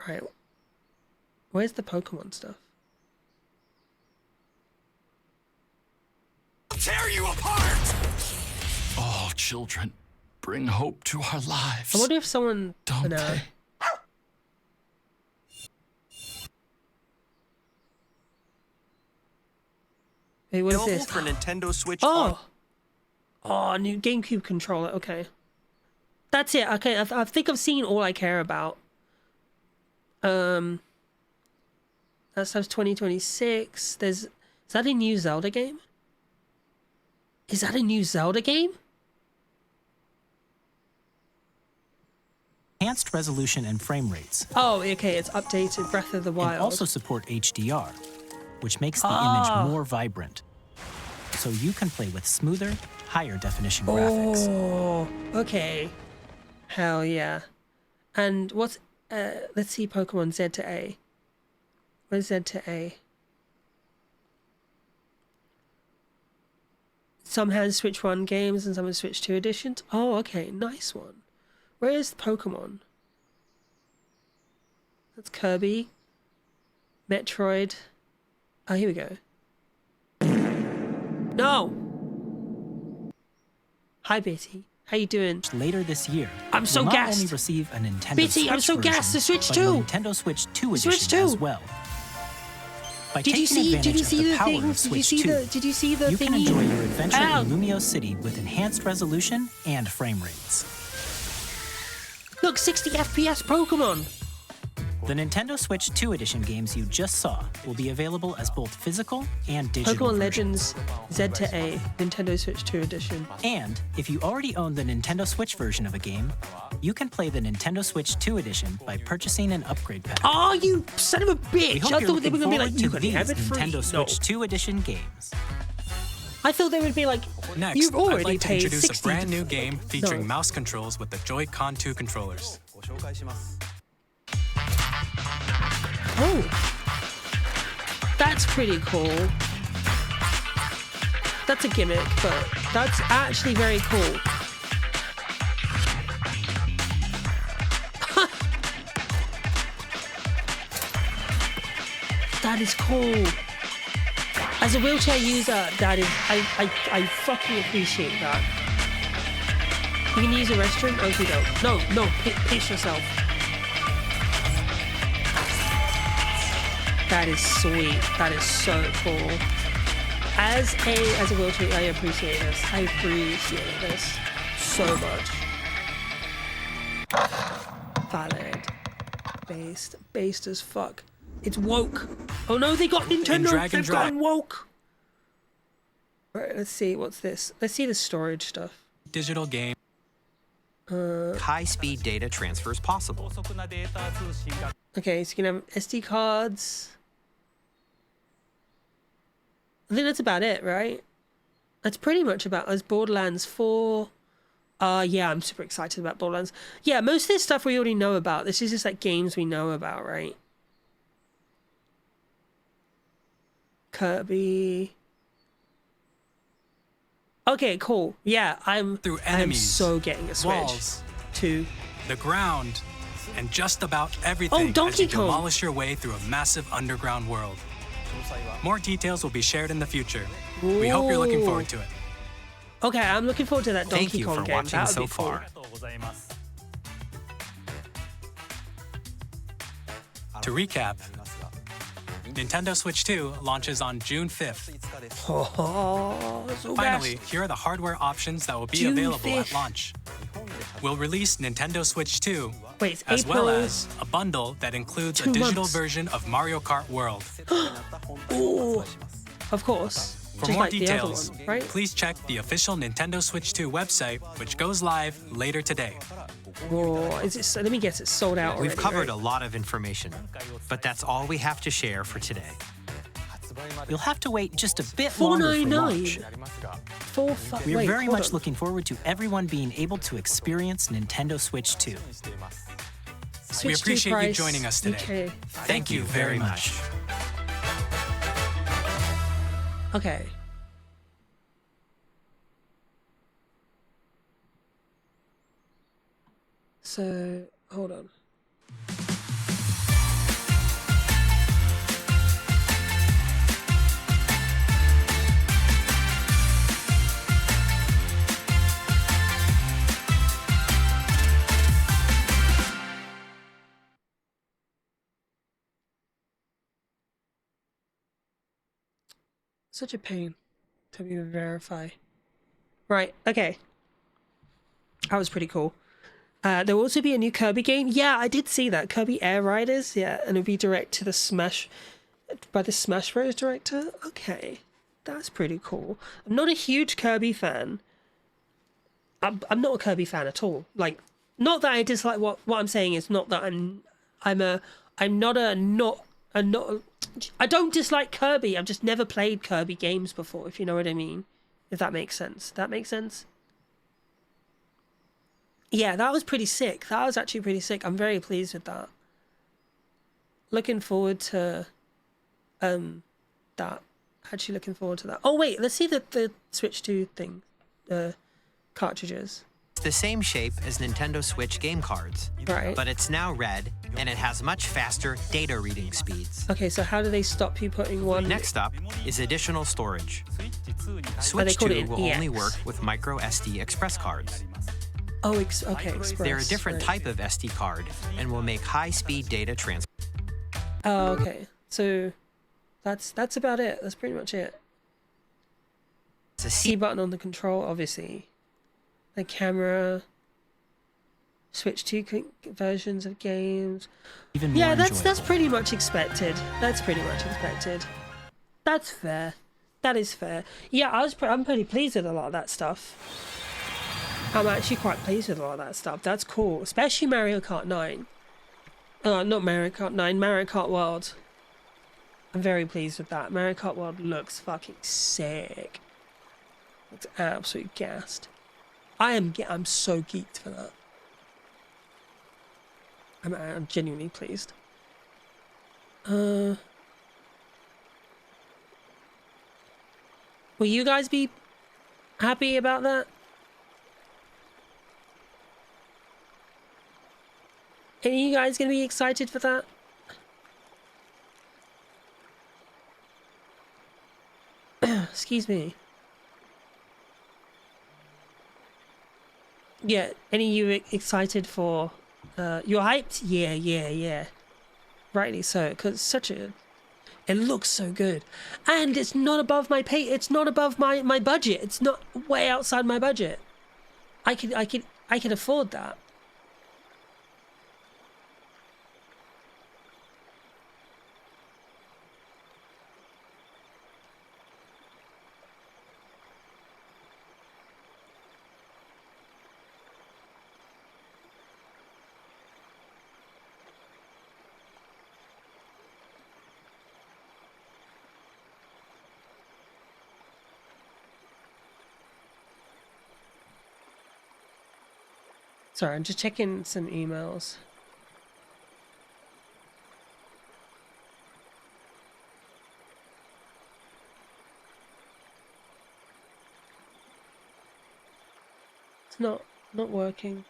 Right. Where's the Pokemon stuff? Tear you apart! All children, bring hope to our lives. I wonder if someone... Don't no. they? Wait, what is Available this? for Nintendo Switch Oh! Oh, new GameCube controller. Okay. That's it. Okay, I think I've seen all I care about. That stuff's 2026. Is that a new Zelda game? Is that a new Zelda game? Enhanced resolution and frame rates. Oh, okay, it's updated Breath of the Wild. And also support HDR, which makes the Ah. image more vibrant. So you can play with smoother, higher definition graphics. Oh, okay. Hell yeah. And what's... let's see Pokemon Z to A. Where's Z to A? Some has Switch 1 games and some have Switch 2 editions. Oh, okay. Nice one. Where is Pokemon? That's Kirby. Metroid. Oh, here we go. No! Hi, Betty. How you doing? Later this year, I'm so you'll not only gassed. receive a Nintendo Betty, Switch I'm so version, gassed. The Switch but 2. a Nintendo Switch 2 Switch edition 2. as well. By Did you taking see? advantage Did you of see the the power thing? of Switch 2, Did you see the you thingy? can enjoy your adventure Ow. in Lumio City with enhanced resolution and frame rates. Look, 60 FPS Pokemon. The Nintendo Switch 2 edition games you just saw will be available as both physical and digital Pokemon versions. Legends Z to A, Nintendo Switch 2 edition. And if you already own the Nintendo Switch version of a game, you can play the Nintendo Switch 2 edition by purchasing an upgrade pack. Oh, you son of a We bitch! hope I you're thought they were looking gonna be like, forward you to can these have it free. Nintendo No. Switch 2 edition games. I thought they would be like, Next, you've already I'd like to paid introduce 60 a brand new game featuring No. mouse controls with the Joy-Con 2 controllers. Oh, that's pretty cool. That's a gimmick, but that's actually very cool. That is cool. As a wheelchair user, that is, I fucking appreciate that. You can use a restroom? Okay, no, pace yourself. That is sweet. That is so cool. As a wheelchair, I appreciate this. I appreciate this so much. Valid. Based as fuck. It's woke. Oh no, they got Nintendo. They've gone woke. Right, let's see. What's this? Let's see the storage stuff. Digital game. High-speed data transfer is possible. Okay, so you can have SD cards. I think that's about it, right? That's pretty much about us. Borderlands 4. Yeah, I'm super excited about Borderlands. Yeah, most of this stuff we already know about. This is just like games we know about, right? Kirby. Okay, cool. Yeah, I'm so getting a Switch. Walls, 2. the ground, and just about everything Donkey as you Kong. demolish your way through a massive underground world. More details will be shared in the future. We hope you're looking forward to it. Okay, I'm looking forward to that Thank Donkey you Kong for game. watching That would so be cool. far. To recap, Nintendo Switch 2 launches on June 5th. Oh, so Finally, gassed. here are the hardware options that will be June available 5th. at launch. We'll release Nintendo Switch 2, Wait, it's as well April. as a bundle that includes a 2 digital months. version of Mario Kart World. Ooh, of course. For Just more like details, the other one, right? please check the official Nintendo Switch 2 website, which goes live later today. Oh, is it? Let me guess, it's sold out already. We've covered right? a lot of information, but that's all we have to share for today. You'll have to wait just a bit longer for launch. $499. We are Wait, very hold much on. looking forward to everyone being able to experience Nintendo Switch 2. We Switch 2 appreciate you price, joining us today. UK. Thank you very much. Okay. So, hold on. Such a pain to even verify. Right, okay. That was pretty cool. There will also be a new Kirby game. Yeah, I did see that. Kirby Air Riders, yeah, and it'll be direct to the Smash by the Smash Bros. Director. Okay, that's pretty cool. I'm not a huge Kirby fan. I'm not a Kirby fan at all. Like, not that I dislike what I'm saying is not that I don't dislike Kirby. I've just never played Kirby games before, if you know what I mean. If that makes sense. That makes sense? Yeah, that was pretty sick. That was actually pretty sick. I'm very pleased with that. Looking forward to that. Actually looking forward to that. Oh wait, let's see the Switch 2 thing. Cartridges. It's the same shape as Nintendo Switch game cards, Right. but it's now red and it has much faster data reading speeds. Okay, so how do they stop you putting one? Next up is additional storage. they Switch called 2 it an will only EX. work with micro SD express cards. Oh, okay, Express. They're a different right. type of SD card and will make high-speed data transfer. Oh, okay. So that's about it. That's pretty much it. It's a C button on the control, obviously. The camera. Switch 2 versions of games. Even more Yeah, that's enjoyable. pretty much expected. That's pretty much expected. That's fair. That is fair. Yeah, I'm pretty pleased with a lot of that stuff. I'm actually quite pleased with a lot of that stuff. That's cool, especially Mario Kart 9. Not Mario Kart 9, Mario Kart World. I'm very pleased with that. Mario Kart World looks fucking sick. Looks absolutely gassed. I'm so geeked for that. I'm genuinely pleased. Will you guys be happy about that? Any of you guys gonna be excited for that? Excuse me. Yeah, any of you excited for... you're hyped? Yeah. Rightly so, because such a... It looks so good. And it's not above my pay... It's not above my budget. It's not way outside my budget. I could afford that. Sorry, I'm just checking some emails. It's not working.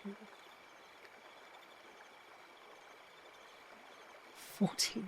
Two, 14.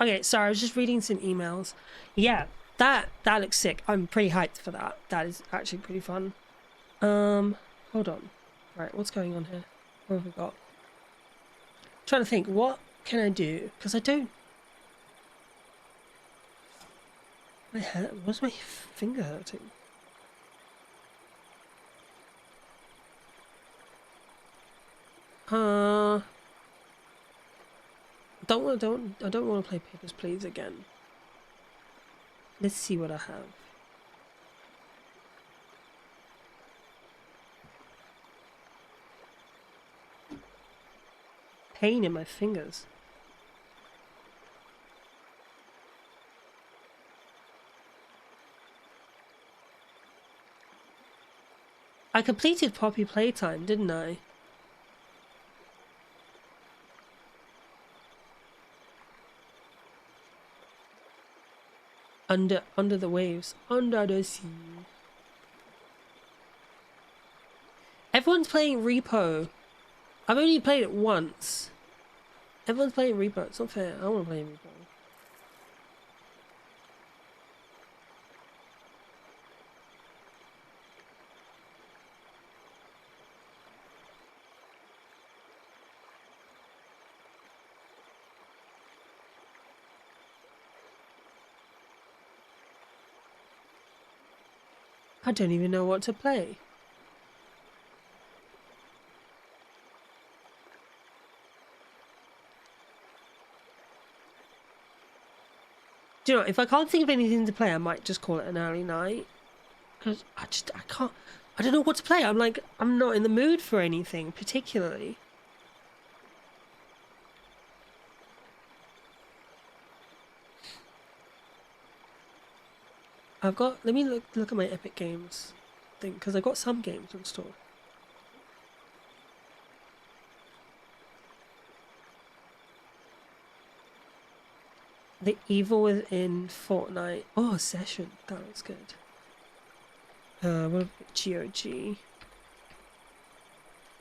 Okay, sorry, I was just reading some emails. Yeah, that looks sick. I'm pretty hyped for that. That is actually pretty fun. Hold on. Right, what's going on here? What have we got? Trying to think, what can I do? Because I don't... My head... What's my finger hurting? I don't want to play Papers, Please again. Let's see what I have. Pain in my fingers. I completed Poppy Playtime, didn't I? Under the waves, under the sea. Everyone's playing Repo. I've only played it once. Everyone's playing Repo. It's not fair. I want to play Repo. I don't even know what to play. Do you know, if I can't think of anything to play, I might just call it an early night. Because I can't, I don't know what to play. I'm like, I'm not in the mood for anything particularly. I've got, let me look at my Epic Games thing, because I've got some games installed. The Evil Within Fortnite. Oh, Session. That looks good. What about GOG?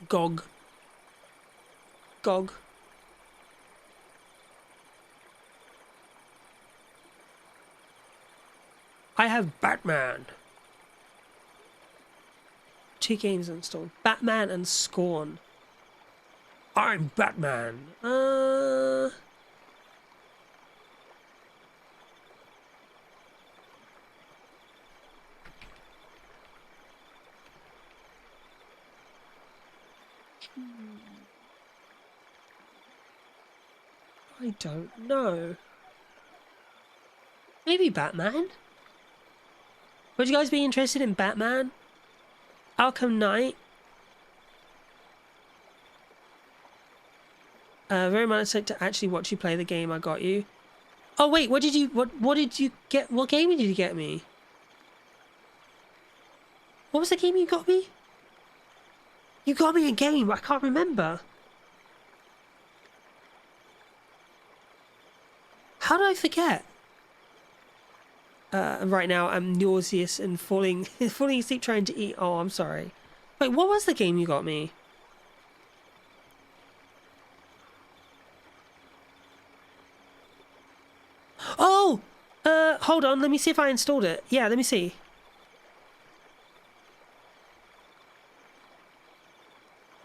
GOG. GOG. I have Batman. 2 games installed. Batman and Scorn. I'm Batman. I don't know. Maybe Batman? Would you guys be interested in Batman? Arkham Knight? Very much excited to actually watch you play the game I got you. Oh wait, what did you get? What game did you get me? What was the game you got me? You got me a game, I can't remember. How did I forget? Right now I'm nauseous and falling asleep trying to eat. Oh, I'm sorry. Wait, what was the game you got me? Oh! Hold on, let me see if I installed it. Yeah, let me see.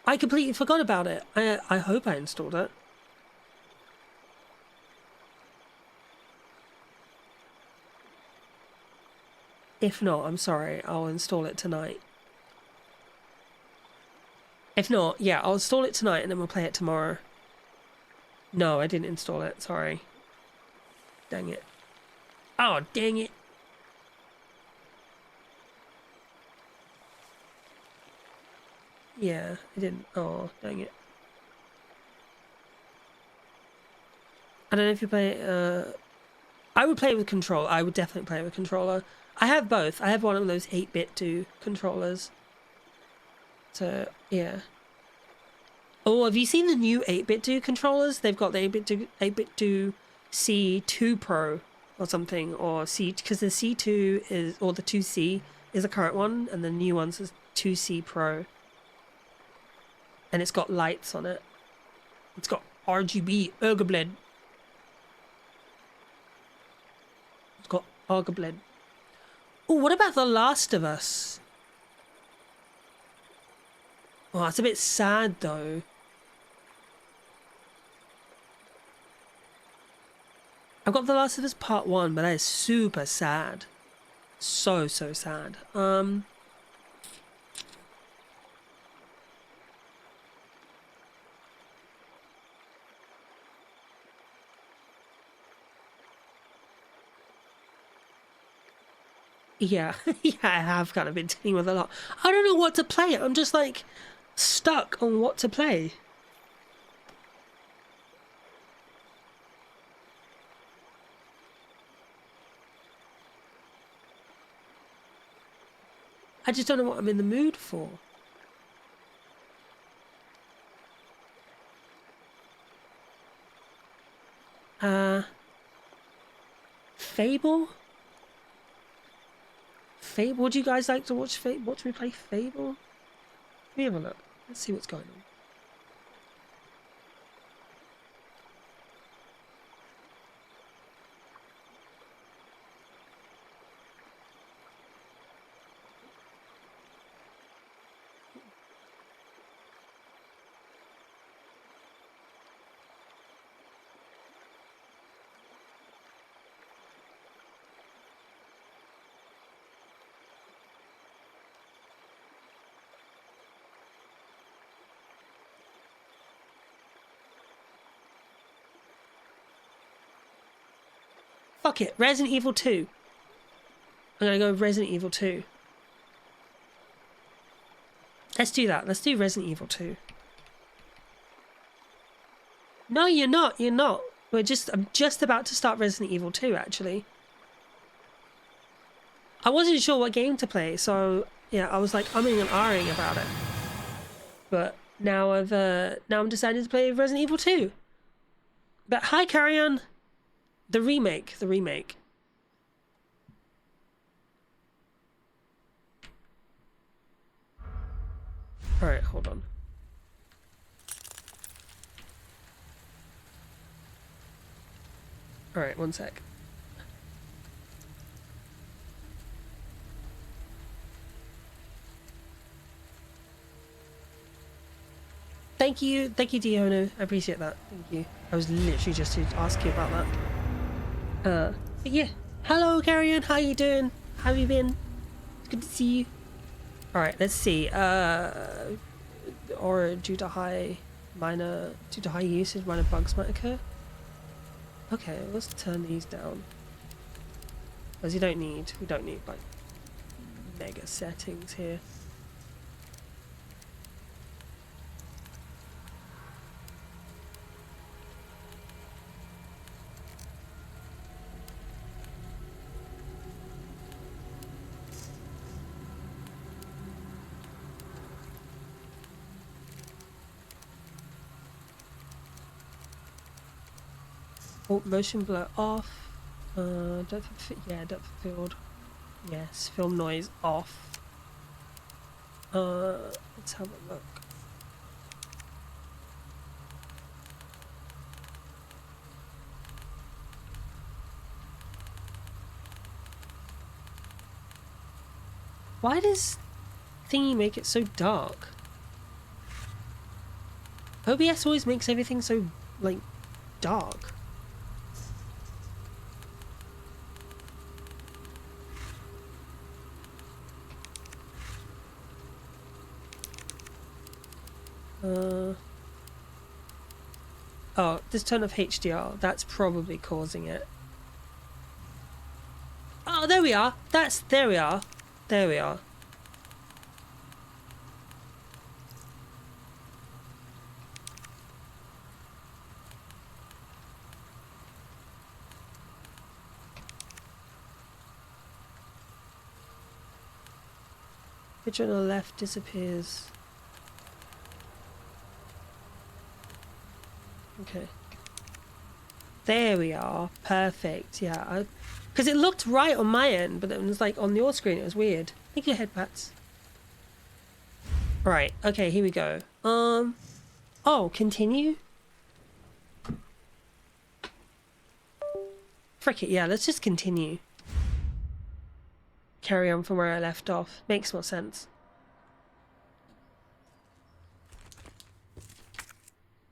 I completely forgot about it. I hope I installed it. If not, I'm sorry. I'll install it tonight. If not, yeah, I'll install it tonight and then we'll play it tomorrow. No, I didn't install it. Sorry. Dang it. Oh, dang it. Yeah, I didn't. Oh, dang it. I don't know if you play I would play it with controller. I would definitely play it with controller. I have both. I have one of those 8-bit 2 controllers. So, yeah. Oh, have you seen the new 8-bit 2 controllers? They've got the 8-bit 2 C2 Pro or something, or C, because the C2 is, or the 2C is the current one, and the new one's is 2C Pro. And it's got lights on it. It's got RGB, Ergobled. It's got Ergobled. Oh, what about The Last of Us? Oh, it's a bit sad though. I've got The Last of Us Part 1, but that is super sad. So sad. Yeah, yeah, I have kind of been dealing with a lot. I don't know what to play. I'm just like stuck on what to play. I just don't know what I'm in the mood for. Fable? Fable? Would you guys like to watch Fable? Watch me play Fable? Let me have a look. Let's see what's going on. Fuck it. Resident Evil 2. I'm gonna go with Resident Evil 2. Let's do that. Let's do Resident Evil 2. No, you're not. You're not. I'm just about to start Resident Evil 2, actually. I wasn't sure what game to play, so yeah, I was like umming and ahhing about it. But now I'm deciding to play Resident Evil 2. But hi, Carry On. The remake. Alright, hold on. Alright, one sec. Thank you, Diono. I appreciate that. Thank you. I was literally just to ask you about that. But yeah. Hello, Carry On. How you doing? How have you been? It's good to see you. Alright, let's see. Or due to high usage, minor bugs might occur. Okay, let's turn these down. Because we don't need like mega settings here. Oh, motion blur off. Depth of field. Yes, film noise off. Let's have a look. Why does thingy make it so dark? OBS always makes everything so, like, dark. Oh, this turn off HDR. That's probably causing it. Oh, there we are. There we are. There we are. Picture on the left disappears. Okay. There we are. Perfect. Yeah. Because it looked right on my end, but it was like on your screen. It was weird. Make your head pats. Right. Okay. Here we go. Oh, continue. Frick it. Yeah. Let's just continue. Carry on from where I left off. Makes more sense.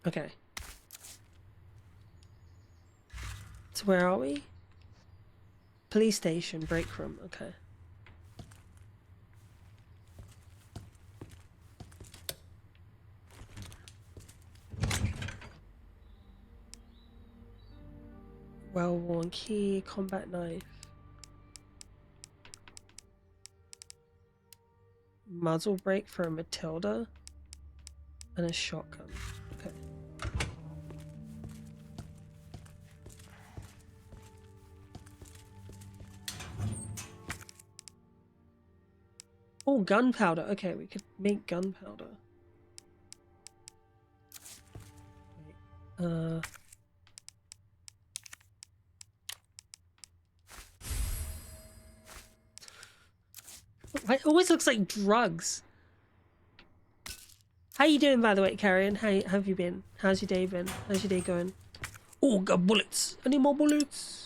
Okay. So where are we? Police station, break room. Okay. Well-worn key, combat knife. Muzzle brake for a Matilda. And a shotgun. Okay. Oh, gunpowder. Okay, we could make gunpowder. Wait, it always looks like drugs. How you doing, by the way, Carrion? How have you been? How's your day been? How's your day going? Oh, got bullets. I need more bullets.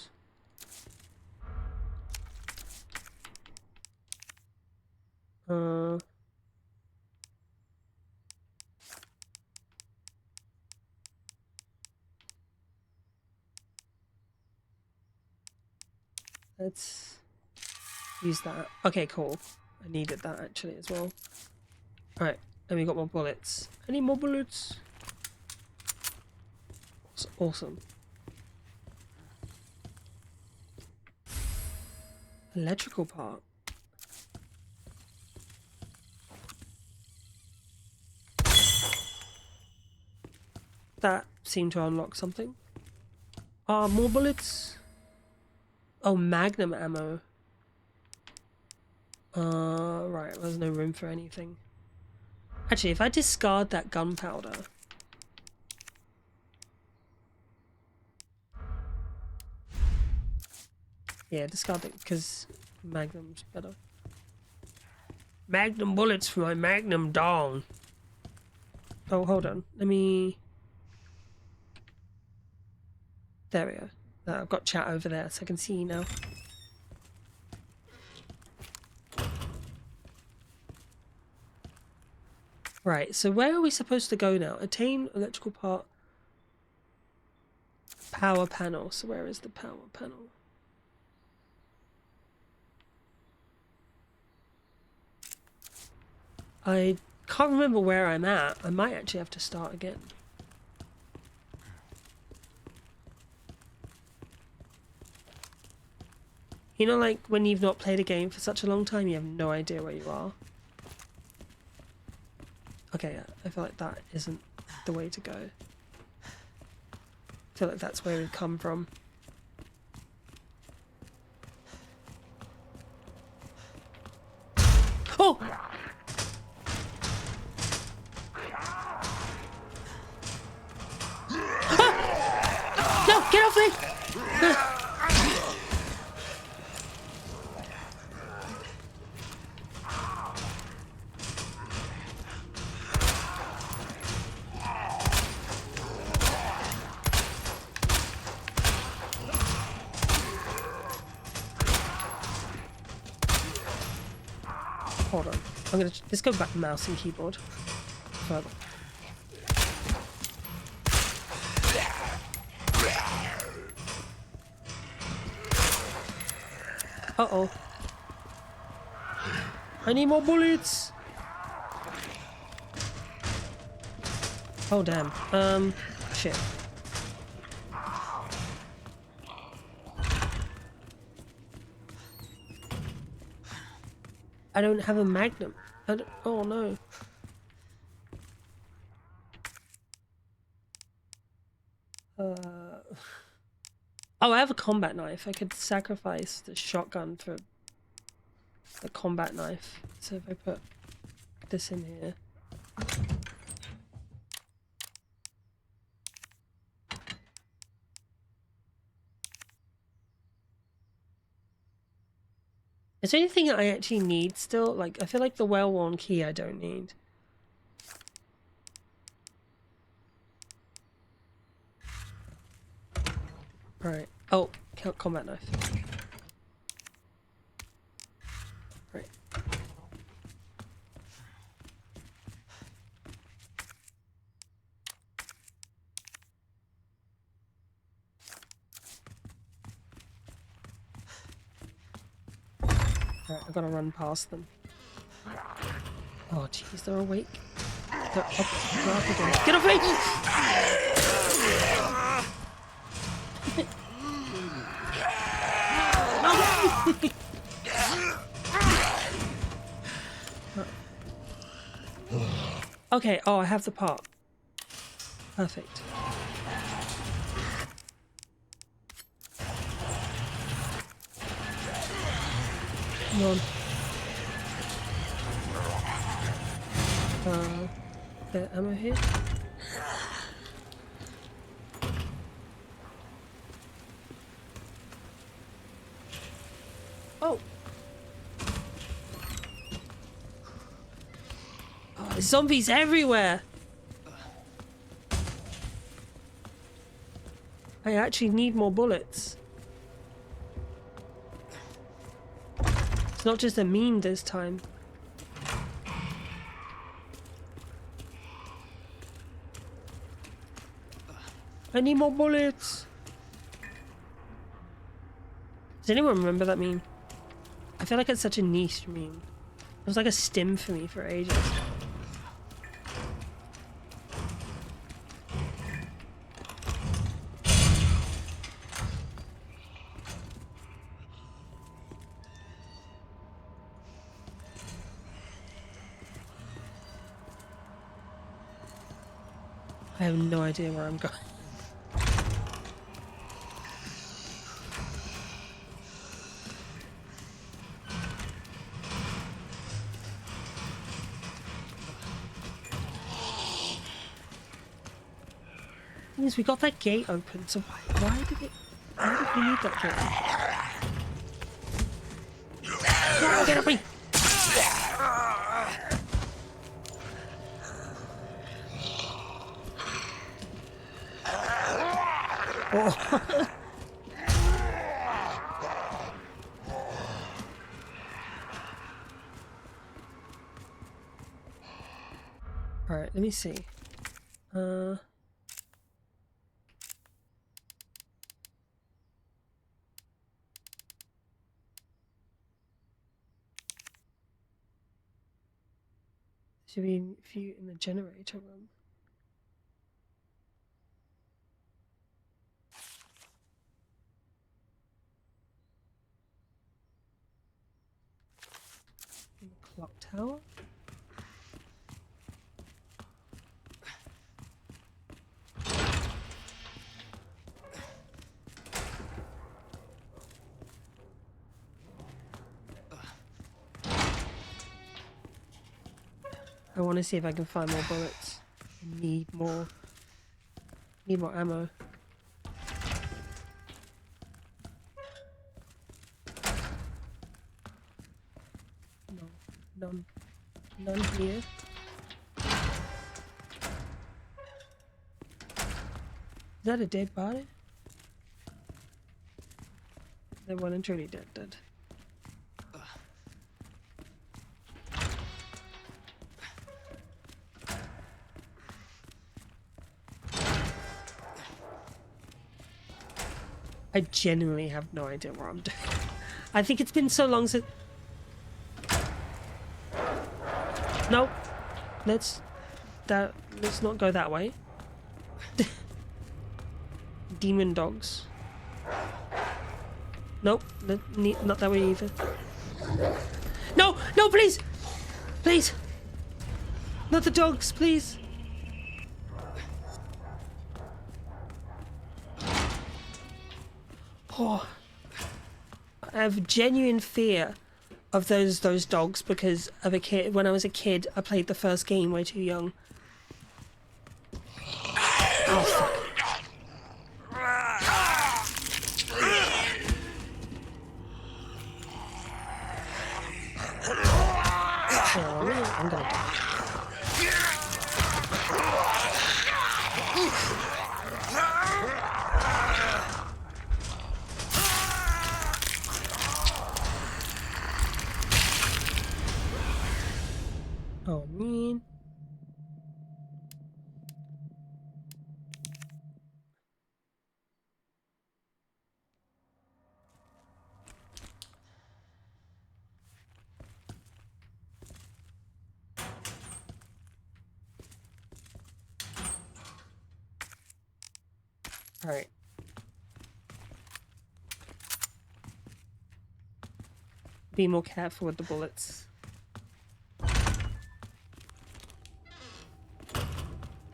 Let's use that. Okay, cool. I needed that actually as well. Alright, and we got more bullets. I need more bullets. That's awesome. Electrical part. That seemed to unlock something. Ah, more bullets. Oh, magnum ammo. Right, there's no room for anything. Actually, if I discard that gunpowder... Yeah, discard it, because magnum's better. Magnum bullets for my magnum dong. Oh, hold on. Let me... There we go. I've got chat over there, so I can see you now. Right, so where are we supposed to go now? Attain electrical part. Power panel. So where is the power panel? I can't remember where I'm at. I might actually have to start again. You know, like when you've not played a game for such a long time, you have no idea where you are. Okay, I feel like that isn't the way to go. I feel like that's where we've come from. Oh! Ah! No, get off me! Hold on. Let's go back to mouse and keyboard. Further. Uh-oh. I need more bullets! Oh, damn. Shit. I don't have a magnum. Oh, no. Oh, I have a combat knife. I could sacrifice the shotgun for the combat knife. So if I put this in here. Is there anything I actually need still? Like, I feel like the well-worn key I don't need. Right. Oh, combat knife. Right. Right, I've got to run past them. Oh, jeez, they're awake. They're up again. Get off me! Okay, oh, I have the part. Perfect. Come on. There ammo here? Oh! Oh, there's zombies everywhere! I actually need more bullets. It's not just a meme this time. I need more bullets! Does anyone remember that meme? I feel like it's such a niche meme. It was like a stim for me for ages. have no idea where I'm going. Means we got that gate open, so why did we need that gate? No, get off me! Oh. Alright, let me see. Should be a few in the generator room. In the clock tower. I want to see if I can find more bullets. I need more ammo. No, none here. Is that a dead body? They're well and truly dead. I genuinely have no idea what I'm doing. I think it's been so long since... Nope. Let's not go that way. Demon dogs. Nope. Not that way either. No! No, please! Please! Not the dogs, please! Oh, I have genuine fear of those dogs because of a kid. When I was a kid, I played the first game way too young. Oh, fuck. Oh, I'm gonna die. Oh, man. All right. Be more careful with the bullets.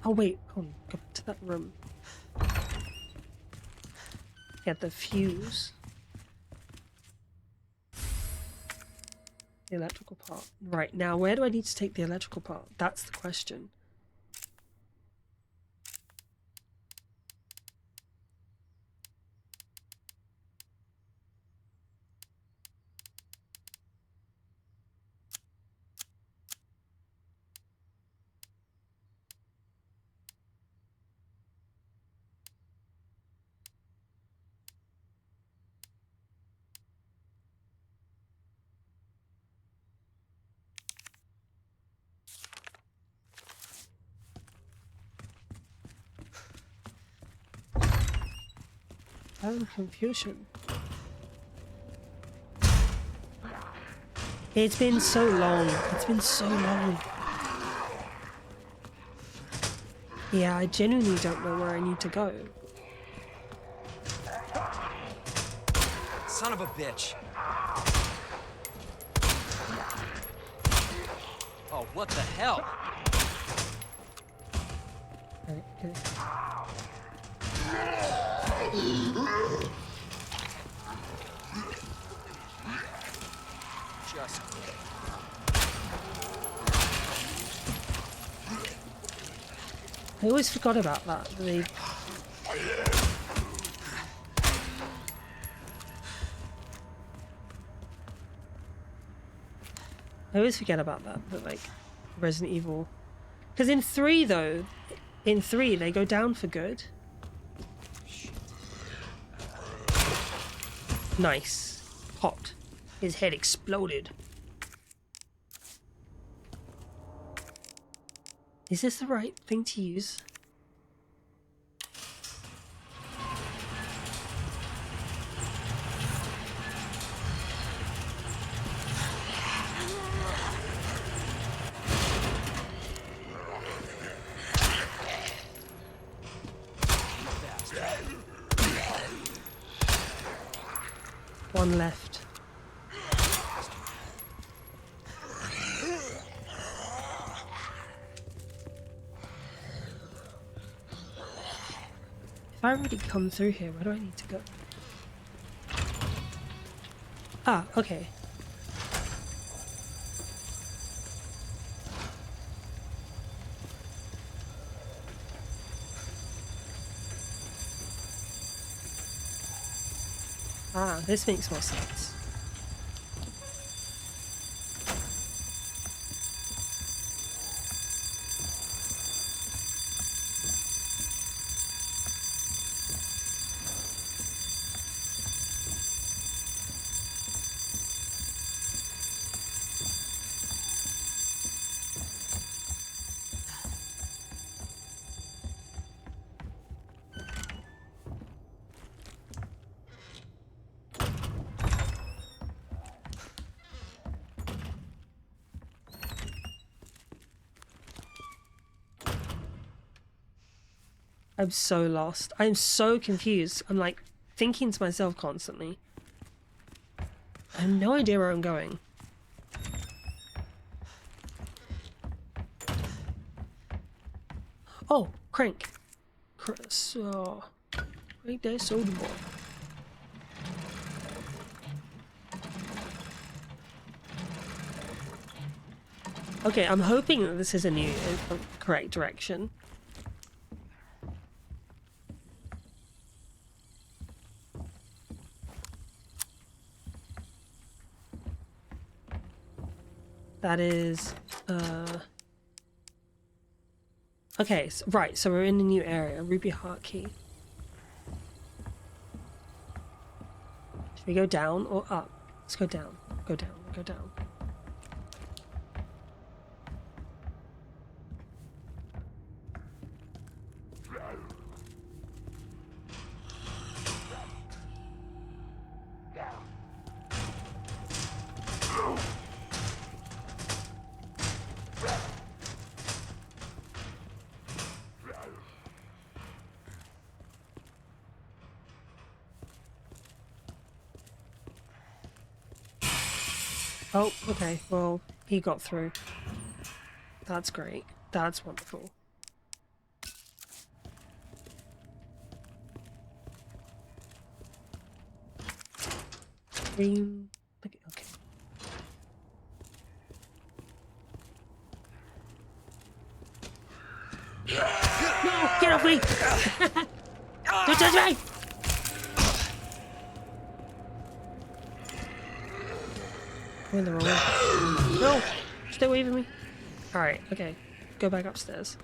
Oh wait, hold on, go back to that room. Get the fuse. The electrical part. Right, now where do I need to take the electrical part? That's the question. Oh, confusion. It's been so long. It's been so long. Yeah, I genuinely don't know where I need to go. Son of a bitch. Oh, what the hell? Right, okay. Just. I always forgot about that. I always forget about that, like Resident Evil. Because in 3 though, in 3 they go down for good. Nice. Hot. His head exploded. Is this the right thing to use? One left. If I already come through here, where do I need to go? Ah, okay. Ah, this makes more sense. I'm so lost. I'm so confused. I'm like thinking to myself constantly. I have no idea where I'm going. Oh, crank. So, right there, soda boy. Okay, I'm hoping that this is a correct direction. That is, okay, so, right, so we're in a new area. Ruby Heart Key. Should we go down or up? Let's go down. Go down, go down. Oh, okay. Well, he got through. That's great. That's wonderful. Green. Okay. No! Get off me! Don't touch me! I'm in the wrong way. No! Stay away from me. Alright, okay. Go back upstairs.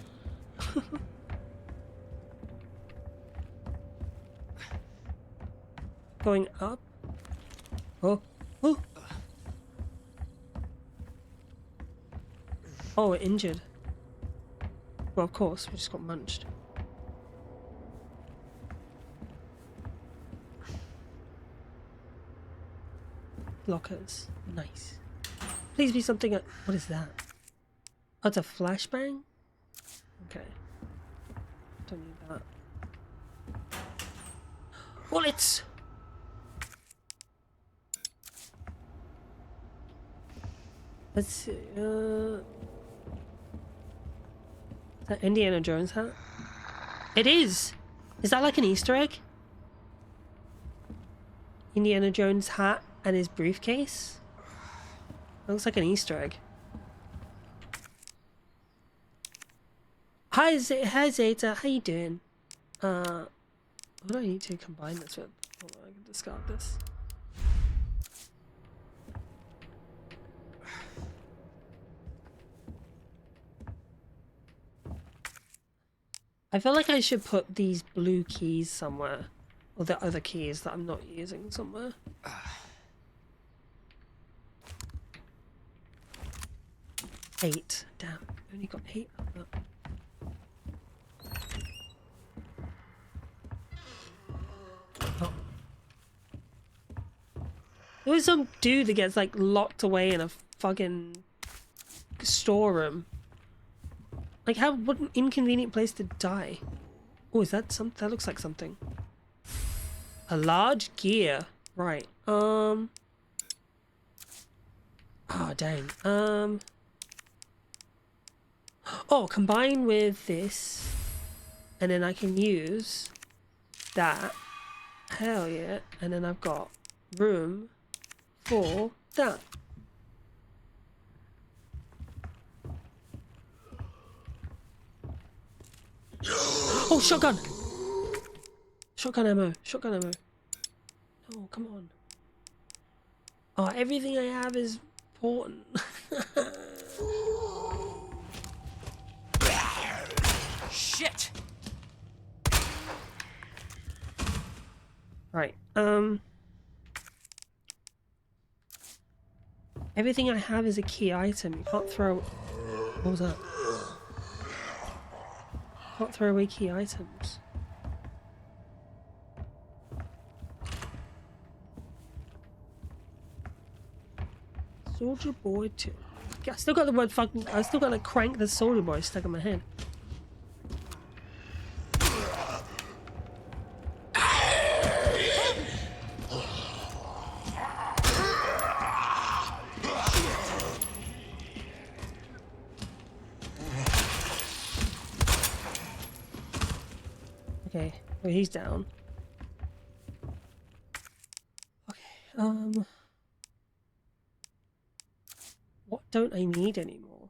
Going up? Oh. Oh! Oh, we're injured. Well, of course, we just got munched. Lockers. Nice. Please be something. What is that? Oh, it's a flashbang? Okay. Don't need that. Bullets! Let's see. Is that Indiana Jones hat? It is. Is that like an Easter egg? Indiana Jones hat and his briefcase? That looks like an Easter egg. Hi Zeta, how you doing? What do I need to combine this with? Hold on, I can discard this. I feel like I should put these blue keys somewhere. Or the other keys that I'm not using somewhere. 8. Damn, only got 8 of that. Oh. There was some dude that gets like locked away in a fucking storeroom. Like, what an inconvenient place to die. Oh, is that something? That looks like something. A large gear. Right. Oh, dang. Oh, combine with this. And then I can use that. Hell yeah. And then I've got room for that. Oh, shotgun! Shotgun ammo. Shotgun ammo. Oh, come on. Oh, everything I have is important. Shit! Right, everything I have is a key item. You can't throw... What was that? Can't throw away key items. Soldier Boy 2. I still got the word fucking... I still got to crank the Soldier Boy stuck in my head. Okay, well, he's down. Okay, what don't I need anymore?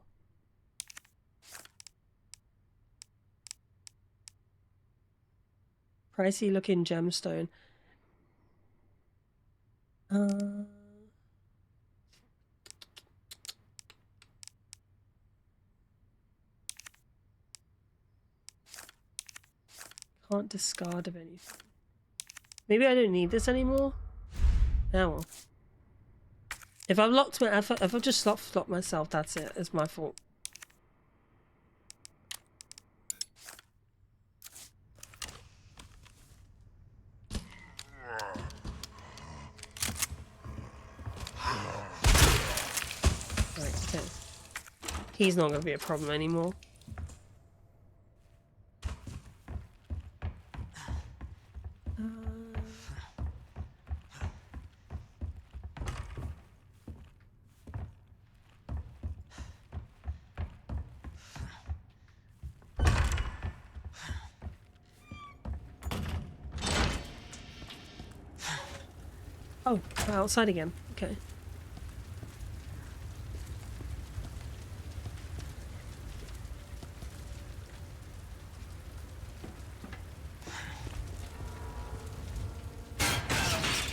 Pricey looking gemstone. Can't discard of anything. Maybe I don't need this anymore? Oh well. If I've locked my... If I've just locked myself, that's it. It's my fault. Right, okay. He's not going to be a problem anymore. Oh, we're outside again. Okay.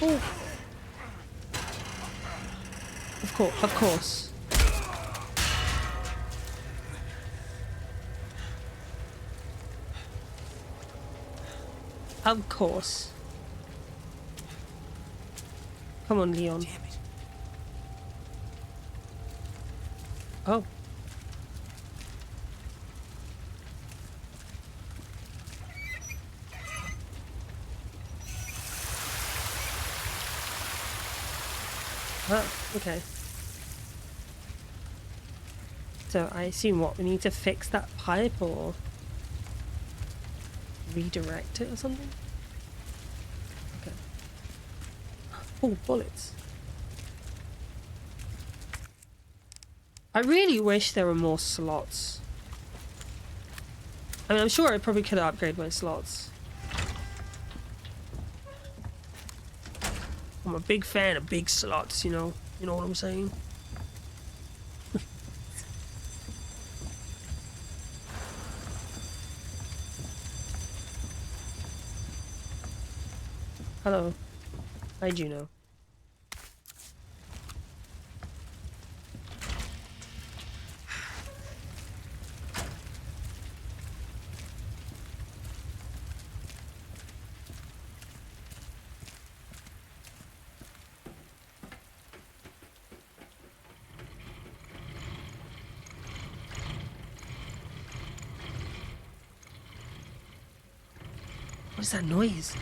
Oh. Of course, of course. Of course. Come on, Leon. Damn it. Oh. Ah, okay. So I assume what, we need to fix that pipe or redirect it or something? Okay. Oh, bullets. I really wish there were more slots. I mean, I'm sure I probably could upgrade my slots. I'm a big fan of big slots, you know? You know what I'm saying? Hello. Hi, Juno. What is that noise?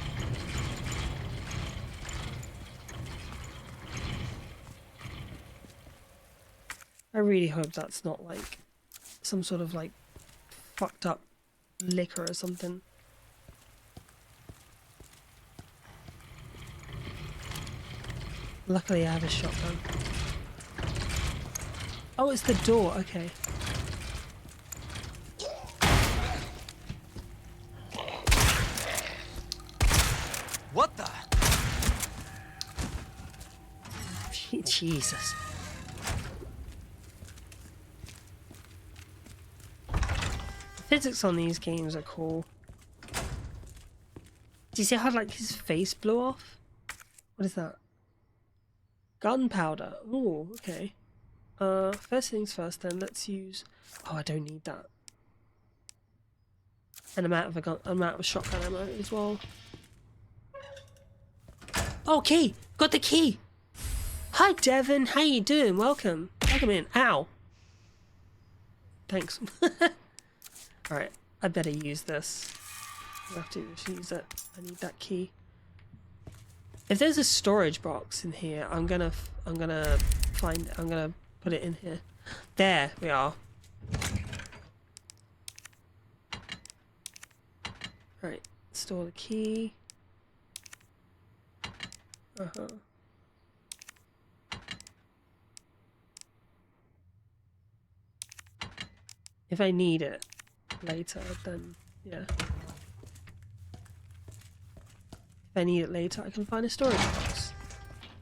I really hope that's not like some sort of like fucked up liquor or something. Luckily I have a shotgun. Oh, it's the door, okay. What the? Jesus. Physics on these games are cool. Do you see how like his face blew off? What is that? Gunpowder. Ooh, okay. First things first then, let's use... Oh, I don't need that. And I'm out of shotgun ammo as well. Oh, key! Got the key! Hi, Devon. How you doing? Welcome. Welcome in. Ow. Thanks. Alright, I better use this. I have to just use it. I need that key. If there's a storage box in here, I'm gonna put it in here. There we are. Right, store the key. If I need it later, then yeah. If I need it later, I can find a storage box.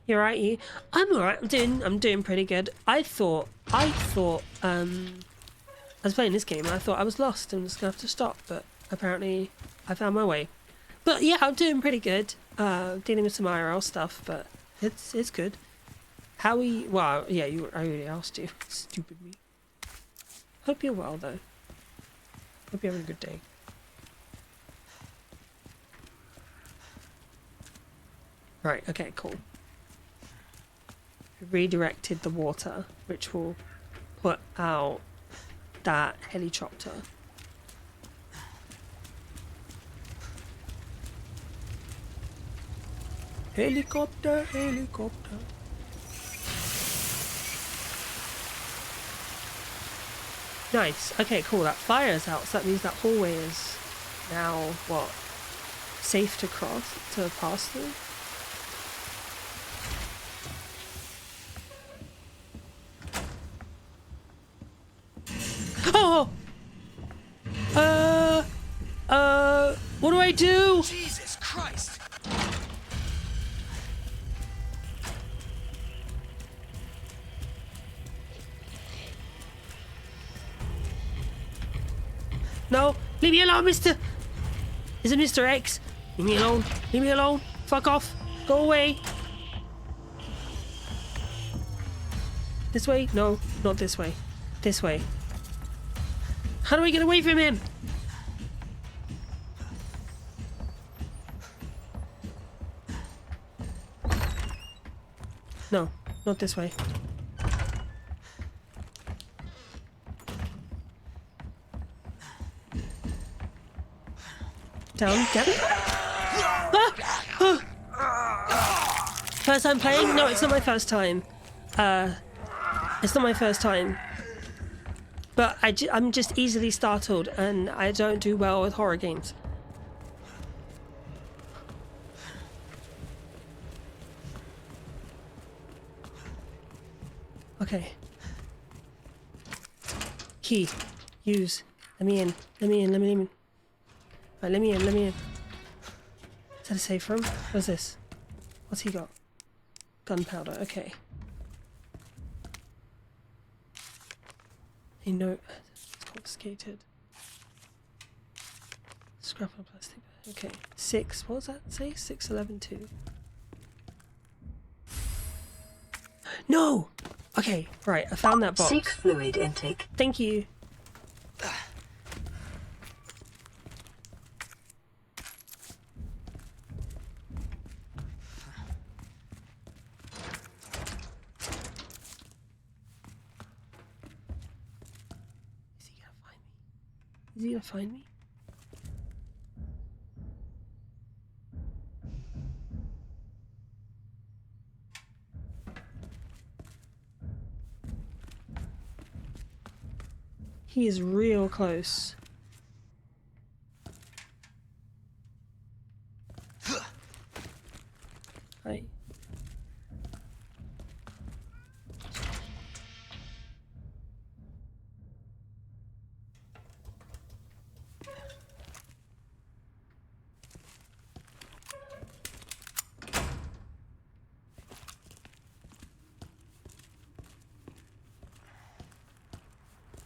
You're right, you. I'm alright. I'm doing pretty good. I thought I was playing this game and I thought I was lost and was gonna have to stop, but apparently I found my way. But yeah, I'm doing pretty good. Dealing with some IRL stuff, but it's good. How are you? Well, yeah, I already asked you. Stupid me. Hope you're well though. Hope you're having a good day. Right, okay, cool. Redirected the water, which will put out that helicopter. Helicopter, helicopter. Nice. Okay, cool. That fire is out, so that means that hallway is now what? Safe to pass through. Oh! What do I do? Jesus Christ! No, leave me alone, Mr. Is it Mr. X? Leave me alone. Leave me alone. Fuck off. Go away. This way? No, not this way. This way. How do we get away from him? No, not this way. Down, down. Ah! Ah! First time playing? No, it's not my first time. It's not my first time. But I'm just easily startled and I don't do well with horror games. Okay. Key. Use. Let me in. Let me in. Let me in. Right, let me in. Let me in. Is that a safe room? What's this? What's he got? Gunpowder. Okay. A note. It's confiscated. Scrap of plastic. Okay. 6. What was that say? 611-2. No! Okay, right. I found that box. Seek fluid intake. Thank you. Is he gonna find me? He is real close. Right.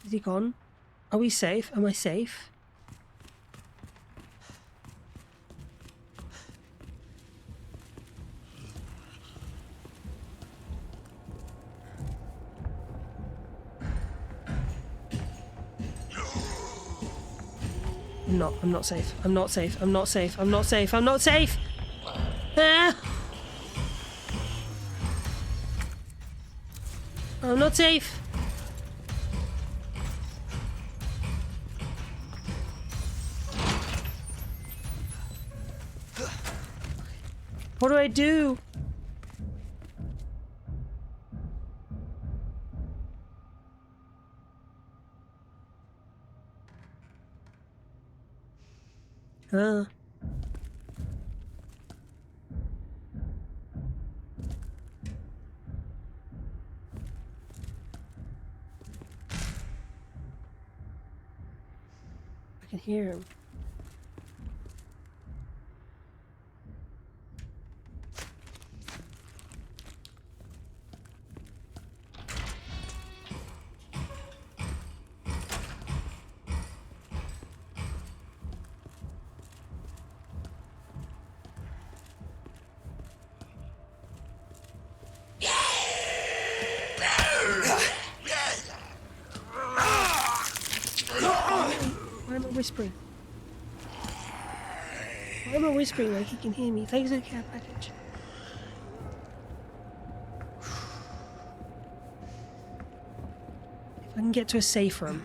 Is he gone? Are we safe? Am I safe? I'm not safe. I'm not safe. I'm not safe. I'm not safe. I'm not safe! Ah! I'm not safe! What do I do? I can hear him. Why am I whispering? Why am I whispering like he can hear me? Thanks for the care package. If I can get to a safe room.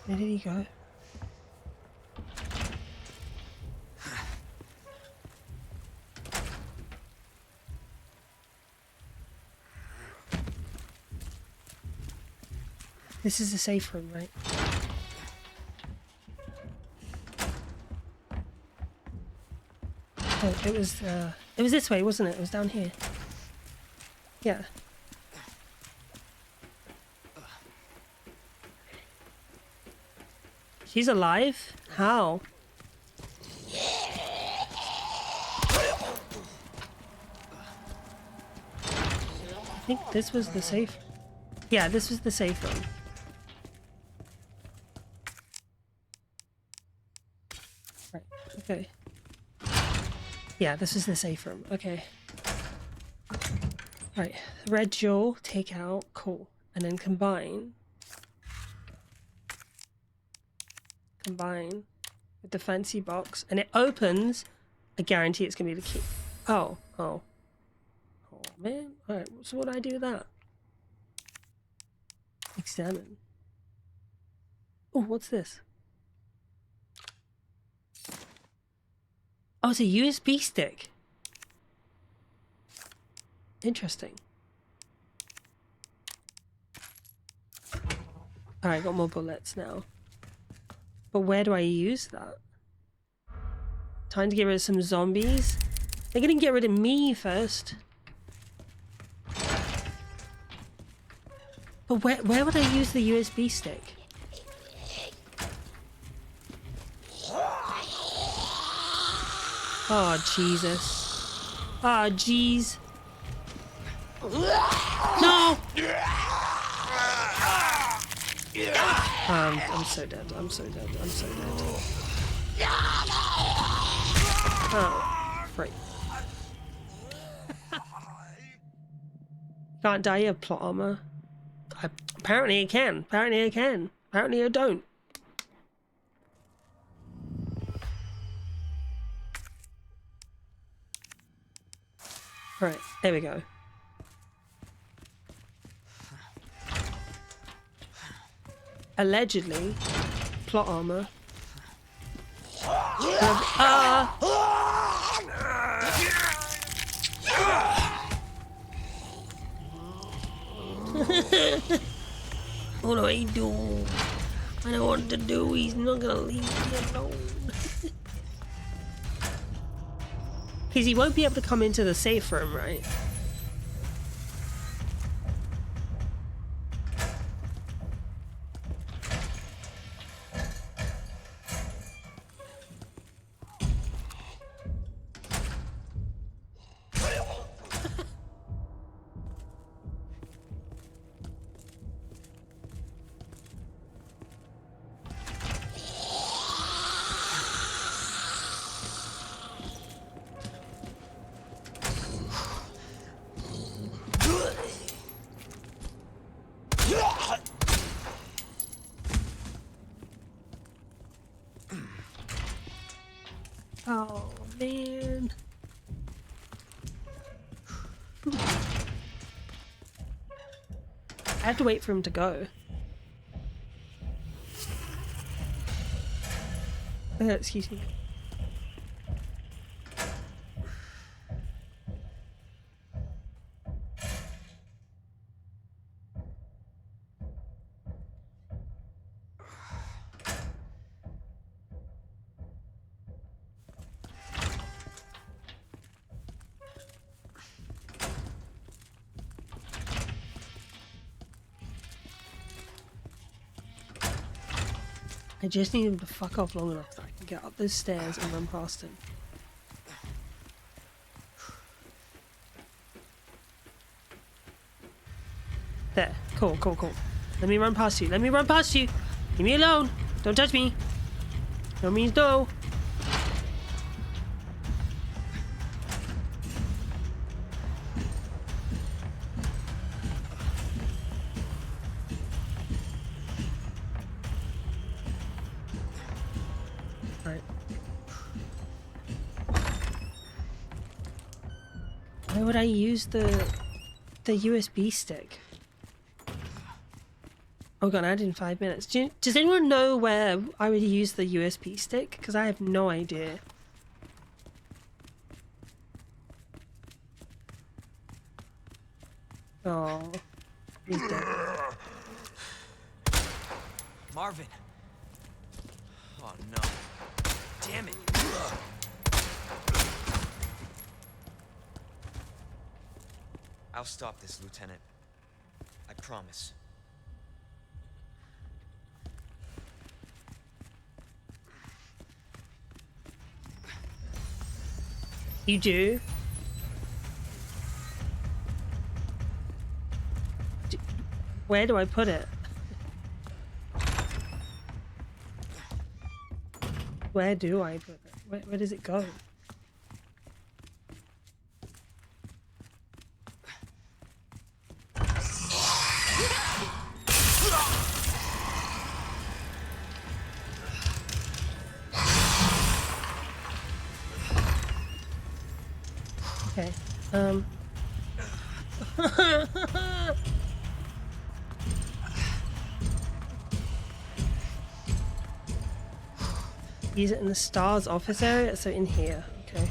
Where did he go? This is the safe room, right? Oh, it was this way, wasn't it? It was down here. Yeah. She's alive? How? I think this was the safe. Yeah, this was the safe room. Right, okay. Yeah, this is the safe room. Okay. Right, red jewel, take out, cool. And then combine. Combine with the fancy box. And it opens. I guarantee it's gonna be the key. Oh, oh. Oh, man. Alright, so what do I do with that? Examine. Oh, what's this? Oh, it's a USB stick. Interesting. Alright, got more bullets now. But where do I use that? Time to get rid of some zombies. They're gonna get rid of me first. But where would I use the USB stick? Oh, Jesus. Oh, jeez. No! I'm so dead. I'm so dead. I'm so dead. Oh, right. Can't die of plot armor. Apparently I can. Apparently I can. Apparently I don't. Right, there we go. Allegedly, plot armor. What do I do? I don't know what to do. He's not gonna leave me alone. Because he won't be able to come into the safe room, right? Oh, man. I have to wait for him to go. Excuse me. I just need him to fuck off long enough that I can get up those stairs and run past him. There. Cool, cool, cool. Let me run past you. Let me run past you. Leave me alone. Don't touch me. No means no. Right. Why would I use the USB stick? Oh god, I did in 5 minutes. Does anyone know where I would use the USB stick? Because I have no idea. Oh, he's dead. Marvin. Oh no. Damn it. I'll stop this, Lieutenant. I promise. You do? Where do I put it? Where do I put it? Where does it go? Okay. Use it in the STARS office area, so in here. Okay.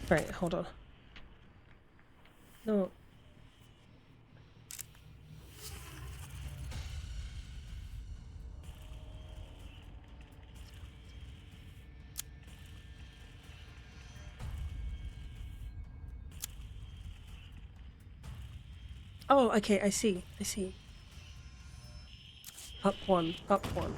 Right, hold on. No. Oh, okay, I see. I see. Up one, up one.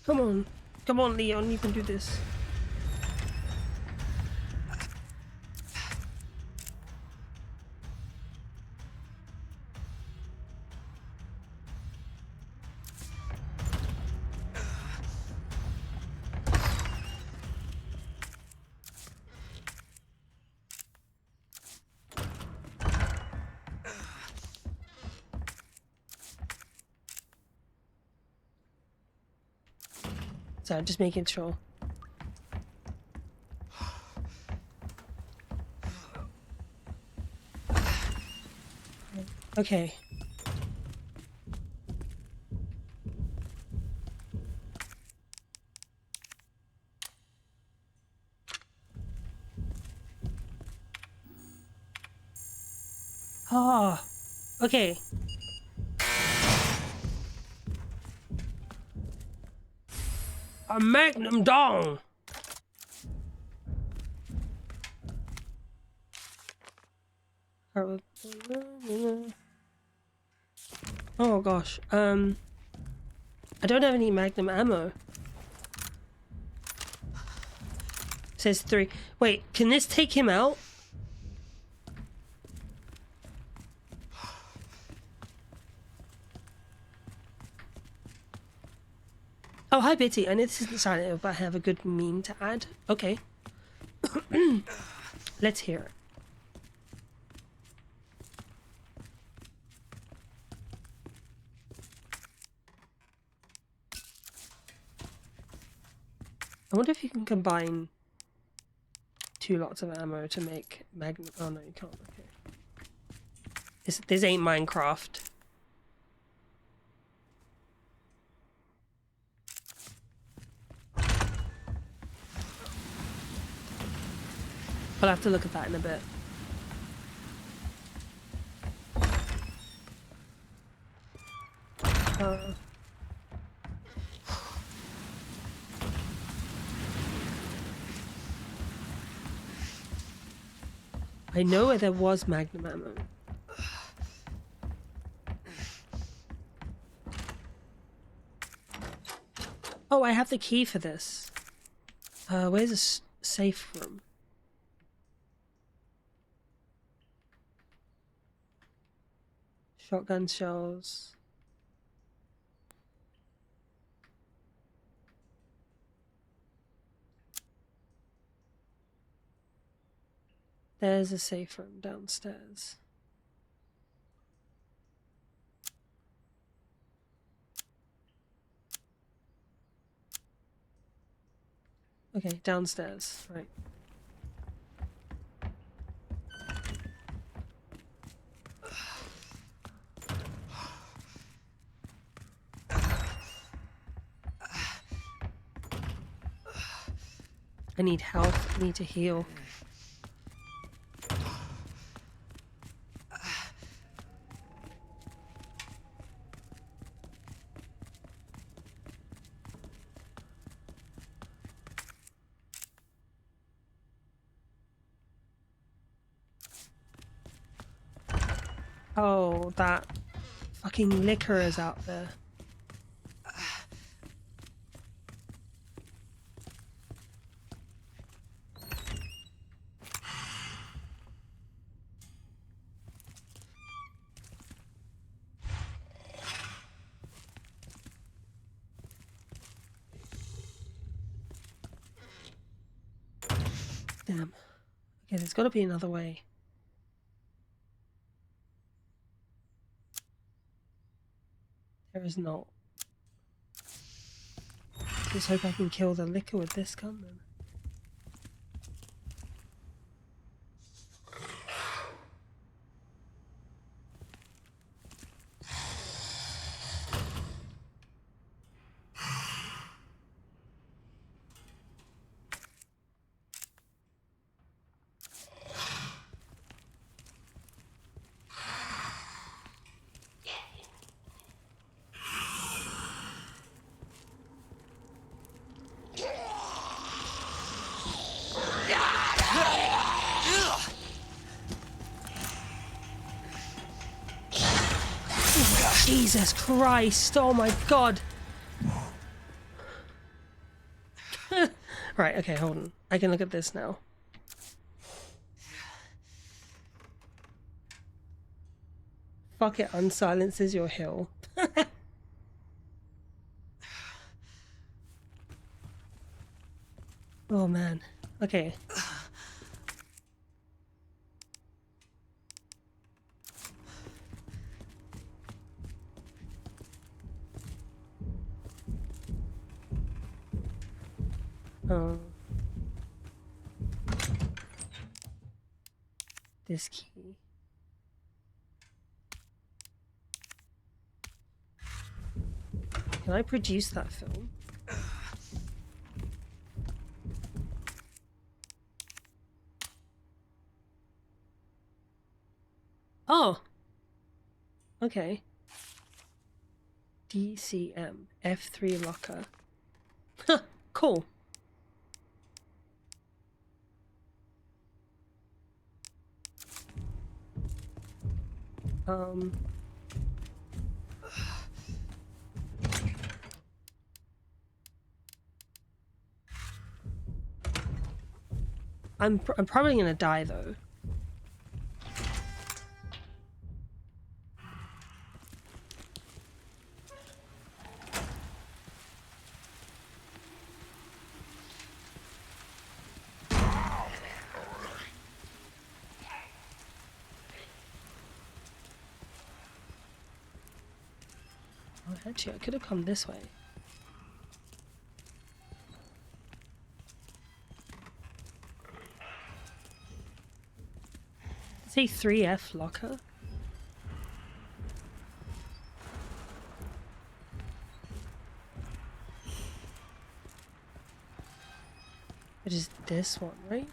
Come on. Come on, Leon, you can do this. Sorry, just making sure. Okay. Ah, okay. A magnum dong. Oh gosh. I don't have any magnum ammo. Says 3. Wait, can this take him out? Oh, hi Bitty. I know this isn't Silent Hill, but I have a good meme to add. Okay. Let's hear it. I wonder if you can combine 2 lots of ammo to make magnum. Oh no, you can't. Okay. This ain't Minecraft. I'll have to look at that in a bit. I know where there was magnum ammo. Oh, I have the key for this. Where's a safe room? Shotgun shells. There's a safe room downstairs. Okay, downstairs, right. I need health, I need to heal. Oh, that fucking liquor is out there. Damn. Okay, there's got to be another way. There is not. Let's hope I can kill the liquor with this gun then. Jesus Christ! Oh my god! Right, okay, hold on. I can look at this now. Fuck it, unsilences your hill. Oh man. Okay. This key. Can I produce that film? Oh! Okay. DCM. F3 locker. Huh, cool. I'm probably gonna die though. Oh, actually, I could have come this way. Say 3F locker. It is this one, right?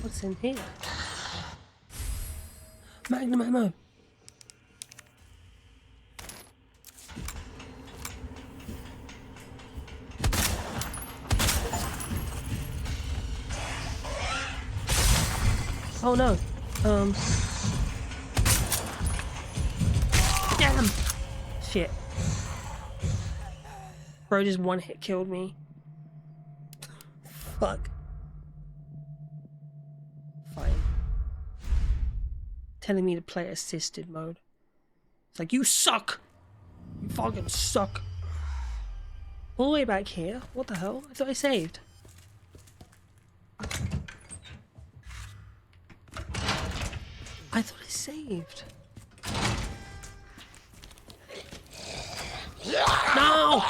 What's in here? Magnum ammo. Oh no. Damn. Shit. Bro just one hit killed me. Fuck. Fine. Telling me to play assisted mode. It's like, you suck! You fucking suck. All the way back here? What the hell? I thought I saved. I thought I saved. No!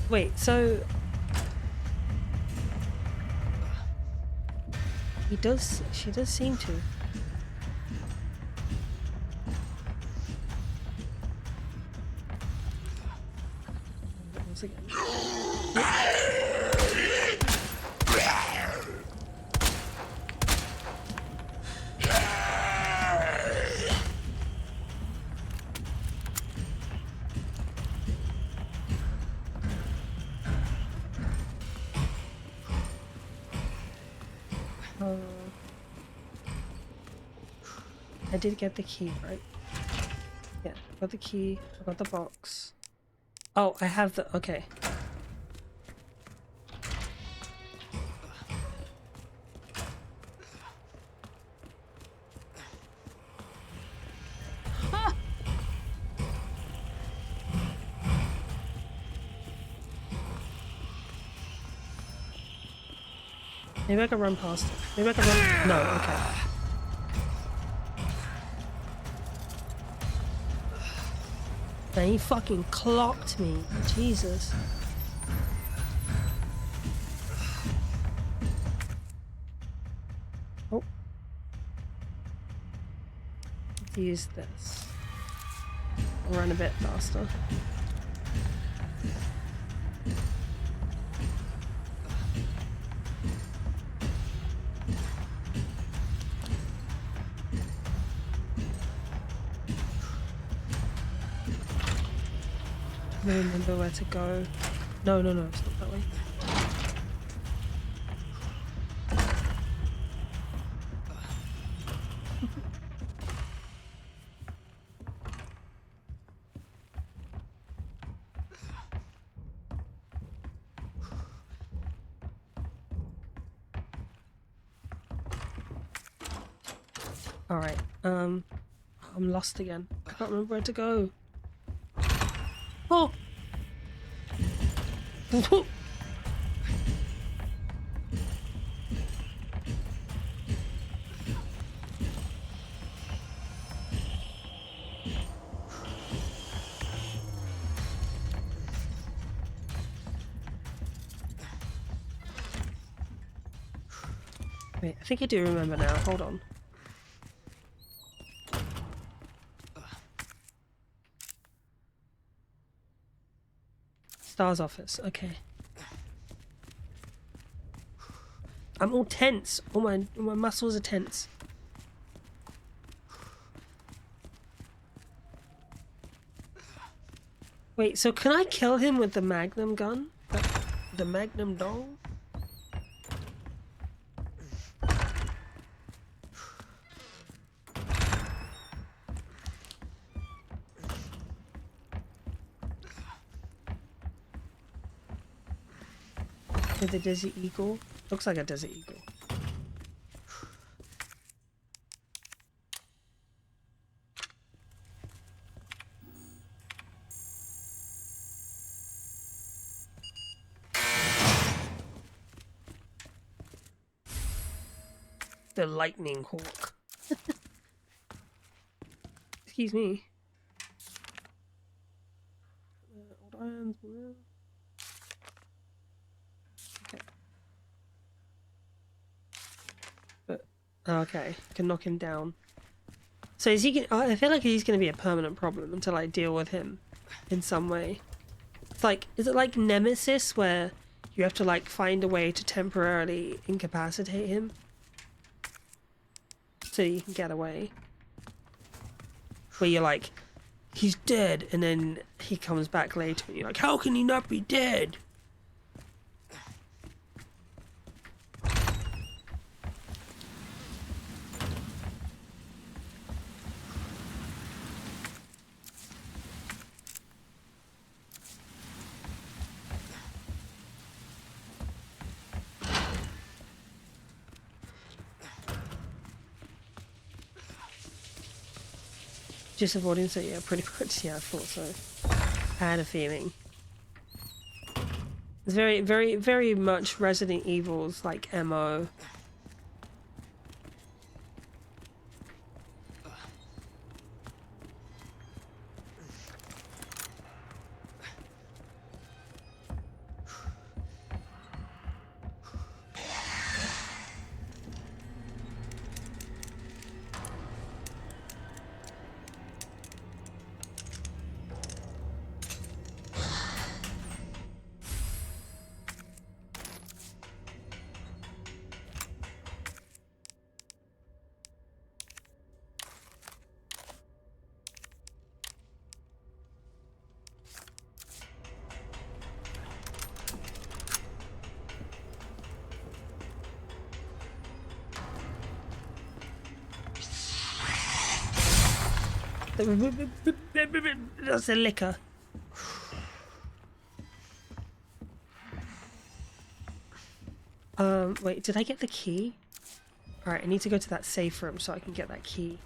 Wait, so she does seem to. Once again. I did get the key, right? Yeah, I got the key, I got the box. Oh, I have the... okay. Ah! Maybe I can run past it. Maybe I can run... no, okay. Man, he fucking clocked me. Jesus. use this. I'll run a bit faster. I don't remember where to go. No, no, no, it's not that way. Alright, I'm lost again. I can't remember where to go. Oh! Wait, I think I do remember now. Hold on. Star's office. Okay. I'm all tense. All my muscles are tense. Wait, so can I kill him with the magnum gun? The magnum dong? With the desert eagle? Looks like a desert eagle. The lightning hawk. Excuse me. Okay. But okay, can knock him down. So is he? I feel like he's going to be a permanent problem until I deal with him in some way. It's like, is it like Nemesis where you have to like find a way to temporarily incapacitate him so you can get away? Where you're like, he's dead, and then he comes back later and you're like, how can he not be dead? Just avoiding, so yeah, pretty much. Yeah, I thought so. I had a feeling. It's very, very, very much Resident Evil's like MO. That's a liquor. Wait, did I get the key? Alright, I need to go to that safe room so I can get that key.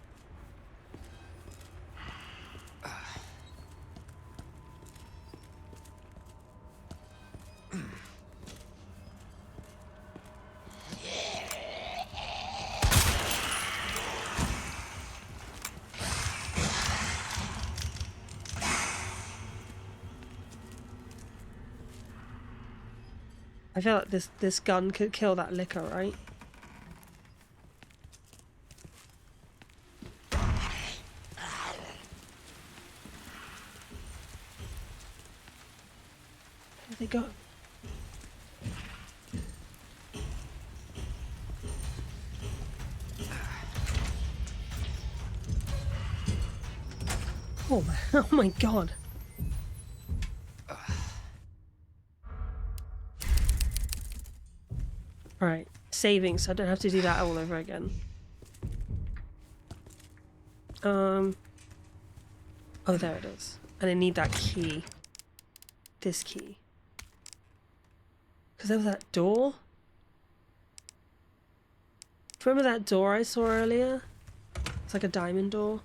I feel like this gun could kill that liquor, right? they go? Oh, oh my god. Alright, saving so I don't have to do that all over again. Oh, there it is. And I need that key. This key. Because there was that door. Remember that door I saw earlier? It's like a diamond door.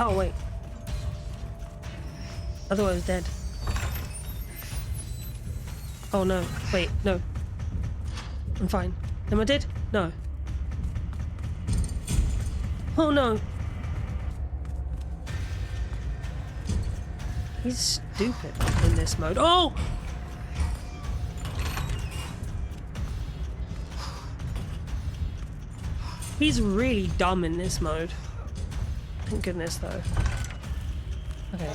Oh, wait. I thought I was dead. Oh, no. Wait, no. I'm fine. Am I dead? No. Oh, no. He's stupid in this mode. Oh! He's really dumb in this mode. Thank goodness, though. Okay.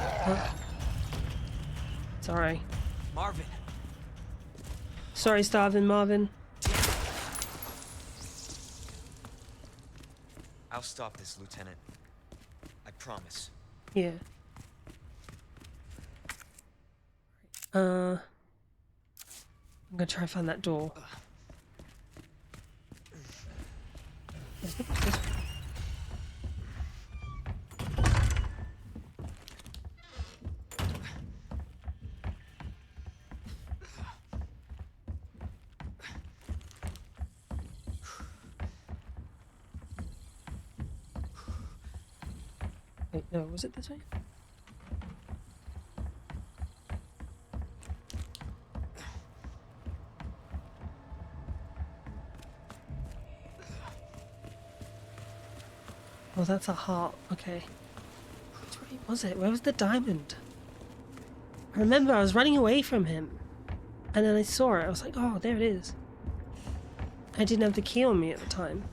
Sorry. Marvin. Sorry, starving Marvin. I'll stop this, Lieutenant. I promise. Yeah. I'm gonna try and find that door. Wait, no, was it this way? Oh, that's a heart. Okay. Which way was it? Where was the diamond? I remember I was running away from him. And then I saw it. I was like, oh, there it is. I didn't have the key on me at the time.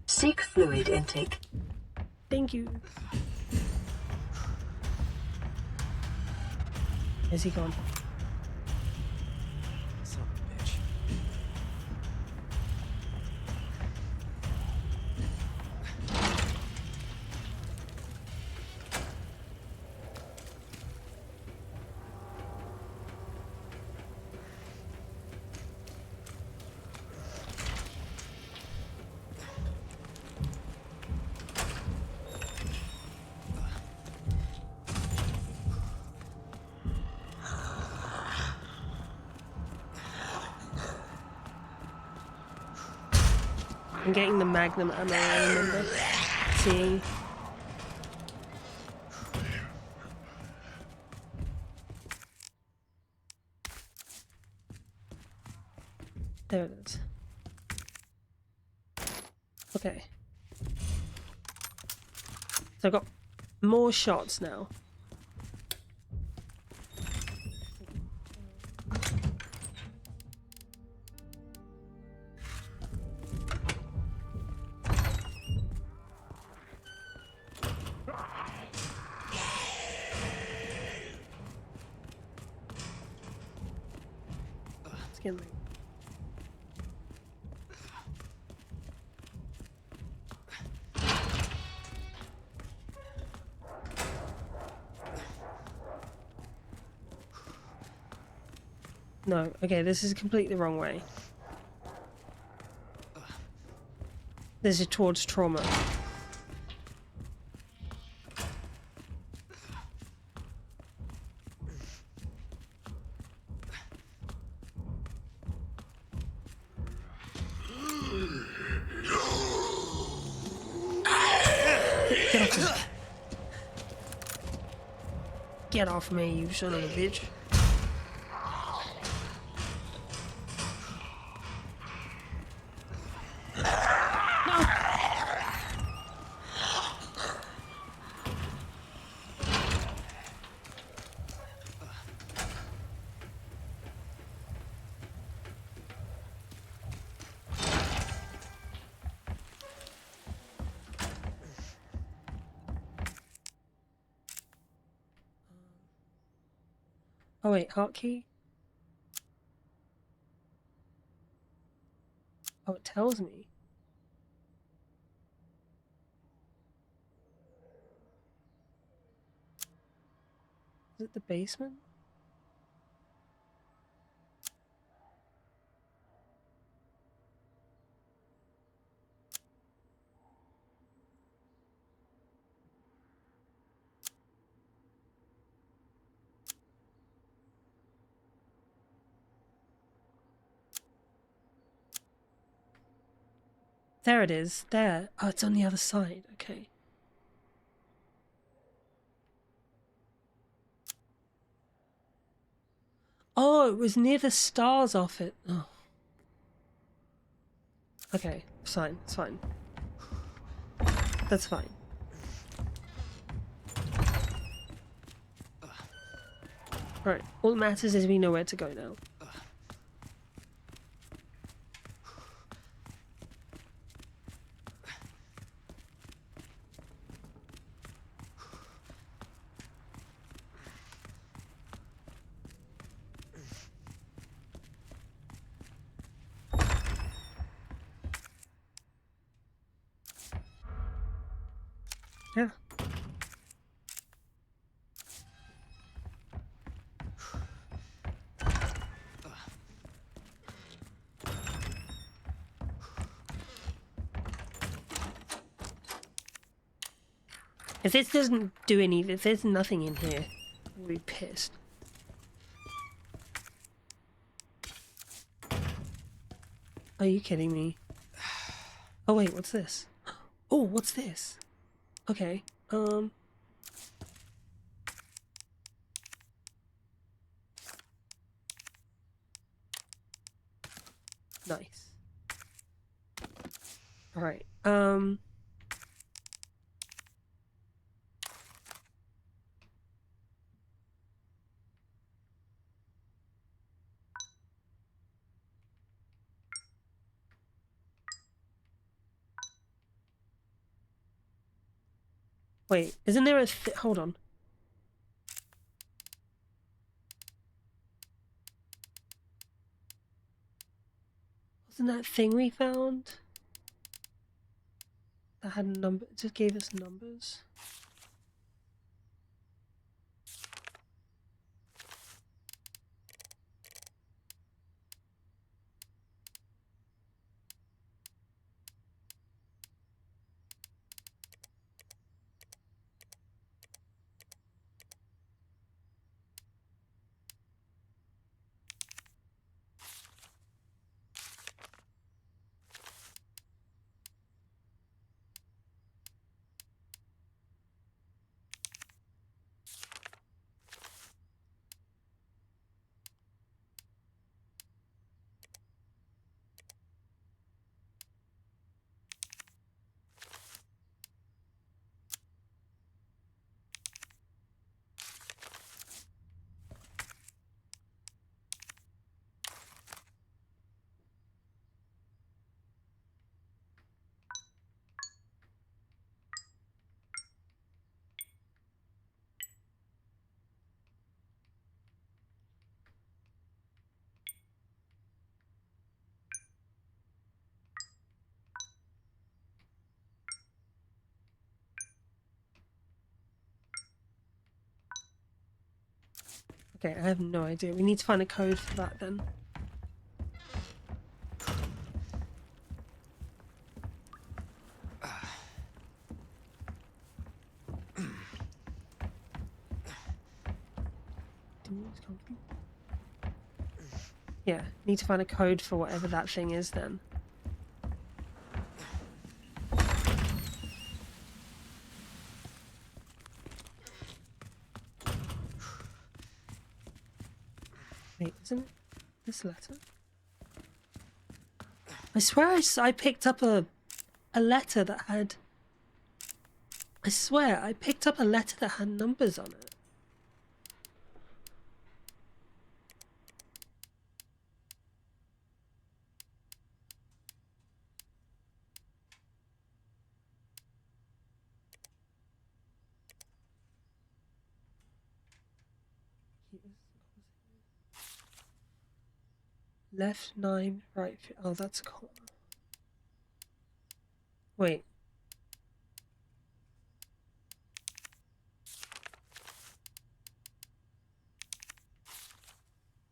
Seek fluid intake. Thank you. Is he gone? Son of a bitch. I'm getting the magnum ammo, I remember seeing. There it is. Okay. So I've got more shots now. It's getting late. No, okay, this is completely the wrong way. This is towards trauma. Get off me. Get off me, you son of a bitch. Oh wait, hotkey? Oh, it tells me. Is it the basement? There it is. There. Oh, it's on the other side. Okay. Oh, it was near the stars off it. Oh. Okay, it's fine. It's fine. That's fine. Alright, all that matters is we know where to go now. Yeah. If this doesn't do anything, if there's nothing in here, I'll be pissed. Are you kidding me? Oh wait, what's this? Oh, what's this? Okay, nice. Alright, wait, isn't there a hold on. Wasn't that thing we found? That had a number, it just gave us numbers. Okay, I have no idea. We need to find a code for that then. Yeah, need to find a code for whatever that thing is then. Wait, isn't this letter? I swear I picked up a letter that had... I swear I picked up a letter that had numbers on it. Left 9, right... Oh, that's a corner. Wait.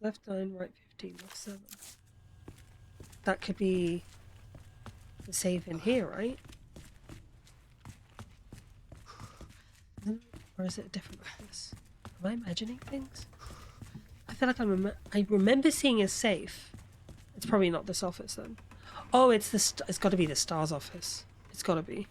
Left 9, right 15, left 7. That could be the save in here, right? Or is it a different office? Am I imagining things? I feel like I remember seeing a safe. It's probably not this office then. Oh, it's got to be the STARS office. It's got to be.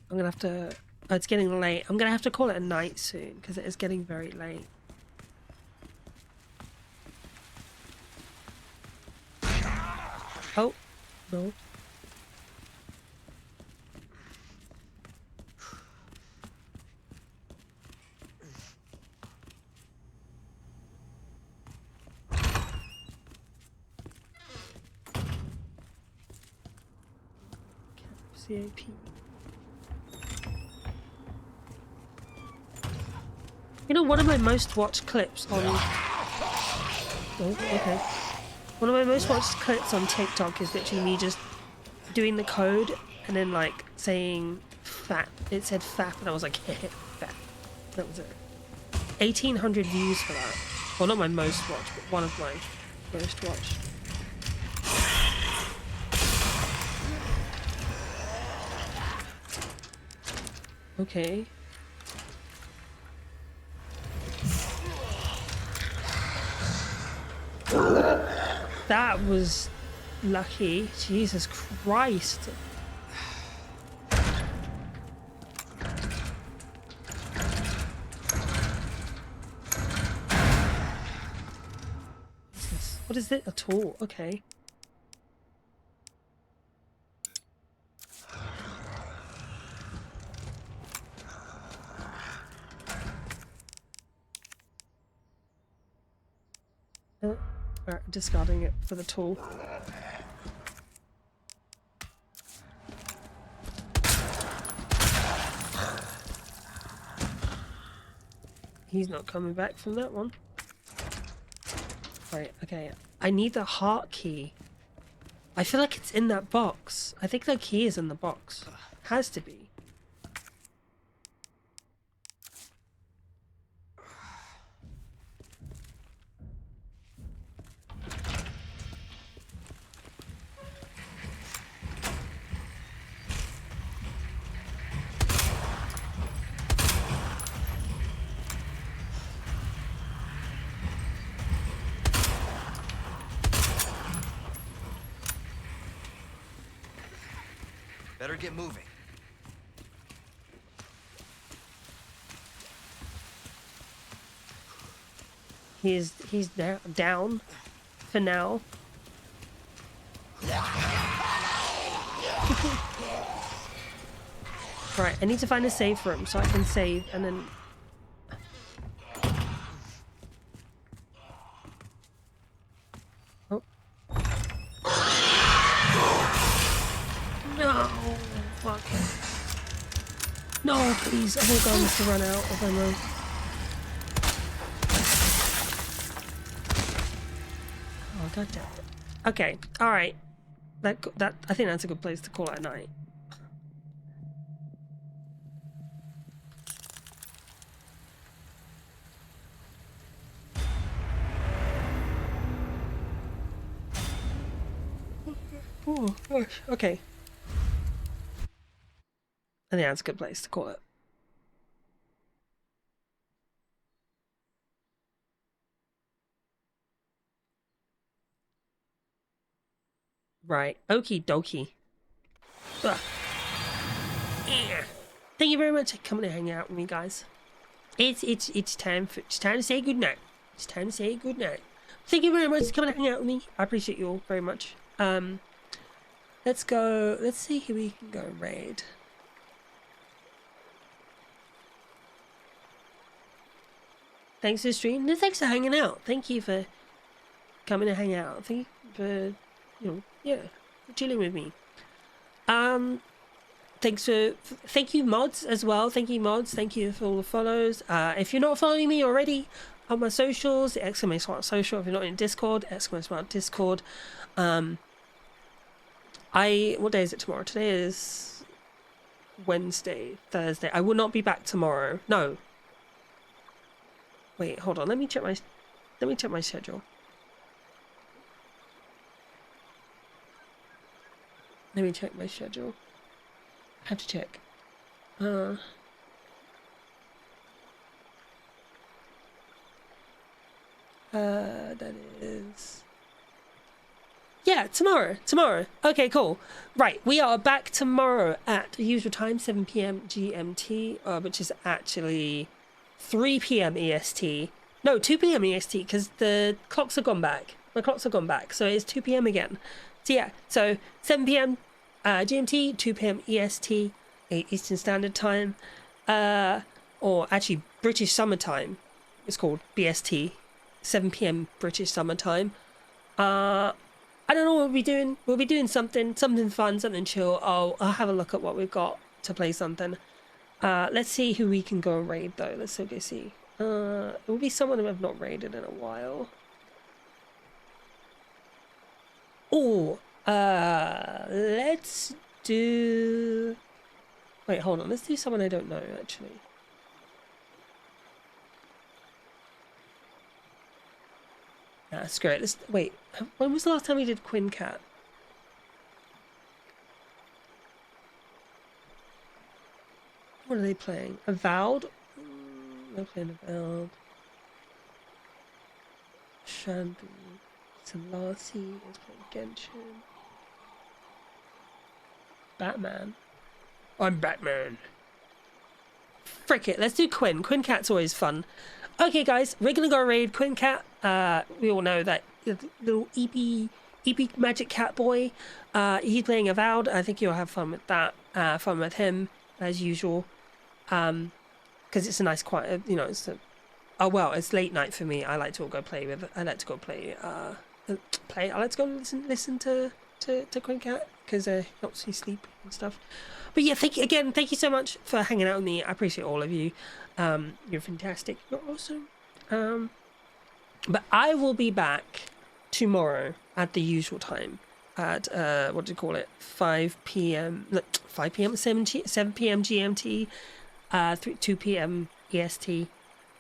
I'm gonna have to... Oh, it's getting late. I'm gonna have to call it a night soon because it is getting very late. Oh, no. CAP. You know, one of my most watched clips on... Oh, okay. One of my most watched clips on TikTok is literally me just doing the code and then like saying fat. It said fap and I was like, fat. That was it. 1,800 views for that. Well, not my most watched, but one of my most watched. Okay. That was lucky. Jesus Christ. What is it? A tool. Okay. Alright, discarding it for the tool. He's not coming back from that one. Right, okay. I need the heart key. I feel like it's in that box. I think the key is in the box. Has to be. Better get moving. He's down for now. Right, I need to find a safe room so I can save and then... Oh. No! Fuck. No, please. Oh god, I must have run out of ammo. Oh, god damn it. Okay, alright. that I think that's a good place to call it a night. Oh gosh. Okay. I think that's a good place to call it. Right. Okie dokie. Ugh. Yeah. Thank you very much for coming to hang out with me, guys. It's time to say goodnight. It's time to say goodnight. Thank you very much for coming to hang out with me. I appreciate you all very much. Let's go. Let's see who we can go and raid. Thanks for the stream. No, thanks for hanging out. Thank you for coming to hang out. Thank you for, yeah, for chilling with me. Thank you mods as well. Thank you mods. Thank you for all the follows. If you're not following me already on my socials, !smart social. If you're not in Discord, !smart Discord. What day is it tomorrow? Today is Wednesday, Thursday. I will not be back tomorrow. No. Wait, hold on. Let me check my schedule. Let me check my schedule. I have to check. That is... Yeah, tomorrow. Okay, cool. Right, we are back tomorrow at the usual time, 7 p.m. GMT, which is actually 3 p.m. EST. No, 2 p.m. EST, because the clocks have gone back. My clocks have gone back, so it's 2 p.m. again. So yeah, so 7 p.m. GMT, 2 p.m. EST, Eastern Standard Time, or actually British Summer Time. It's called BST, 7 p.m. British Summer Time. I don't know what we'll be doing. We'll be doing something fun, something chill. I'll have a look at what we've got to play something. Let's see who we can go and raid though. Let's go see. It will be someone who I've not raided in a while. Oh, let's do... Wait, hold on. Let's do someone I don't know, actually. That's great. Let's wait. When was the last time we did Quinn Cat? What are they playing? Avowed? They're playing Avowed. Shandy. Selassie is playing Genshin. Batman. I'm Batman. Frick it. Let's do Quinn. Quinn Cat's always fun. Okay, guys, we're gonna go raid Quinn Cat. We all know that little EP magic cat boy. He's playing Avowed. I think you'll have fun with that. Fun with him as usual. Because it's a nice quiet. It's it's late night for me. I like to go play with. I like to go play. I like to go listen to Quinn Cat because it helps me sleep and stuff. But yeah, thank you so much for hanging out with me. I appreciate all of you. You're fantastic. You're awesome. But I will be back tomorrow at the usual time at 5 p.m. 5 p.m. 7 p.m. GMT, 2 p.m. EST.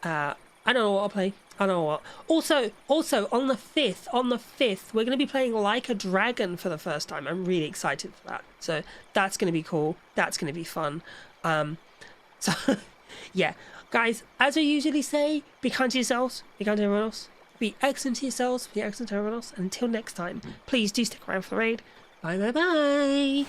I don't know what I'll play. I don't know what. Also on the 5th, we're going to be playing Like a Dragon for the first time. I'm really excited for that. So that's going to be cool. That's going to be fun. So yeah, guys, as I usually say, be kind to yourselves, be kind to everyone else, be excellent to yourselves, be excellent to everyone else. And until next time, please do stick around for the raid. Bye.